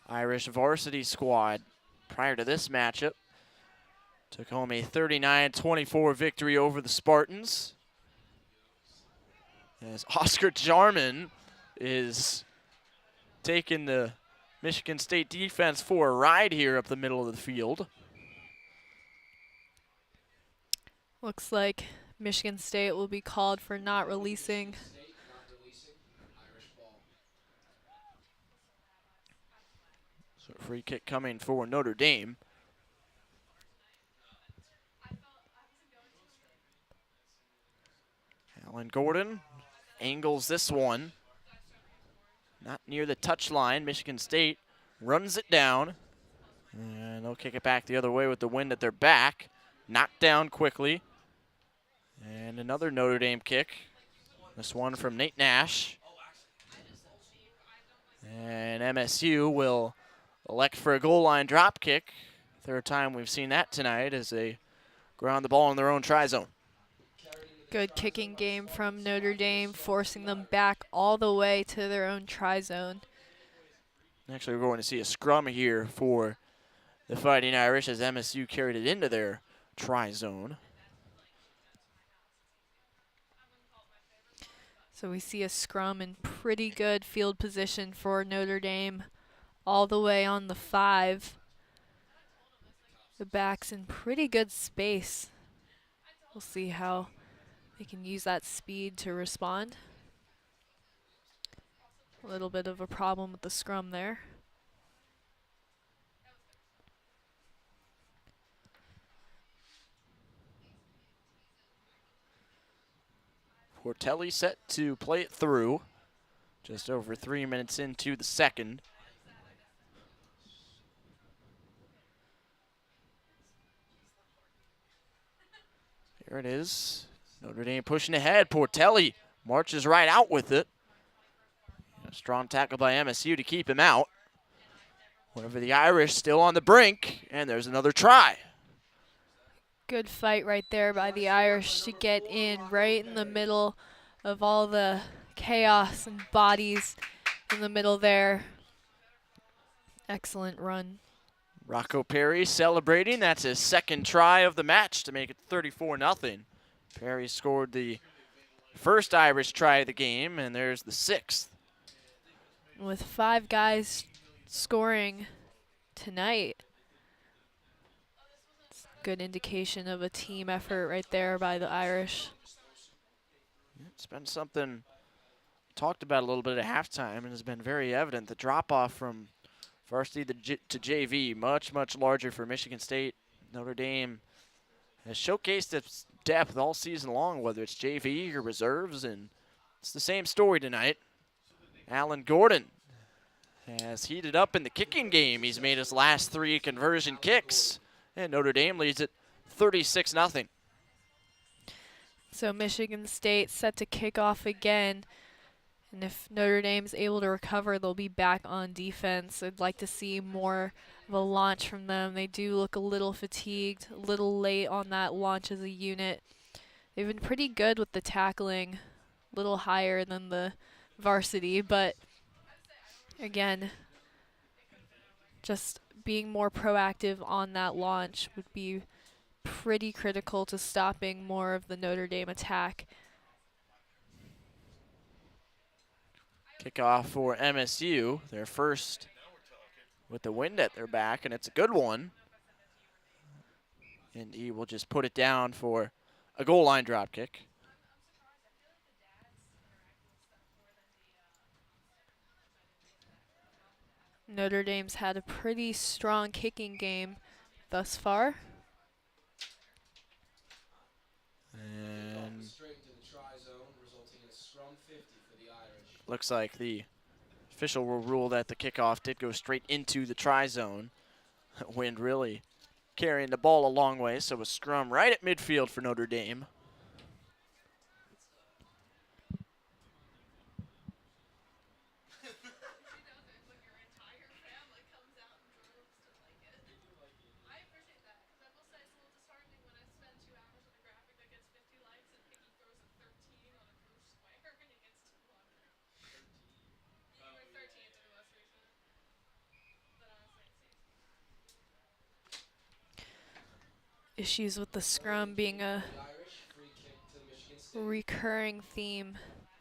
Irish varsity squad prior to this matchup took home a 39-24 victory over the Spartans. As Oscar Jarman is taking the Michigan State defense for a ride here up the middle of the field. Looks like Michigan State will be called for not releasing. So a free kick coming for Notre Dame. Alan Gordon angles this one. Not near the touch line. Michigan State runs it down. And they'll kick it back the other way with the wind at their back. Knocked down quickly. And another Notre Dame kick. This one from Nate Nash. And MSU will elect for a goal line drop kick. Third time we've seen that tonight as they ground the ball in their own try zone. Good kicking game from Notre Dame, forcing them back all the way to their own try zone. Actually, we're going to see a scrum here for the Fighting Irish as MSU carried it into their try zone. So we see a scrum in pretty good field position for Notre Dame, all the way on the 5. The back's in pretty good space. We'll see how they can use that speed to respond. A little bit of a problem with the scrum there. Portelli set to play it through. Just over 3 minutes into the second. Here it is. Notre Dame pushing ahead. Portelli marches right out with it. A strong tackle by MSU to keep him out. However, the Irish still on the brink, and there's another try. Good fight right there by the Irish to get in right in the middle of all the chaos and bodies in the middle there. Excellent run. Rocco Perry celebrating. That's his second try of the match to make it 34-0. Perry scored the first Irish try of the game, and there's the 6th. With 5 guys scoring tonight, it's a good indication of a team effort right there by the Irish. It's been something talked about a little bit at halftime and has been very evident. The drop-off from varsity to JV, much, much larger for Michigan State. Notre Dame has showcased its depth all season long, whether it's JV or reserves, and it's the same story tonight. Alan Gordon has heated up in the kicking game. He's made his last 3 conversion kicks, and Notre Dame leads it 36-0. So Michigan State set to kick off again. And if Notre Dame's able to recover, they'll be back on defense. I'd like to see more of a launch from them. They do look a little fatigued, a little late on that launch as a unit. They've been pretty good with the tackling, a little higher than the varsity, but again, just being more proactive on that launch would be pretty critical to stopping more of the Notre Dame attack. Kickoff for MSU, their first with the wind at their back, and it's a good one. And he will just put it down for a goal line drop kick. Notre Dame's had a pretty strong kicking game thus far. And Straight into the try zone, resulting in a scrum 50 for the Irish. looks like the official will rule that the kickoff did go straight into the try zone. Wind really carrying the ball a long way, so a scrum right at midfield for Notre Dame. Issues with the scrum being a recurring theme.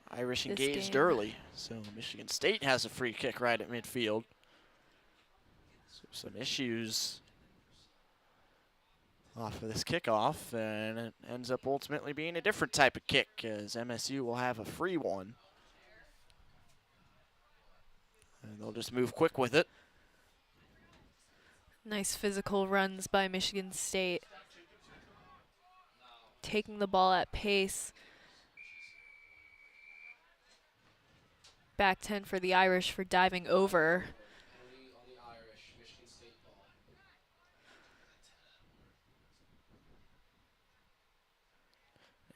Irish This engaged game. early, so Michigan State has a free kick right at midfield. So some issues off of this kickoff, and it ends up ultimately being a different type of kick as MSU will have a free one. And they'll just move quick with it. Nice physical runs by Michigan State. Taking the ball at pace. Back 10 for the Irish for diving over. Penalty on the Irish, Michigan State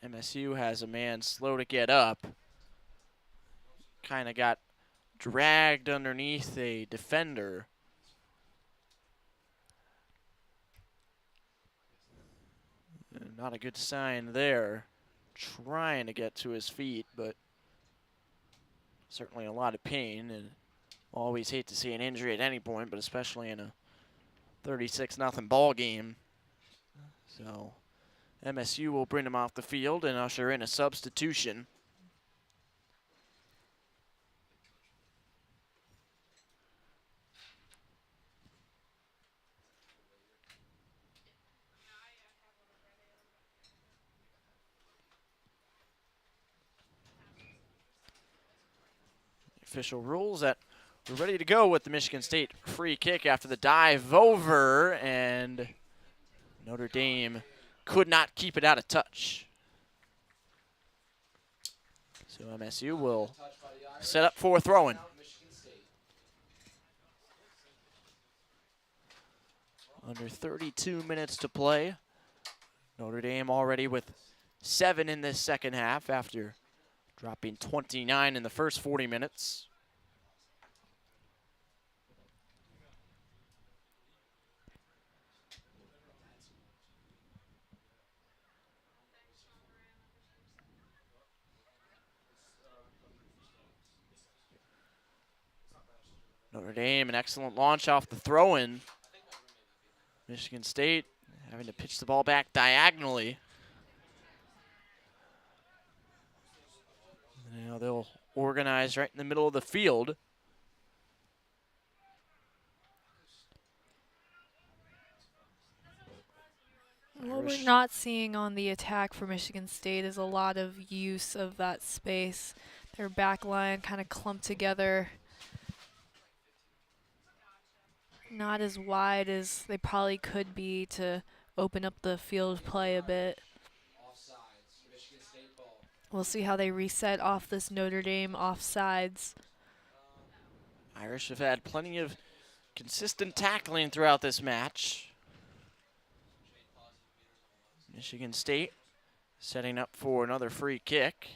ball. MSU has a man slow to get up. Kind of got dragged underneath a defender. Not a good sign there. Trying to get to his feet, but certainly a lot of pain. And Always hate to see an injury at any point, but especially in a 36-0 ball game. So MSU will bring him off the field and usher in a substitution. Official rules that we're ready to go with the Michigan State free kick after the dive over, and Notre Dame could not keep it out of touch. So MSU will set up for throwing. Under 32 minutes to play. Notre Dame already with 7 in this second half after dropping 29 in the first 40 minutes. Notre Dame, an excellent launch off the throw-in. Michigan State having to pitch the ball back diagonally. Now they'll organize right in the middle of the field. What we're not seeing on the attack for Michigan State is a lot of use of that space. Their back line kind of clumped together. Not as wide as they probably could be to open up the field play a bit. We'll see how they reset off this Notre Dame offsides. Irish have had plenty of consistent tackling throughout this match. Michigan State setting up for another free kick.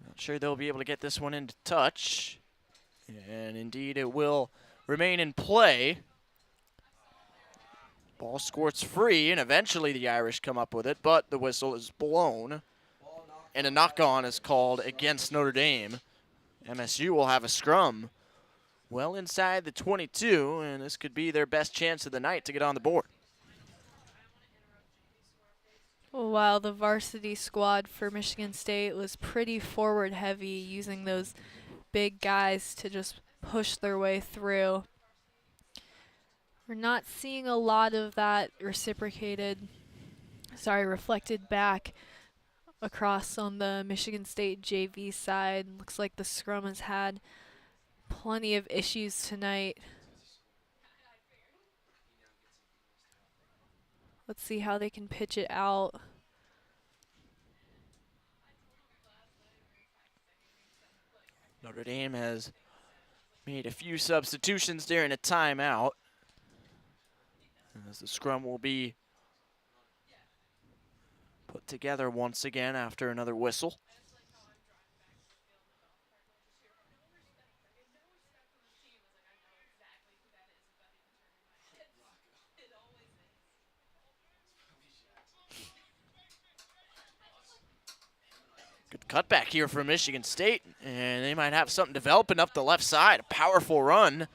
Not sure they'll be able to get this one into touch. And indeed it will remain in play. Ball squirts free, and eventually the Irish come up with it, but the whistle is blown. And a knock-on is called against Notre Dame. MSU will have a scrum well inside the 22, and this could be their best chance of the night to get on the board. While the varsity squad for Michigan State was pretty forward heavy, using those big guys to just push their way through. We're not seeing a lot of that reflected back across on the Michigan State JV side. Looks like the scrum has had plenty of issues tonight. Let's see how they can pitch it out. Notre Dame has made a few substitutions during a timeout, as the scrum will be put together once again after another whistle. Good cutback here for Michigan State, and they might have something developing up the left side. A powerful run.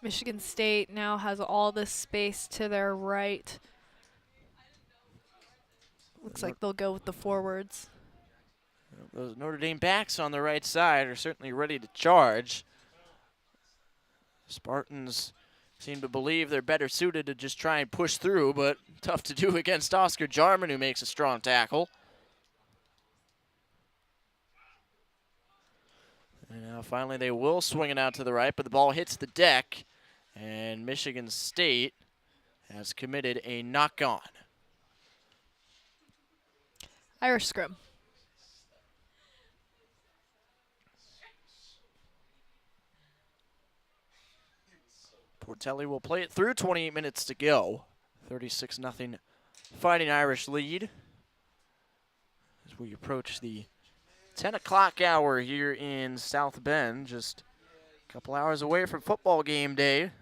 Michigan State now has all this space to their right. Looks like they'll go with the forwards. Those Notre Dame backs on the right side are certainly ready to charge. Spartans seem to believe they're better suited to just try and push through, but tough to do against Oscar Jarman, who makes a strong tackle. And now finally they will swing it out to the right, but the ball hits the deck, and Michigan State has committed a knock-on. Irish scrum. Portelli will play it through, 28 minutes to go. 36-0 Fighting Irish lead as we approach the 10 o'clock hour here in South Bend, just a couple hours away from football game day.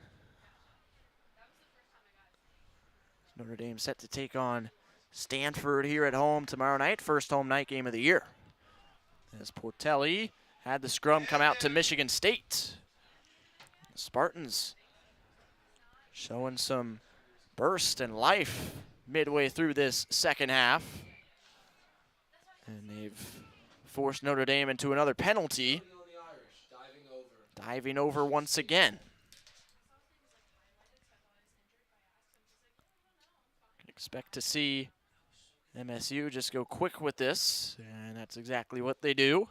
Notre Dame set to take on Stanford here at home tomorrow night, first home night game of the year. as Portelli had the scrum come out to Michigan State. The Spartans showing some burst and life midway through this second half. And they've forced Notre Dame into another penalty. On the Irish, Diving over once again. Can expect to see MSU just go quick with this, and that's exactly what they do.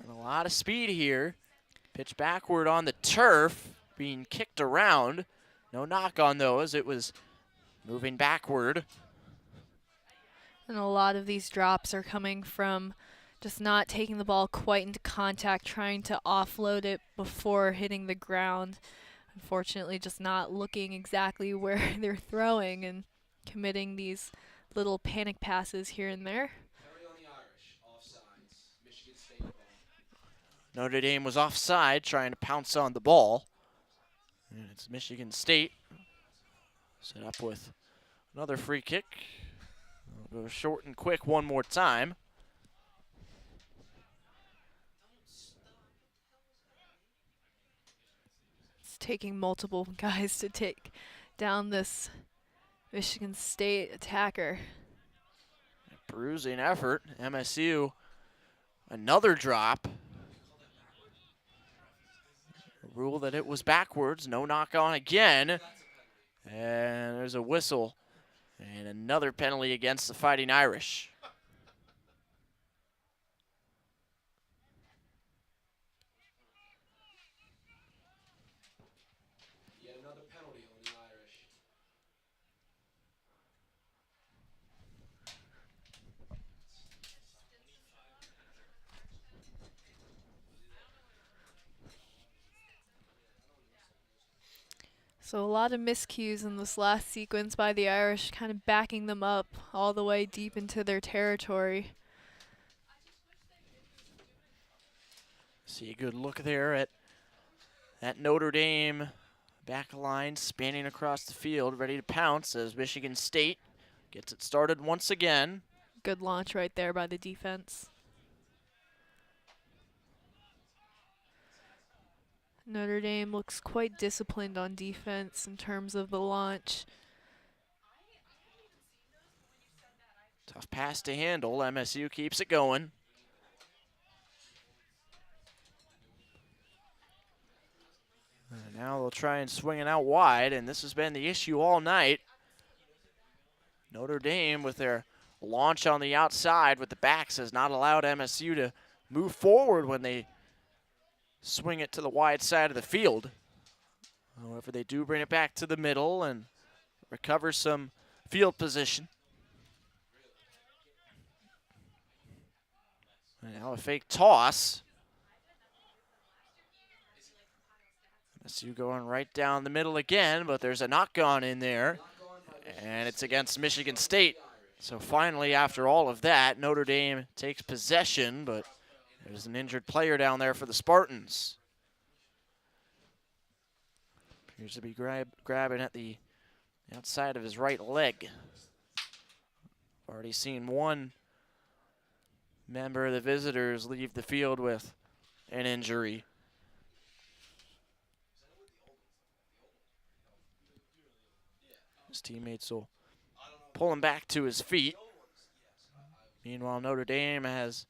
And a lot of speed here. Pitch backward on the turf, being kicked around. No knock on those, it was moving backward. And a lot of these drops are coming from just not taking the ball quite into contact, trying to offload it before hitting the ground. Unfortunately, just not looking exactly where they're throwing and committing these little panic passes here and there. Penalty on the Irish, offsides. Michigan State ball. Notre Dame was offside, trying to pounce on the ball. And it's Michigan State set up with another free kick. We'll go short and quick one more time. It's taking multiple guys to take down this Michigan State attacker. Bruising effort. MSU, another drop. Rule that it was backwards. No knock on again. And there's a whistle. And another penalty against the Fighting Irish. Yet another penalty on the Irish. So a lot of miscues in this last sequence by the Irish, kind of backing them up all the way deep into their territory. See a good look there at that Notre Dame back line spanning across the field, ready to pounce as Michigan State gets it started once again. Good launch right there by the defense. Notre Dame looks quite disciplined on defense in terms of the launch. Tough pass to handle. MSU keeps it going. And now they'll try and swing it out wide, and this has been the issue all night. Notre Dame, with their launch on the outside with the backs, has not allowed MSU to move forward when they swing it to the wide side of the field. However, they do bring it back to the middle and recover some field position. And now a fake toss. MSU going right down the middle again, but there's a knock-on in there, and it's against Michigan State. So finally, after all of that, Notre Dame takes possession, but there's an injured player down there for the Spartans. Appears to be grabbing at the outside of his right leg. Already seen one member of the visitors leave the field with an injury. His teammates will pull him back to his feet. Meanwhile, Notre Dame has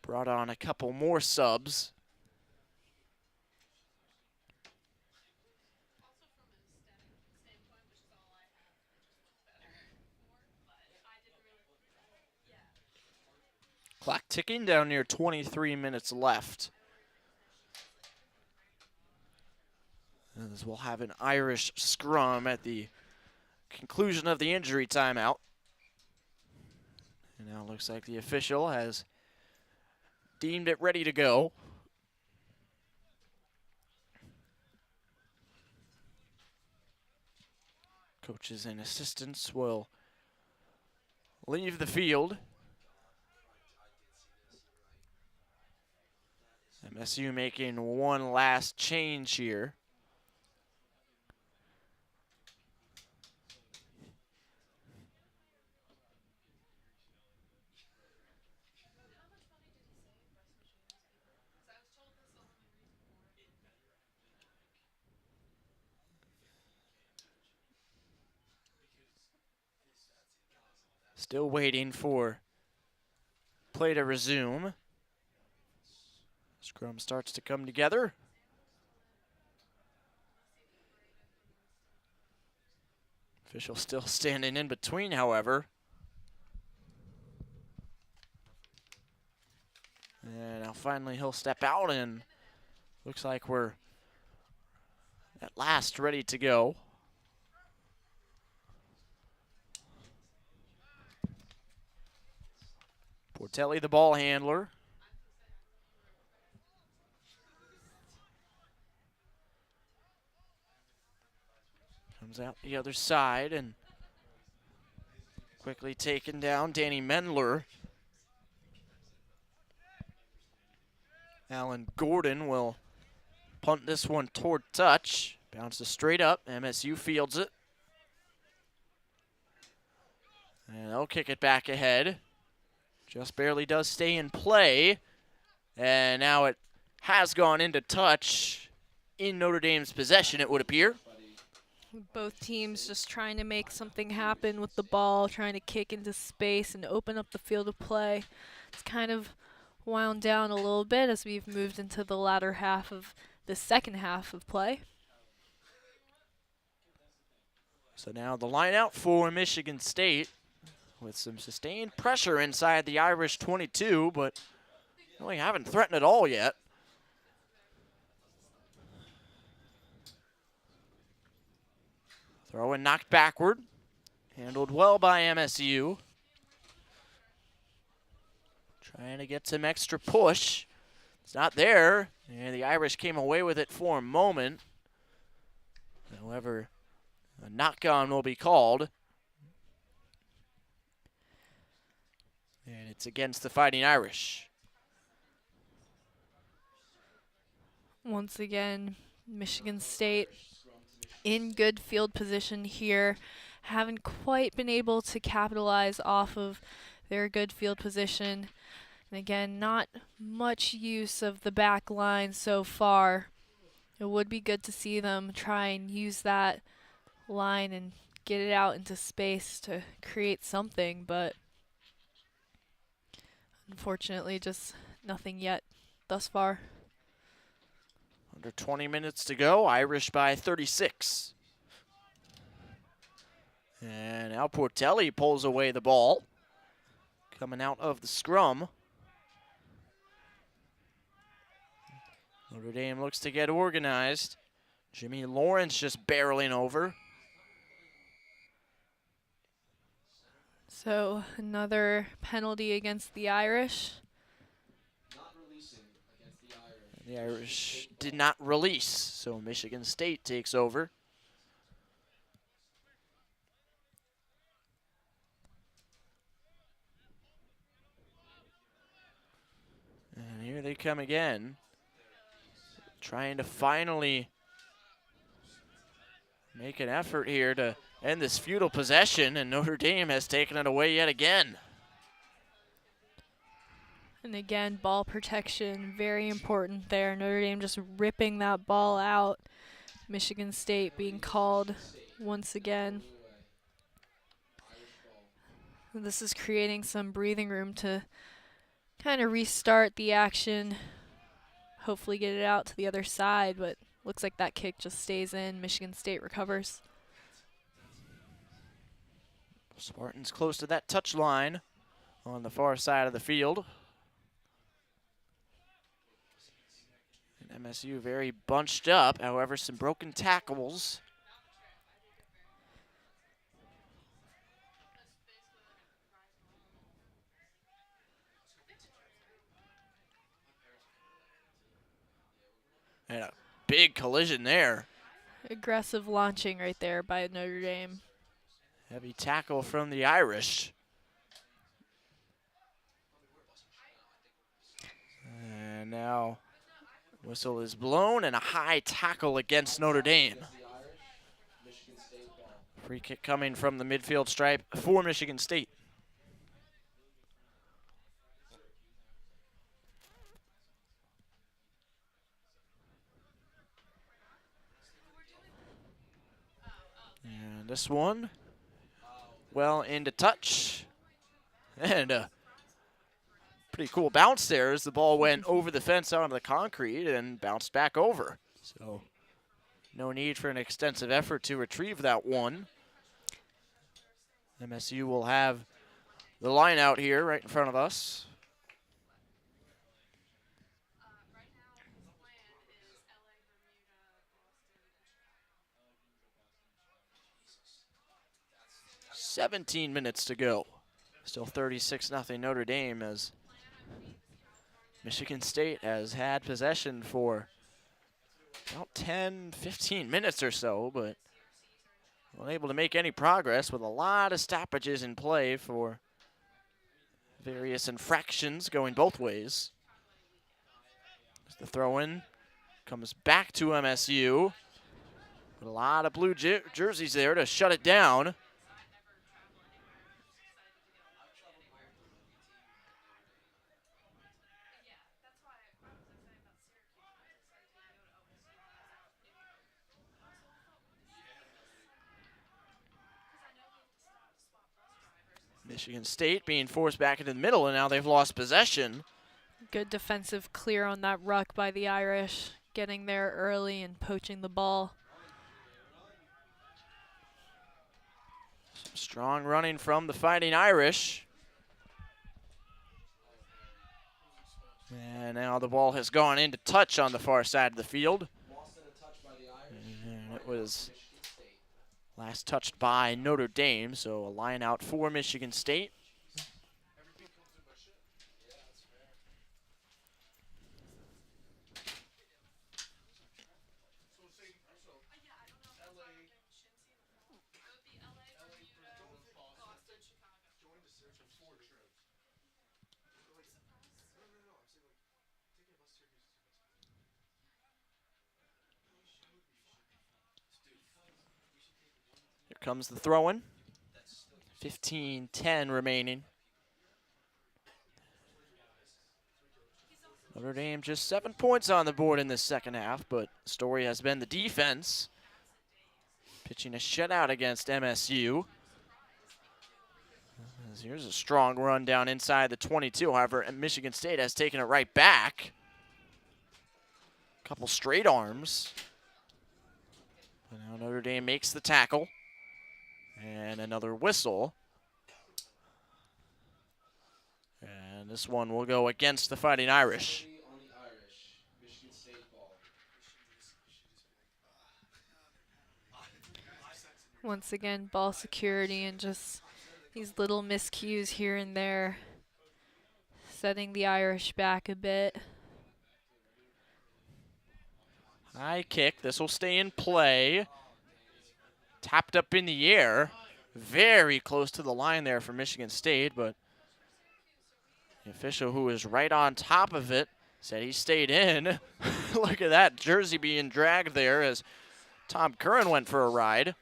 brought on a couple more subs. Clock ticking down near 23 minutes left. As we'll have an Irish scrum at the conclusion of the injury timeout. And now it looks like the official has deemed it ready to go. Coaches and assistants will leave the field. MSU making one last change here. Still waiting for play to resume. Scrum starts to come together. Official still standing in between, however. And now finally he'll step out, and looks like we're at last ready to go. Portelli, the ball handler. Comes out the other side and quickly taken down. Danny Mendler. Alan Gordon will punt this one toward touch. Bounces straight up. MSU fields it. And they'll kick it back ahead. Just barely does stay in play. And now it has gone into touch in Notre Dame's possession, it would appear. Both teams just trying to make something happen with the ball, trying to kick into space and open up the field of play. It's kind of wound down a little bit as we've moved into the latter half of the second half of play. So now the line out for Michigan State with some sustained pressure inside the Irish 22, but really haven't threatened at all yet. Throw and knocked backward. Handled well by MSU. Trying to get some extra push. It's not there. And the Irish came away with it for a moment. However, a knock-on will be called. And it's against the Fighting Irish. Once again, Michigan State in good field position here. Haven't quite been able to capitalize off of their good field position. And again, not much use of the back line so far. It would be good to see them try and use that line and get it out into space to create something, but unfortunately just nothing yet thus far. Under 20 minutes to go, Irish by 36. And now Portelli pulls away the ball. Coming out of the scrum. Notre Dame looks to get organized. Jimmy Lawrence just barreling over. So another penalty against the Irish. The Irish did not release, so Michigan State takes over. And here they come again, trying to finally make an effort here to end this futile possession, and Notre Dame has taken it away yet again. And again, ball protection, very important there. Notre Dame just ripping that ball out. Michigan State being called once again. This is creating some breathing room to kind of restart the action, hopefully get it out to the other side, but looks like that kick just stays in. Michigan State recovers. Spartans close to that touch line on the far side of the field. And MSU very bunched up, however, some broken tackles. And a big collision there. Aggressive launching right there by Notre Dame. Heavy tackle from the Irish. And now whistle is blown and a high tackle against Notre Dame. Free kick coming from the midfield stripe for Michigan State. And this one, well into touch. And a pretty cool bounce there as the ball went over the fence onto the concrete and bounced back over. So no need for an extensive effort to retrieve that one. MSU will have the line out here right in front of us. "17 minutes to go. Still 36-0 Notre Dame as Michigan State has had possession for about 10, 15 minutes or so, but unable to make any progress with a lot of stoppages in play for various infractions going both ways. As the throw-in comes back to MSU. With a lot of blue jerseys there to shut it down. Michigan State being forced back into the middle, and now they've lost possession. Good defensive clear on that ruck by the Irish, getting there early and poaching the ball. Some strong running from the Fighting Irish. And now the ball has gone into touch on the far side of the field. And it was last touched by Notre Dame, so a line out for Michigan State. Here comes the throw-in. 15-10 remaining. Notre Dame just 7 points on the board in this second half, but the story has been the defense. Pitching a shutout against MSU. Here's a strong run down inside the 22. However, Michigan State has taken it right back. Couple straight arms. And now Notre Dame makes the tackle. And another whistle. And this one will go against the Fighting Irish. Once again, ball security and just these little miscues here and there, setting the Irish back a bit. High kick. This will stay in play. Tapped up in the air. Very close to the line there for Michigan State, but the official, who is right on top of it, said he stayed in. Look at that jersey being dragged there as Tom Curran went for a ride.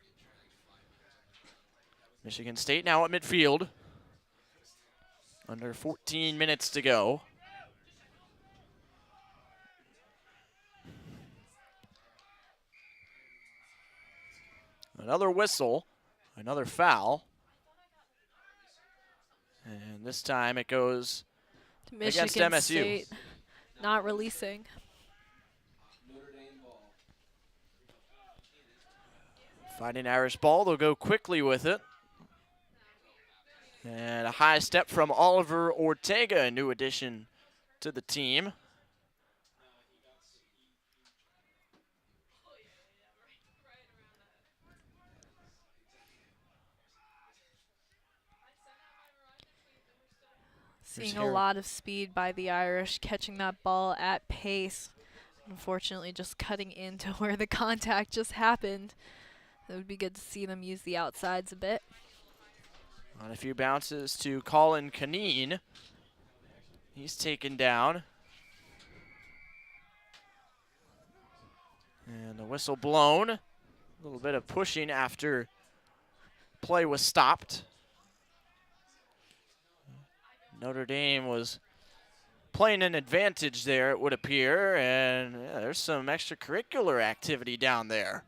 Michigan State now at midfield. Under 14 minutes to go. Another whistle, another foul. And this time it goes To Michigan against MSU. State not releasing. Fighting Irish ball, they'll go quickly with it. And a high step from Oliver Ortega, a new addition to the team. Seeing a lot of speed by the Irish, catching that ball at pace. Unfortunately, just cutting into where the contact just happened. It would be good to see them use the outsides a bit. On a few bounces to Colin Caneen. He's taken down. And the whistle blown. A little bit of pushing after play was stopped. Notre Dame was playing an advantage there, it would appear, and yeah, there's some extracurricular activity down there.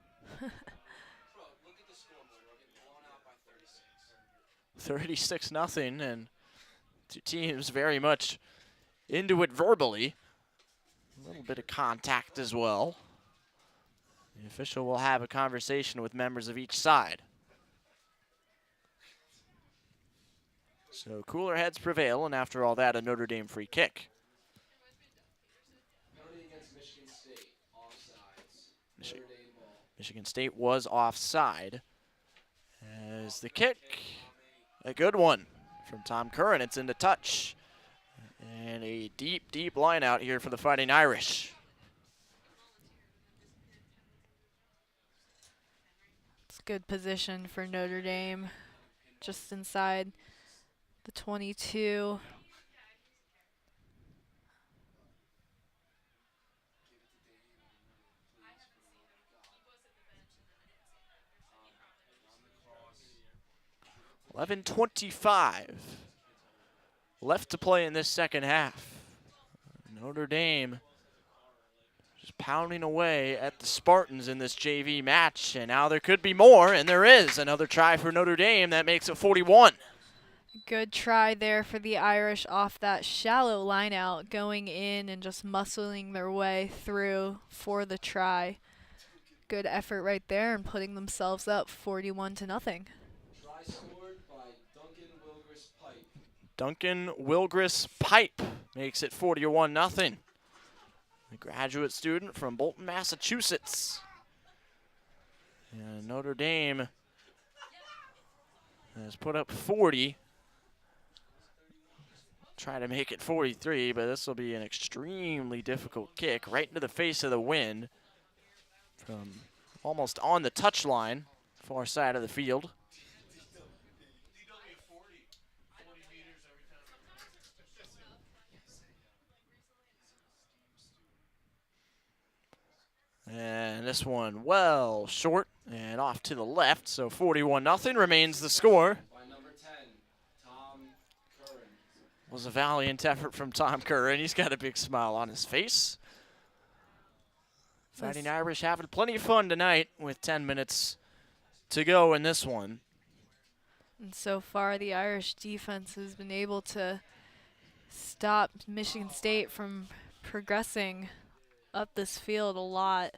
36-0, and Two teams very much into it verbally. A little bit of contact as well. The official will have a conversation with members of each side. So cooler heads prevail, and after all that, a Notre Dame free kick. Penalty against Michigan State. Offsides. Michi- Notre Dame ball. Michigan State was offside. As the kick, a good one from Tom Curran. It's into touch. And a deep, deep line out here for the Fighting Irish. It's good position for Notre Dame, just inside the 22. Give it to Dane on please, for the love of God. On the cross. 11:25 left to play in this second half. Notre Dame just pounding away at the Spartans in this JV match, and now there could be more, and there is. Another try for Notre Dame. That makes it 41. Good try there for the Irish off that shallow line out, going in and just muscling their way through for the try. Good effort right there and putting themselves up 41-0. Try scored by Duncan Wilgris Pipe. Duncan Wilgris Pipe makes it 41-0. A graduate student from Bolton, Massachusetts. And Notre Dame has put up 40. Try to make it 43, but this will be an extremely difficult kick right into the face of the wind from almost on the touchline, far side of the field. And this one well short and off to the left, so 41-0 remains the score. By number 10, Tom Curran. Was a valiant effort from Tom Curran. He's got a big smile on his face. Fighting Irish having plenty of fun tonight with 10 minutes to go in this one. And so far, the Irish defense has been able to stop Michigan State from progressing up this field a lot.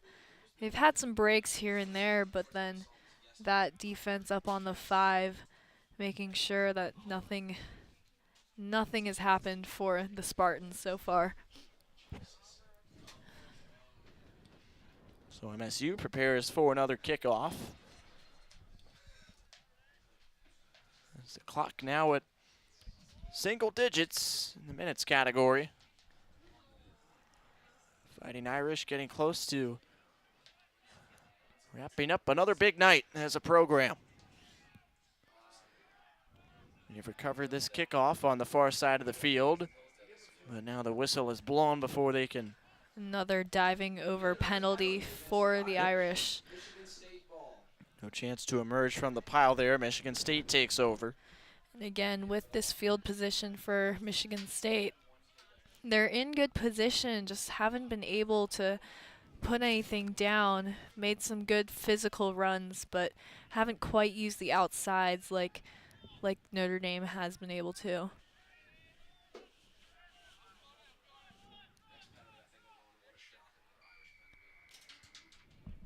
They've had some breaks here and there, but then that defense up on the 5, making sure that nothing has happened for the Spartans so far. So MSU prepares for another kickoff. As the clock now at single digits in the minutes category. Fighting Irish getting close to wrapping up another big night as a program. They've recovered this kickoff on the far side of the field, but now the whistle is blown before they can. Another diving over penalty for the Irish. Michigan State ball. No chance to emerge from the pile there. Michigan State takes over. And again, with this field position for Michigan State, they're in good position, just haven't been able to put anything down. Made some good physical runs, but haven't quite used the outsides like Notre Dame has been able to.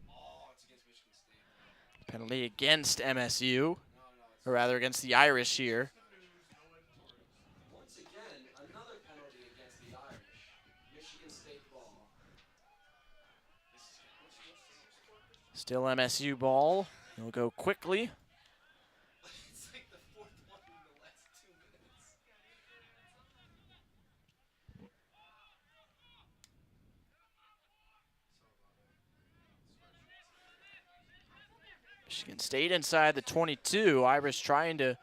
Oh, it's against Michigan State. Penalty against MSU, or rather against the Irish here. Once again, another penalty against the Irish. Michigan State ball. Still MSU ball. He'll go quickly. It's like the fourth one in the last 2 minutes. Michigan State inside the 22. Irish trying to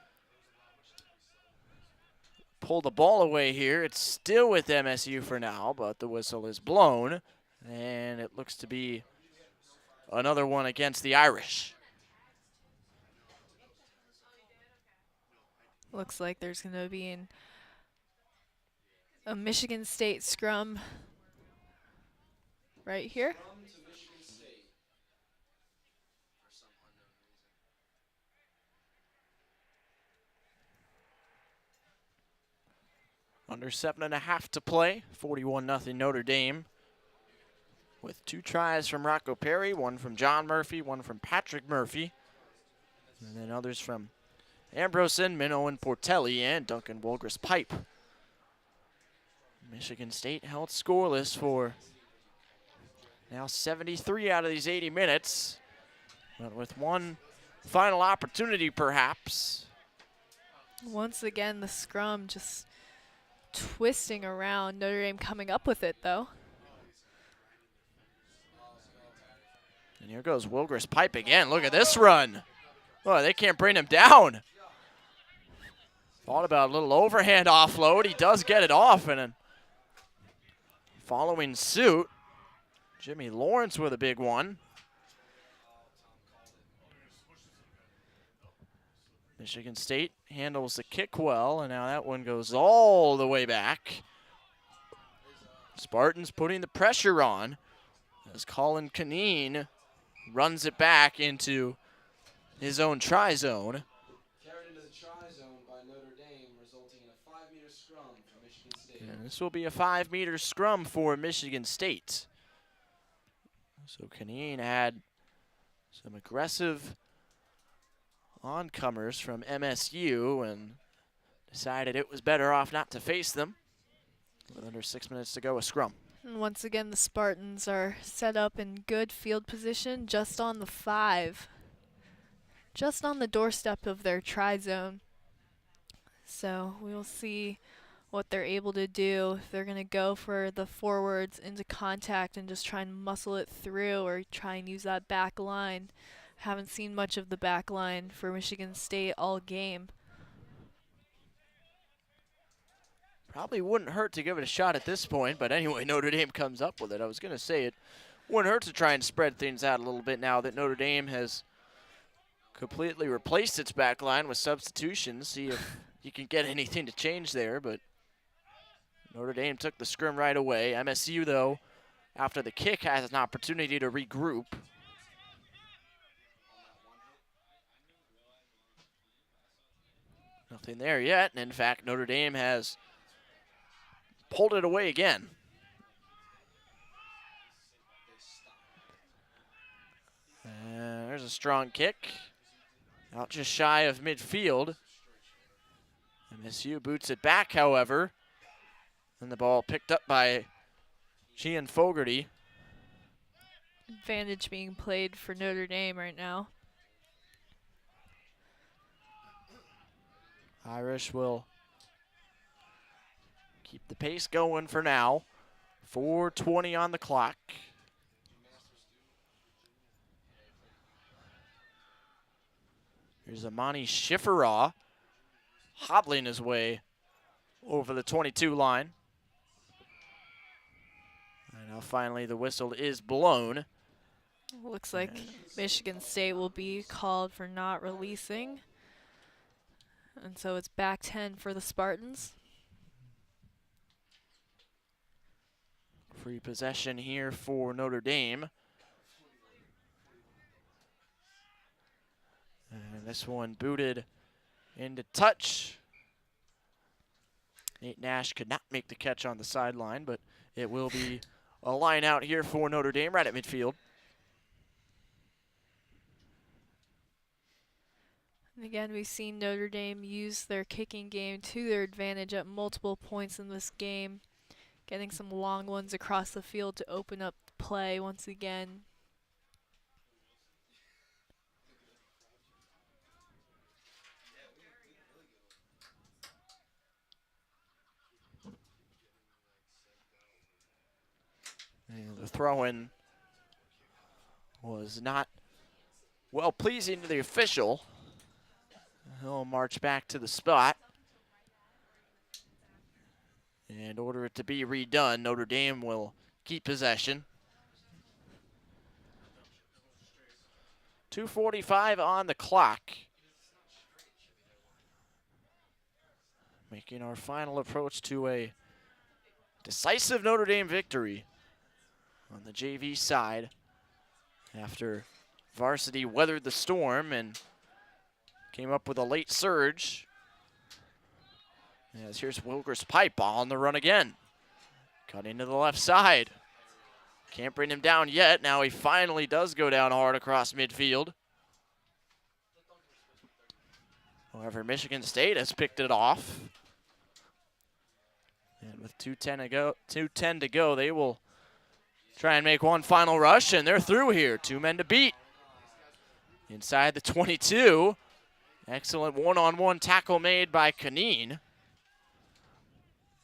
pull the ball away here. It's still with MSU for now, but the whistle is blown, and it looks to be another one against the Irish. Looks like there's going to be a Michigan State scrum right here. Come to Michigan State. For some unknown reason. Under 7.5 to play. 41-0 Notre Dame. With 2 tries from Rocco Perry, 1 from John Murphy, 1 from Patrick Murphy. And then others from Ambrosen, Minoan Portelli, and Duncan Wolgers Pipe. Michigan State held scoreless for now 73 out of these 80 minutes. But with one final opportunity, perhaps. Once again, the scrum just twisting around. Notre Dame coming up with it, though. And here goes Wilgers Pipe again. Look at this run. Oh, they can't bring him down. Thought about a little overhand offload. He does get it off, and then following suit, Jimmy Lawrence with a big one. Michigan State handles the kick well, and now that one goes all the way back. Spartans putting the pressure on as Colin Canine runs it back into his own try zone. Carried into the try zone by Notre Dame, resulting in a 5-meter scrum for Michigan State. And this will be a 5-meter scrum for Michigan State. So Canine had some aggressive oncomers from MSU and decided it was better off not to face them. With under 6 minutes to go, a scrum. And once again, the Spartans are set up in good field position just on the 5. Just on the doorstep of their try zone. So we will see what they're able to do. If they're going to go for the forwards into contact and just try and muscle it through, or try and use that back line. Haven't seen much of the back line for Michigan State all game. Probably wouldn't hurt to give it a shot at this point, but anyway, Notre Dame comes up with it. I was going to say it wouldn't hurt to try and spread things out a little bit now that Notre Dame has completely replaced its back line with substitutions. See if you can get anything to change there, but Notre Dame took the scrum right away. MSU, though, after the kick, has an opportunity to regroup. Nothing there yet, and in fact, Notre Dame has pulled it away again. And there's a strong kick. Out just shy of midfield. MSU boots it back, however. And the ball picked up by Gian Fogarty. Advantage being played for Notre Dame right now. Irish will keep the pace going for now. 4:20 on the clock. Here's Amani Schifferau hobbling his way over the 22 line. And now finally the whistle is blown. Looks like Michigan State will be called for not releasing. And so it's back 10 for the Spartans. Free possession here for Notre Dame. And this one booted into touch. Nate Nash could not make the catch on the sideline, but it will be a line out here for Notre Dame right at midfield. And again, we've seen Notre Dame use their kicking game to their advantage at multiple points in this game, getting some long ones across the field to open up play once again. And the throw-in was not well pleasing to the official. He'll march back to the spot and order it to be redone. Notre Dame will keep possession. 2:45 on the clock. Making our final approach to a decisive Notre Dame victory on the JV side after varsity weathered the storm and came up with a late surge As here's Wilker's Pipe on the run again. Cutting to the left side. Can't bring him down yet. Now he finally does go down hard across midfield. However, Michigan State has picked it off. And with 2:10 to go, they will try and make one final rush, and they're through here. 2 men to beat. Inside the 22. Excellent one-on-one tackle made by Kaneen.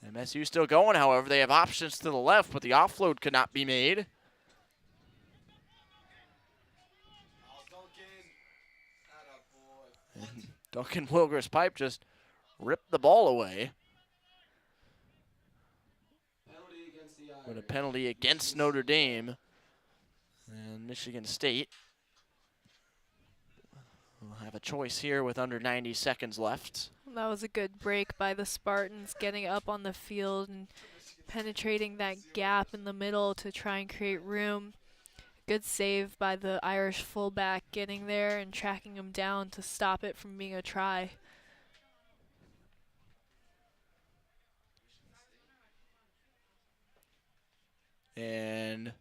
MSU still going, however. They have options to the left, but the offload could not be made. And Duncan Wilker's Pipe just ripped the ball away. With a penalty against Notre Dame and Michigan State. We'll have a choice here with under 90 seconds left. That was a good break by the Spartans, getting up on the field and penetrating that gap in the middle to try and create room. Good save by the Irish fullback, getting there and tracking him down to stop it from being a try. And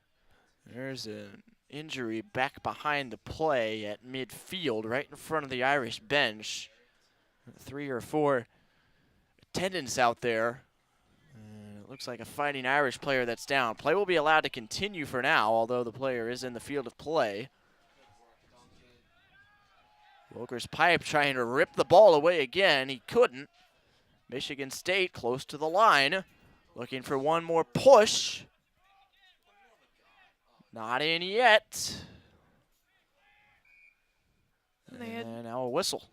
there's an injury back behind the play at midfield, right in front of the Irish bench. 3 or 4 attendants out there. It looks like a Fighting Irish player that's down. Play will be allowed to continue for now, although the player is in the field of play. Wilker's Pipe trying to rip the ball away again. He couldn't. Michigan State close to the line, looking for one more push. Not in yet. And now a whistle.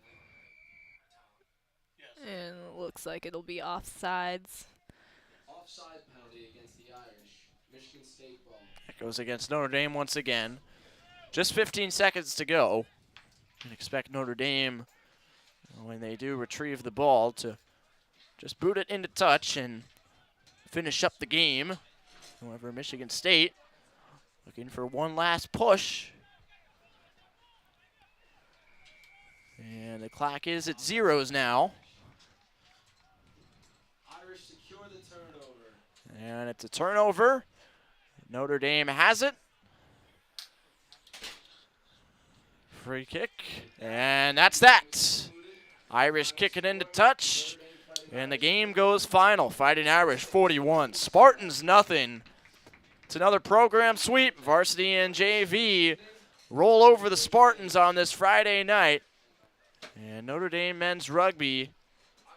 And it looks like it'll be offsides. Offside penalty against the Irish. Michigan State ball. That goes against Notre Dame once again. Just 15 seconds to go. And expect Notre Dame, when they do retrieve the ball, to just boot it into touch and finish up the game. However, Michigan State looking for one last push. And the clock is at zeros now. Irish secure the turnover. And it's a turnover. Notre Dame has it. Free kick. And that's that. Irish kick it into touch. And the game goes final. Fighting Irish 41. Spartans nothing. It's another program sweep. Varsity and JV roll over the Spartans on this Friday night. And Notre Dame men's rugby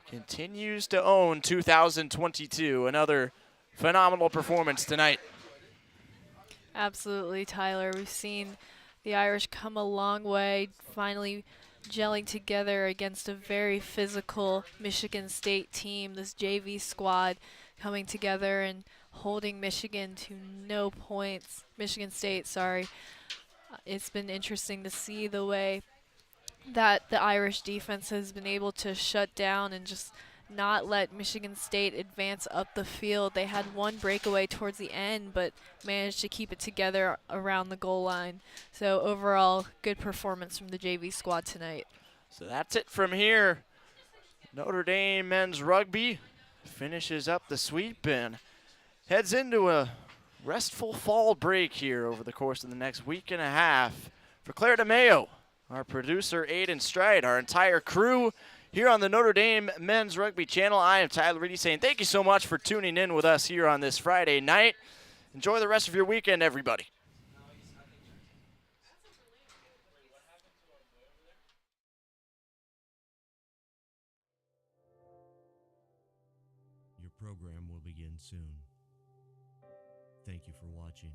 continues to own 2022. Another phenomenal performance tonight. Absolutely, Tyler. We've seen the Irish come a long way, finally gelling together against a very physical Michigan State team. This JV squad coming together and holding Michigan to no points. Michigan State, sorry. It's been interesting to see the way that the Irish defense has been able to shut down and just not let Michigan State advance up the field. They had one breakaway towards the end, but managed to keep it together around the goal line. So overall, good performance from the JV squad tonight. So that's it from here. Notre Dame men's rugby finishes up the sweep and heads into a restful fall break here over the course of the next week and a half. For Claire DeMayo, our producer Aiden Stride, our entire crew here on the Notre Dame Men's Rugby channel, I am Tyler Reedy saying thank you so much for tuning in with us here on this Friday night. Enjoy the rest of your weekend, everybody. Your program will begin soon. Thank you for watching.